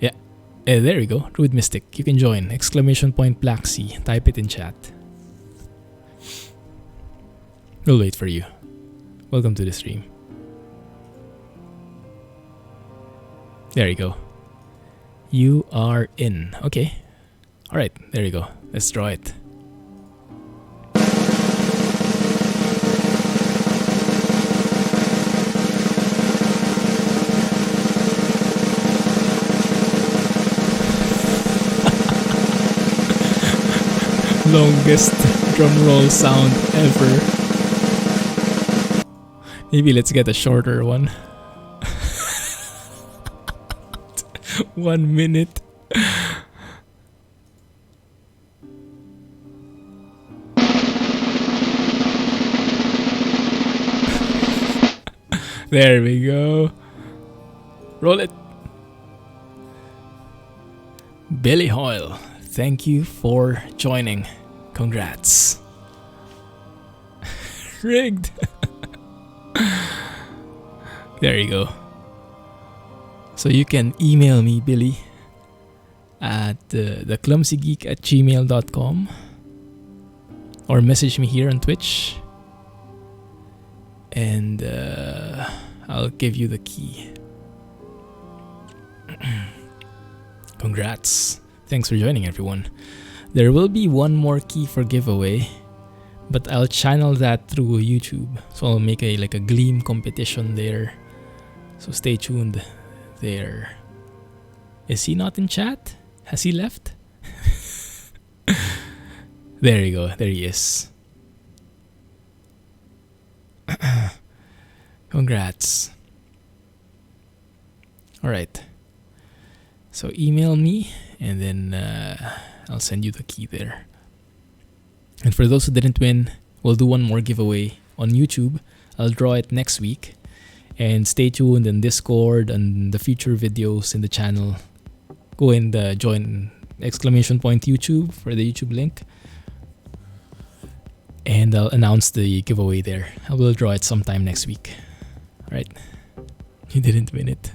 Yeah, there we go. Rude Mystic, you can join. Exclamation point Black Sea. Type it in chat. We'll wait for you. Welcome to the stream. There you go. You are in. Okay. Alright, there you go. Let's draw it. Longest drum roll sound ever. Maybe let's get a shorter one. 1 minute. There we go. Roll it. Billy Hoyle, thank you for joining. Congrats. Rigged. There you go. So you can email me, Billy, at theclumsygeek@gmail.com or message me here on Twitch, and I'll give you the key. Congrats. Thanks for joining, everyone. There will be one more key for giveaway, but I'll channel that through YouTube. So I'll make a Gleam competition there. So stay tuned there. Is he not in chat? Has he left? There you go. There he is. Congrats. Alright. So email me and then I'll send you the key there. And for those who didn't win, we'll do one more giveaway on YouTube. I'll draw it next week. And stay tuned in Discord and the future videos in the channel. go and join !YouTube for the YouTube link. And I'll announce the giveaway there. I will draw it sometime next week. Alright. You didn't win it.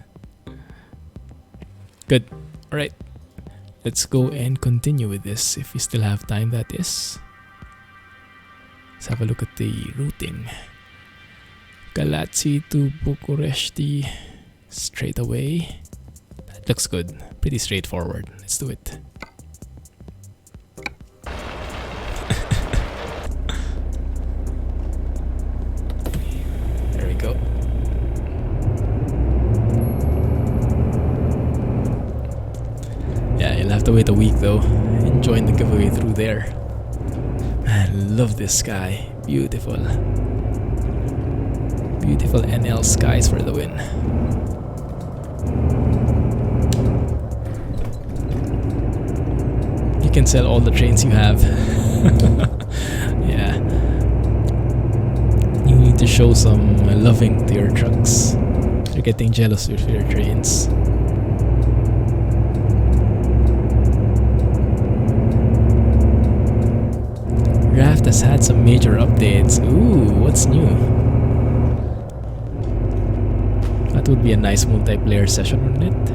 Good. Alright. Let's go and continue with this if we still have time, that is. Let's have a look at the routing. Galați to Bucuresti straight away. That looks good. Pretty straightforward. Let's do it. There we go. Yeah, you'll have to wait a week though and join the giveaway through there. I love this sky. Beautiful. Beautiful NL skies for the win. You can sell all the trains you have. Yeah. You need to show some loving to your trucks. You're getting jealous with your trains. Raft has had some major updates. Ooh, what's new? That would be a nice multiplayer session, wouldn't it?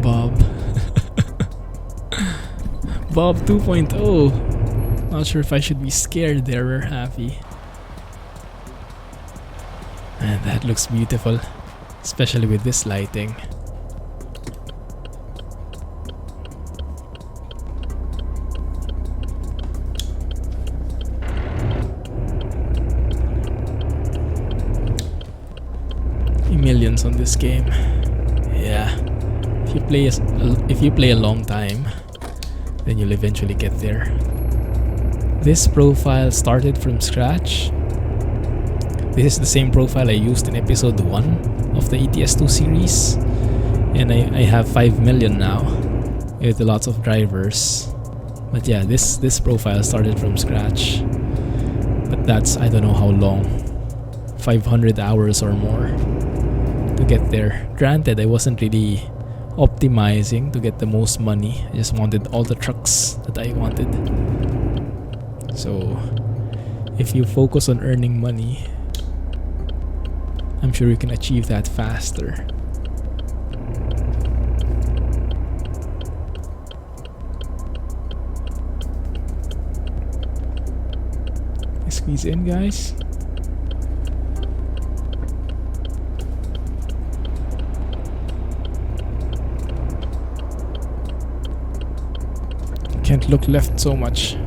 Bob. Bob 2.0. Not sure if I should be scared there or happy. And that looks beautiful, especially with this lighting. Millions on this game. Yeah. If you play a long time, then you'll eventually get there. This profile started from scratch. This is the same profile I used in episode 1 of the ETS2 series, and I have 5 million now with lots of drivers. But yeah, this profile started from scratch, but that's, I don't know how long, 500 hours or more to get there. Granted, I wasn't really optimizing to get the most money. I just wanted all the trucks that I wanted. So if you focus on earning money, I'm sure you can achieve that faster. Squeeze in, guys. Can't look left so much.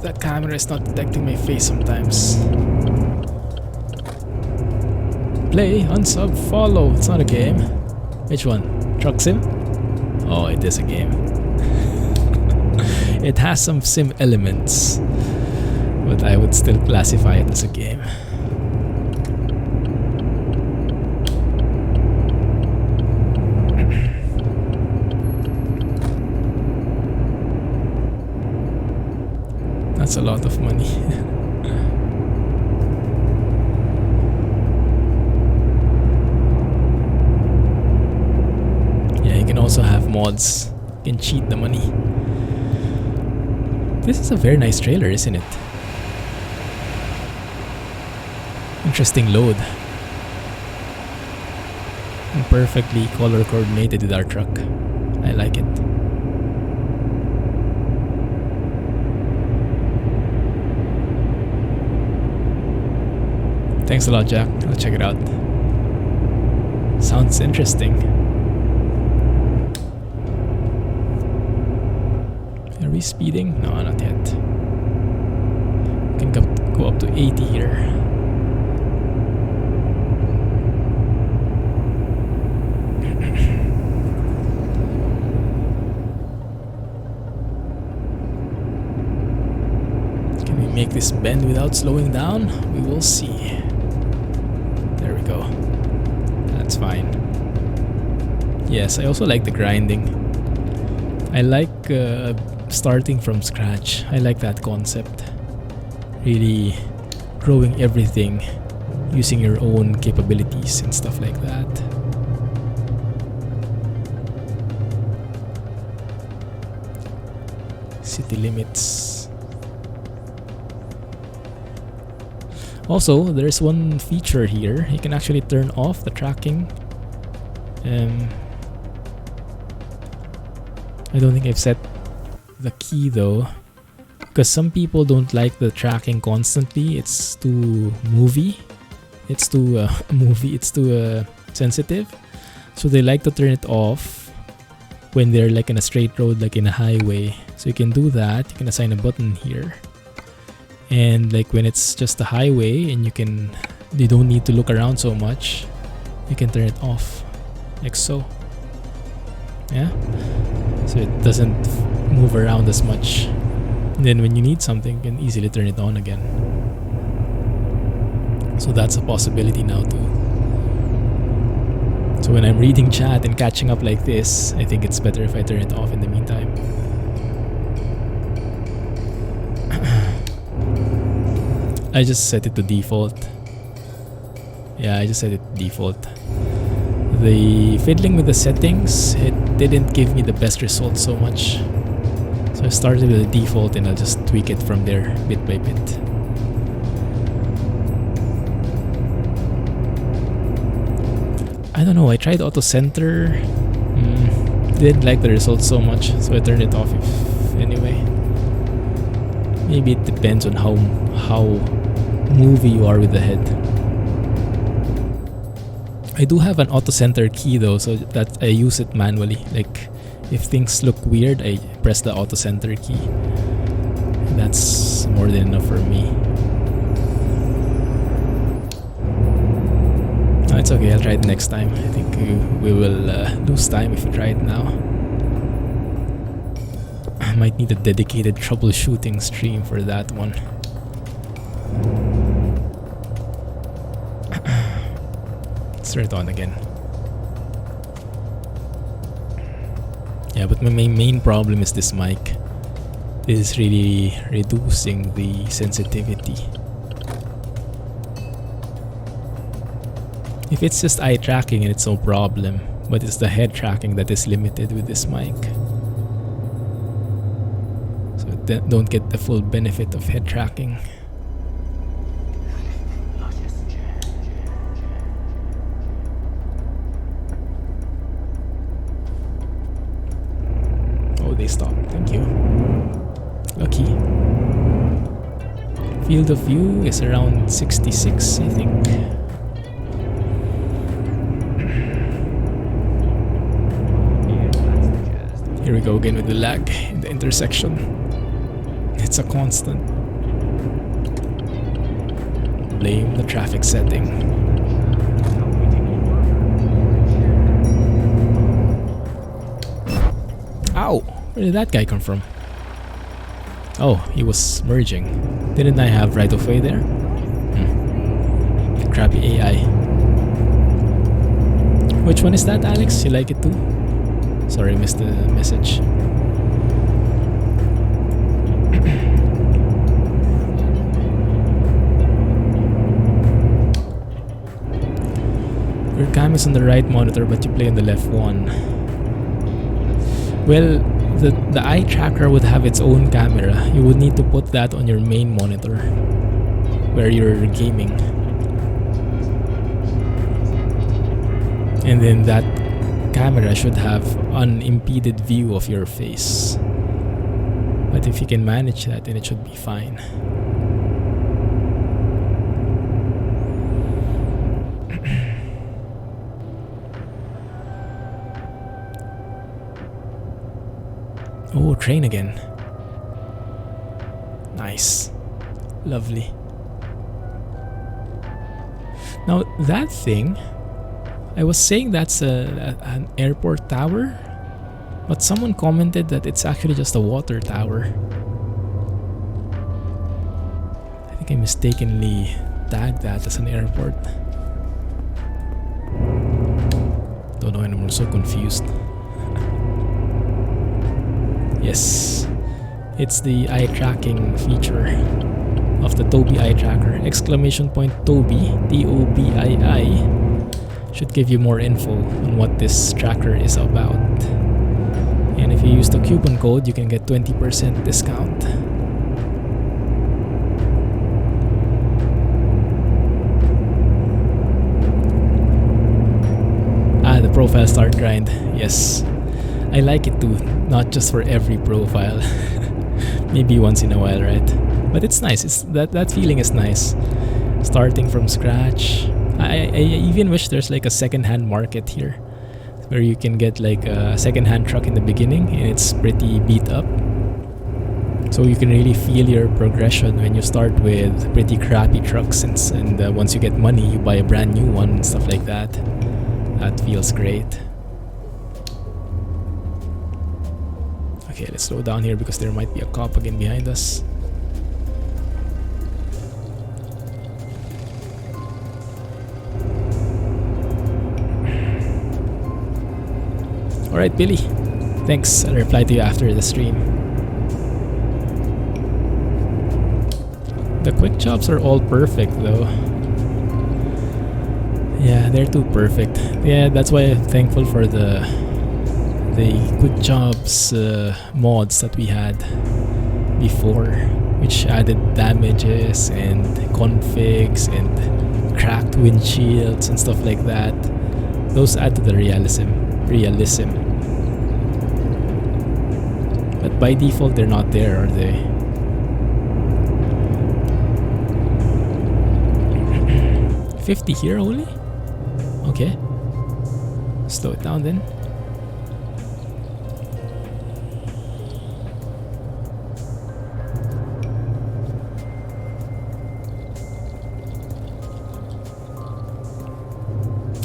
That camera is not detecting my face sometimes. Play, unsub, follow. It's not a game. Which one? Truck Sim? Oh, it is a game. It has some sim elements, but I would still classify it as a game. That's a lot of money. Yeah, you can also have mods. You can cheat the money. This is a very nice trailer, isn't it? Interesting load. And perfectly color coordinated with our truck. I like it. Thanks a lot, Jack. I'll check it out. Sounds interesting. Are we speeding? No, not yet. Can go up to 80 here. Can we make this bend without slowing down? We will see. There we go. That's fine. Yes, I also like the grinding. I like starting from scratch. I like that concept. Really growing everything using your own capabilities and stuff like that. City limits. Also, there's one feature here. You can actually turn off the tracking. I don't think I've set the key though, because some people don't like the tracking constantly. It's too movie. It's too sensitive. So they like to turn it off when they're like in a straight road, like in a highway. So you can do that. You can assign a button here. And like when it's just a highway and you don't need to look around so much, you can turn it off like so. Yeah, so it doesn't move around as much. And then when you need something, you can easily turn it on again. So that's a possibility now too. So when I'm reading chat and catching up like this, I think it's better if I turn it off in the meantime. I just set it to default. Yeah, I just set it to default. The fiddling with the settings, it didn't give me the best result so much. So I started with the default and I'll just tweak it from there bit by bit. I don't know, I tried auto center. Didn't like the result so much, so I turned it off anyway. Maybe it depends on how movie you are with the head. I do have an auto center key though, so that I use it manually. Like if things look weird, I press the auto center key. That's more than enough for me. No, it's okay, I'll try it next time. I think we will lose time if we try it now. I might need a dedicated troubleshooting stream for that one. Let's turn it on again. Yeah, but my main problem is this mic. This is really reducing the sensitivity. If it's just eye tracking, and it's no problem, but it's the head tracking that is limited with this mic. So don't get the full benefit of head tracking. Oh, they stopped. Thank you. Lucky. Field of view is around 66, I think. Here we go again with the lag in the intersection. It's a constant. Blame the traffic setting. Ow! Where did that guy come from? Oh, he was merging. Didn't I have right of way there? Crappy AI. Which one is that, Alex? You like it too? Sorry, I missed the message. Your cam is on the right monitor, but you play on the left one. Well, the eye tracker would have its own camera. You would need to put that on your main monitor where you're gaming. And then that camera should have unimpeded view of your face. But if you can manage that, then it should be fine. Oh, train again. Nice. Lovely. Now that thing, I was saying that's an airport tower, but someone commented that it's actually just a water tower. I think I mistakenly tagged that as an airport. Don't know, and I'm so confused. Yes, it's the eye tracking feature of the Tobii eye tracker. Exclamation point Tobii, Tobii, should give you more info on what this tracker is about. And if you use the coupon code, you can get 20% discount. The profile start grind. Yes, I like it too, not just for every profile. Maybe once in a while, right? But it's nice. It's that feeling is nice. Starting from scratch. I even wish there's like a second-hand market here, where you can get like a second-hand truck in the beginning and it's pretty beat up. So you can really feel your progression when you start with pretty crappy trucks, and once you get money, you buy a brand new one and stuff like that. That feels great. Okay, let's slow down here because there might be a cop again behind us. Alright, Billy. Thanks. I'll reply to you after the stream. The quick jobs are all perfect though. Yeah, they're too perfect. Yeah, that's why I'm thankful for the quick jobs mods that we had before, which added damages and configs and cracked windshields and stuff like that. Those add to the realism. But by default, they're not there, are they? $50 here only? Okay. Slow it down then.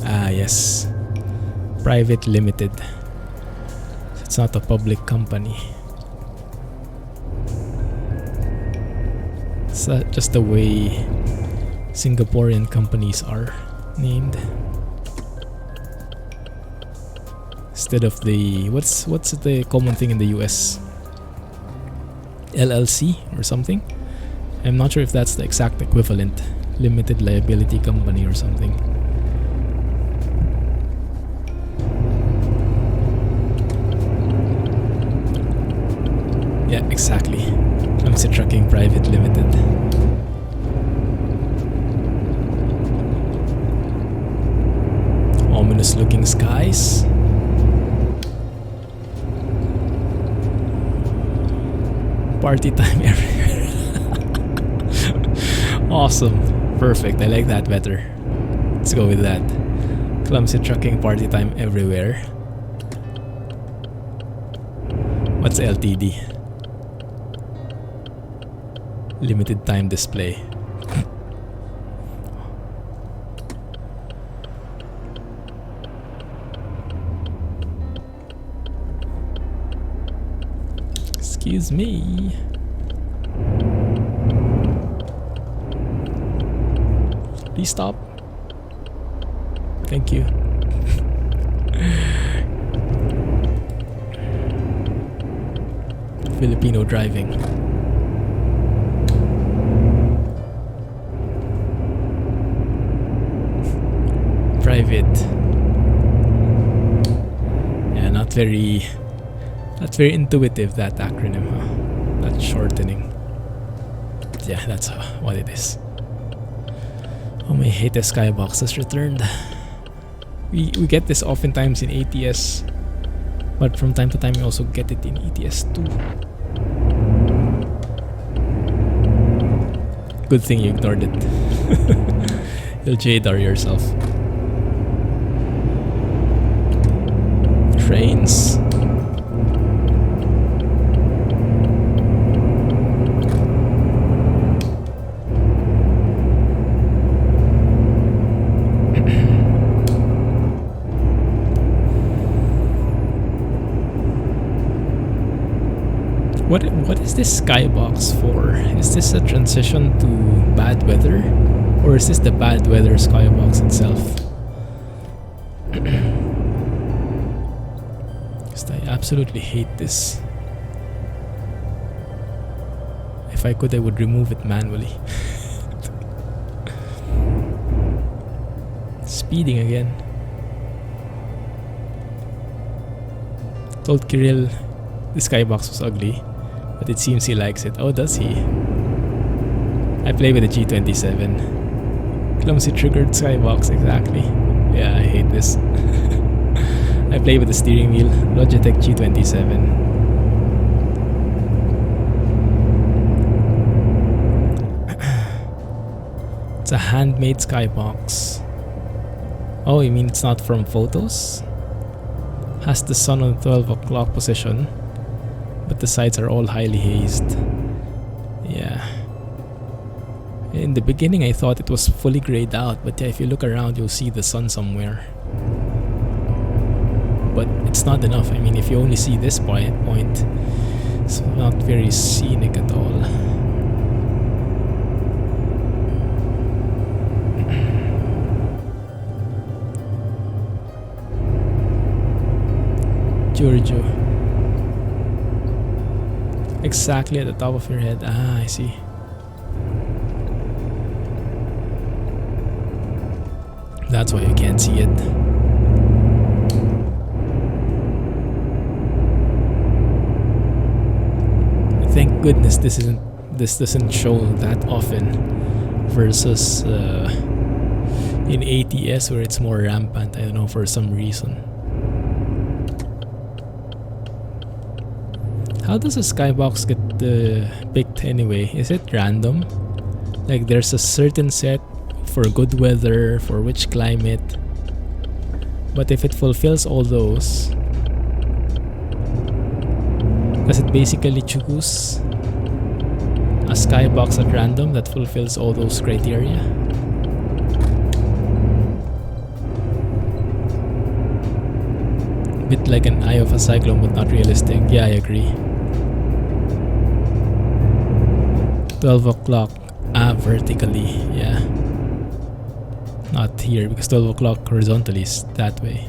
Ah, yes. Private limited. It's not a public company. It's just the way Singaporean companies are named. Instead of the what's the common thing in the US? LLC or something? I'm not sure if that's the exact equivalent. Limited liability company or something. Yeah, exactly. Clumsy Trucking Private Limited. Ominous looking skies. Party time everywhere. Awesome. Perfect. I like that better. Let's go with that. Clumsy Trucking party time everywhere. What's LTD? Limited time display. Excuse me. Please stop. Thank you. Filipino driving. Private. Yeah, not very intuitive, that acronym, huh? That shortening. Yeah, that's what it is. Oh, my hate skybox has returned. We get this oftentimes in ATS, but from time to time we also get it in ETS2. Good thing you ignored it. You'll JDR yourself. Trains. What is this skybox for? Is this a transition to bad weather? Or is this the bad weather skybox itself? Because I absolutely hate this. I could, I would remove it manually. Speeding again. Told Kirill the skybox was ugly, but it seems he likes it. Oh, does he? I play with the G27. Clumsy triggered skybox, exactly. Yeah, I hate this. I play with the steering wheel, Logitech G27. It's a handmade skybox. Oh, you mean it's not from photos? Has the sun on 12 o'clock position, but the sides are all highly hazed. Yeah. In the beginning I thought it was fully grayed out, but yeah, if you look around you'll see the sun somewhere. But it's not enough. I mean, if you only see this point, it's not very scenic at all. Giorgio. Exactly at the top of your head. Ah, I see. That's why you can't see it. Thank goodness this doesn't show that often versus in ATS where it's more rampant. I don't know, for some reason. How does a skybox get picked anyway? Is it random? Like there's a certain set for good weather, for which climate, but if it fulfills all those, does it basically choose a skybox at random that fulfills all those criteria? Bit like an eye of a cyclone, but not realistic. Yeah, I agree. 12 o'clock. Ah, vertically. Yeah. Not here, because 12 o'clock horizontally is that way.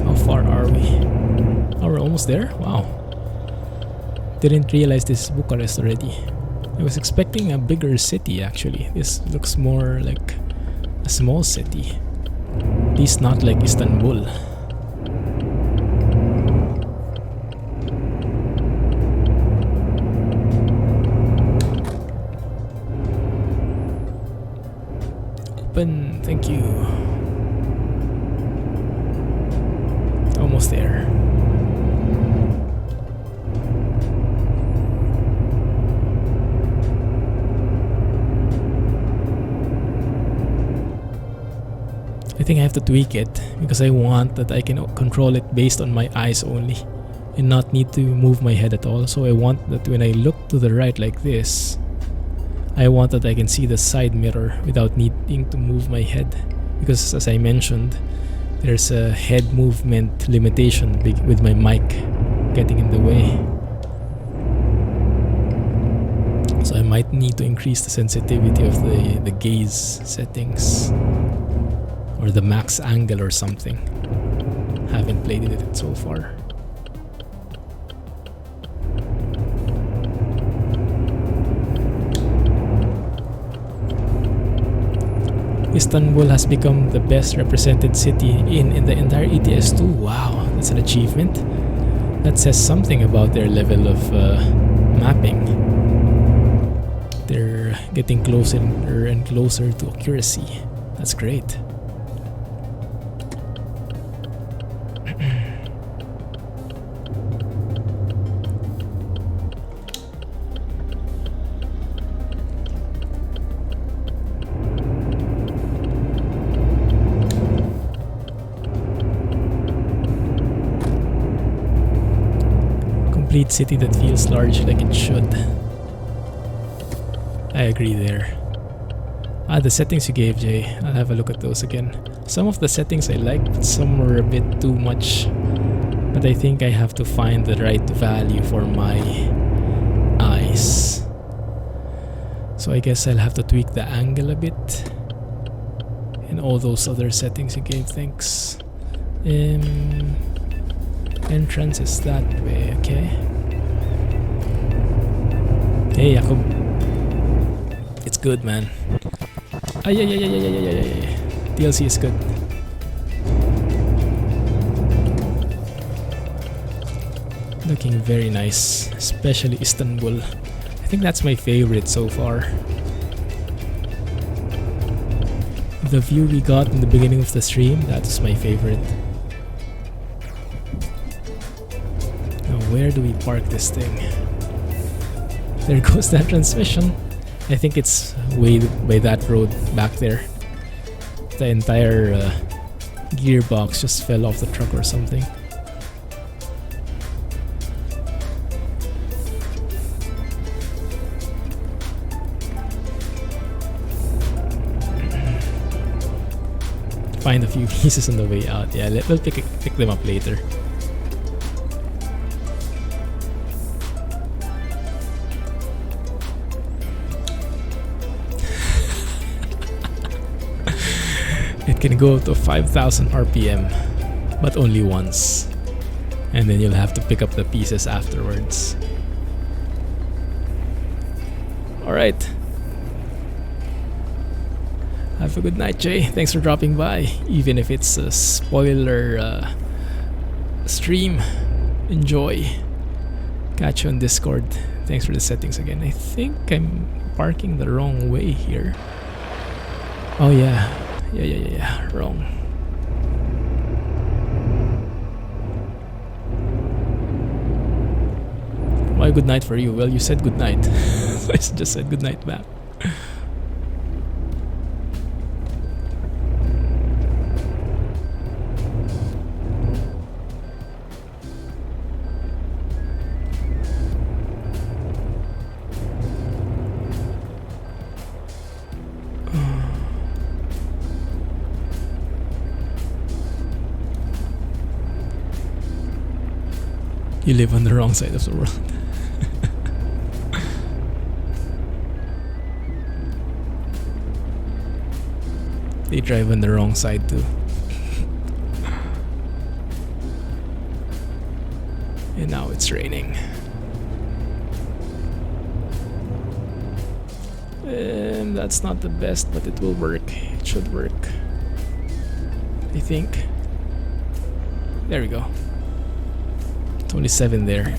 How far are we? Oh, we're almost there? Wow. Didn't realize this is Bucharest already. I was expecting a bigger city actually. This looks more like a small city. At least not like Istanbul. Open, thank you. Almost there. I think I have to tweak it because I want that I can control it based on my eyes only and not need to move my head at all. So I want that when I look to the right like this, I want that I can see the side mirror without needing to move my head, because as I mentioned, there's a head movement limitation with my mic getting in the way. So I might need to increase the sensitivity of the gaze settings. Or the max angle or something. Haven't played with it so far. Istanbul has become the best represented city in the entire ETS2. Wow, that's an achievement. That says something about their level of mapping. They're getting closer and closer to accuracy. That's great. City that feels large like it should. I agree there. Ah, the settings you gave, Jay. I'll have a look at those again. Some of the settings I liked, but some were a bit too much. But I think I have to find the right value for my eyes. So I guess I'll have to tweak the angle a bit. And all those other settings you gave, thanks. Entrance is that way, okay. Hey, Jakob. It's good, man. Ay. DLC is good. Looking very nice, especially Istanbul. I think that's my favorite so far. The view we got in the beginning of the stream, that's my favorite. Now where do we park this thing? There goes that transmission. I think it's way by that road back there. The entire gearbox just fell off the truck or something. Find a few pieces on the way out. Yeah, we'll pick them up later. It can go to 5,000 RPM, but only once. And then you'll have to pick up the pieces afterwards. Alright. Have a good night, Jay. Thanks for dropping by. Even if it's a spoiler stream, enjoy. Catch you on Discord. Thanks for the settings again. I think I'm parking the wrong way here. Oh yeah. Yeah. Wrong. Why good night for you? Well, you said good night. So I just said good night back. You live on the wrong side of the world. They drive on the wrong side too. And now it's raining. And that's not the best, but it will work. It should work. I think. There we go. Only 7 there.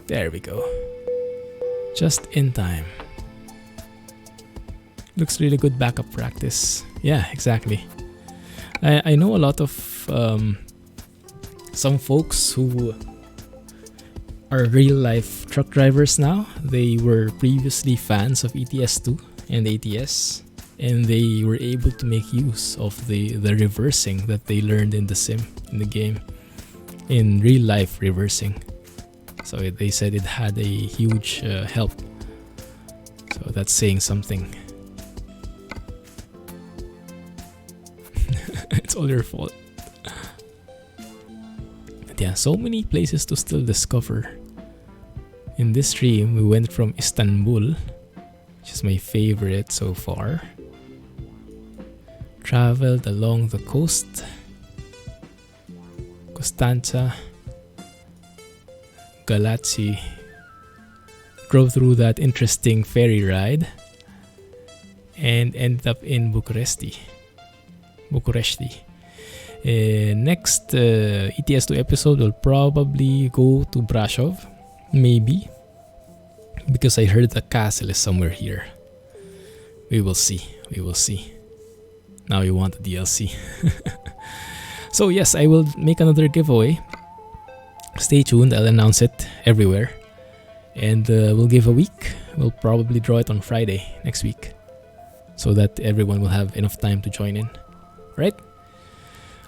There we go. Just in time. Looks really good backup practice. Yeah, exactly. I know a lot of some folks who are real life truck drivers now. They were previously fans of ETS2 and ATS, and they were able to make use of the reversing that they learned in the sim, in the game, in real life reversing. So they said it had a huge help. So that's saying something. It's all your fault. But yeah, so many places to still discover. In this stream, we went from Istanbul, which is my favorite so far. Traveled along the coast, Constanța, Galați, drove through that interesting ferry ride, and ended up in Bucuresti. Next ETS2 episode will probably go to Brasov, maybe, because I heard the castle is somewhere here. We will see. Now you want the DLC. So yes, I will make another giveaway. Stay tuned, I'll announce it everywhere. And we'll give a week. We'll probably draw it on Friday next week, so that everyone will have enough time to join in. Right?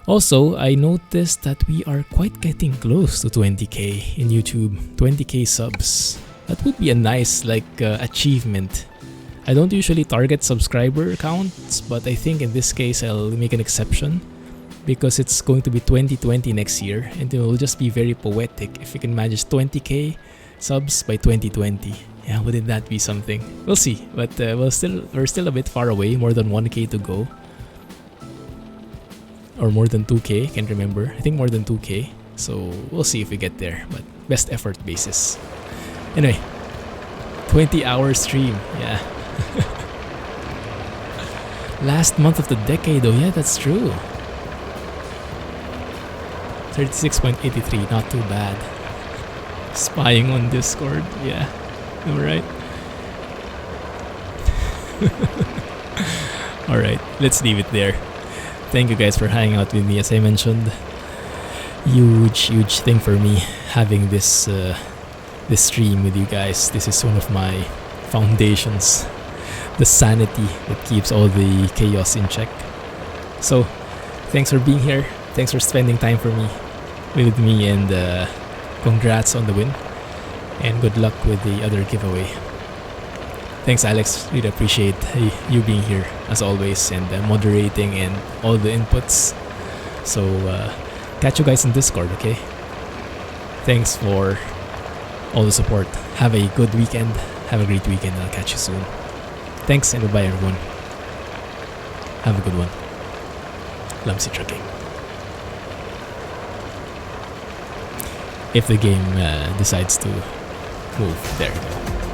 Also, I noticed that we are quite getting close to 20k in YouTube. 20k subs. That would be a nice achievement. I don't usually target subscriber counts, but I think in this case I'll make an exception. because it's going to be 2020 next year, and it will just be very poetic if we can manage 20k subs by 2020. Yeah, wouldn't that be something? We'll see, but we're still a bit far away. More than 1k to go, or more than 2k. Can't remember. I think more than 2k. So we'll see if we get there. But best effort basis. Anyway, 20-hour stream. Yeah. Last month of the decade, though. Yeah, that's true. 36.83, not too bad. Spying on Discord, yeah. Alright. Alright, let's leave it there. Thank you guys for hanging out with me. As I mentioned, huge thing for me having this this stream with you guys. This is one of my foundations. The sanity that keeps all the chaos in check. So, thanks for being here. Thanks for spending time with me, and congrats on the win. And good luck with the other giveaway. Thanks, Alex. Really appreciate you being here as always, and moderating and all the inputs. So, catch you guys in Discord, okay? Thanks for all the support. Have a good weekend. Have a great weekend. I'll catch you soon. Thanks, and goodbye, everyone. Have a good one. Clumsy trucking. If the game decides to move, there you go.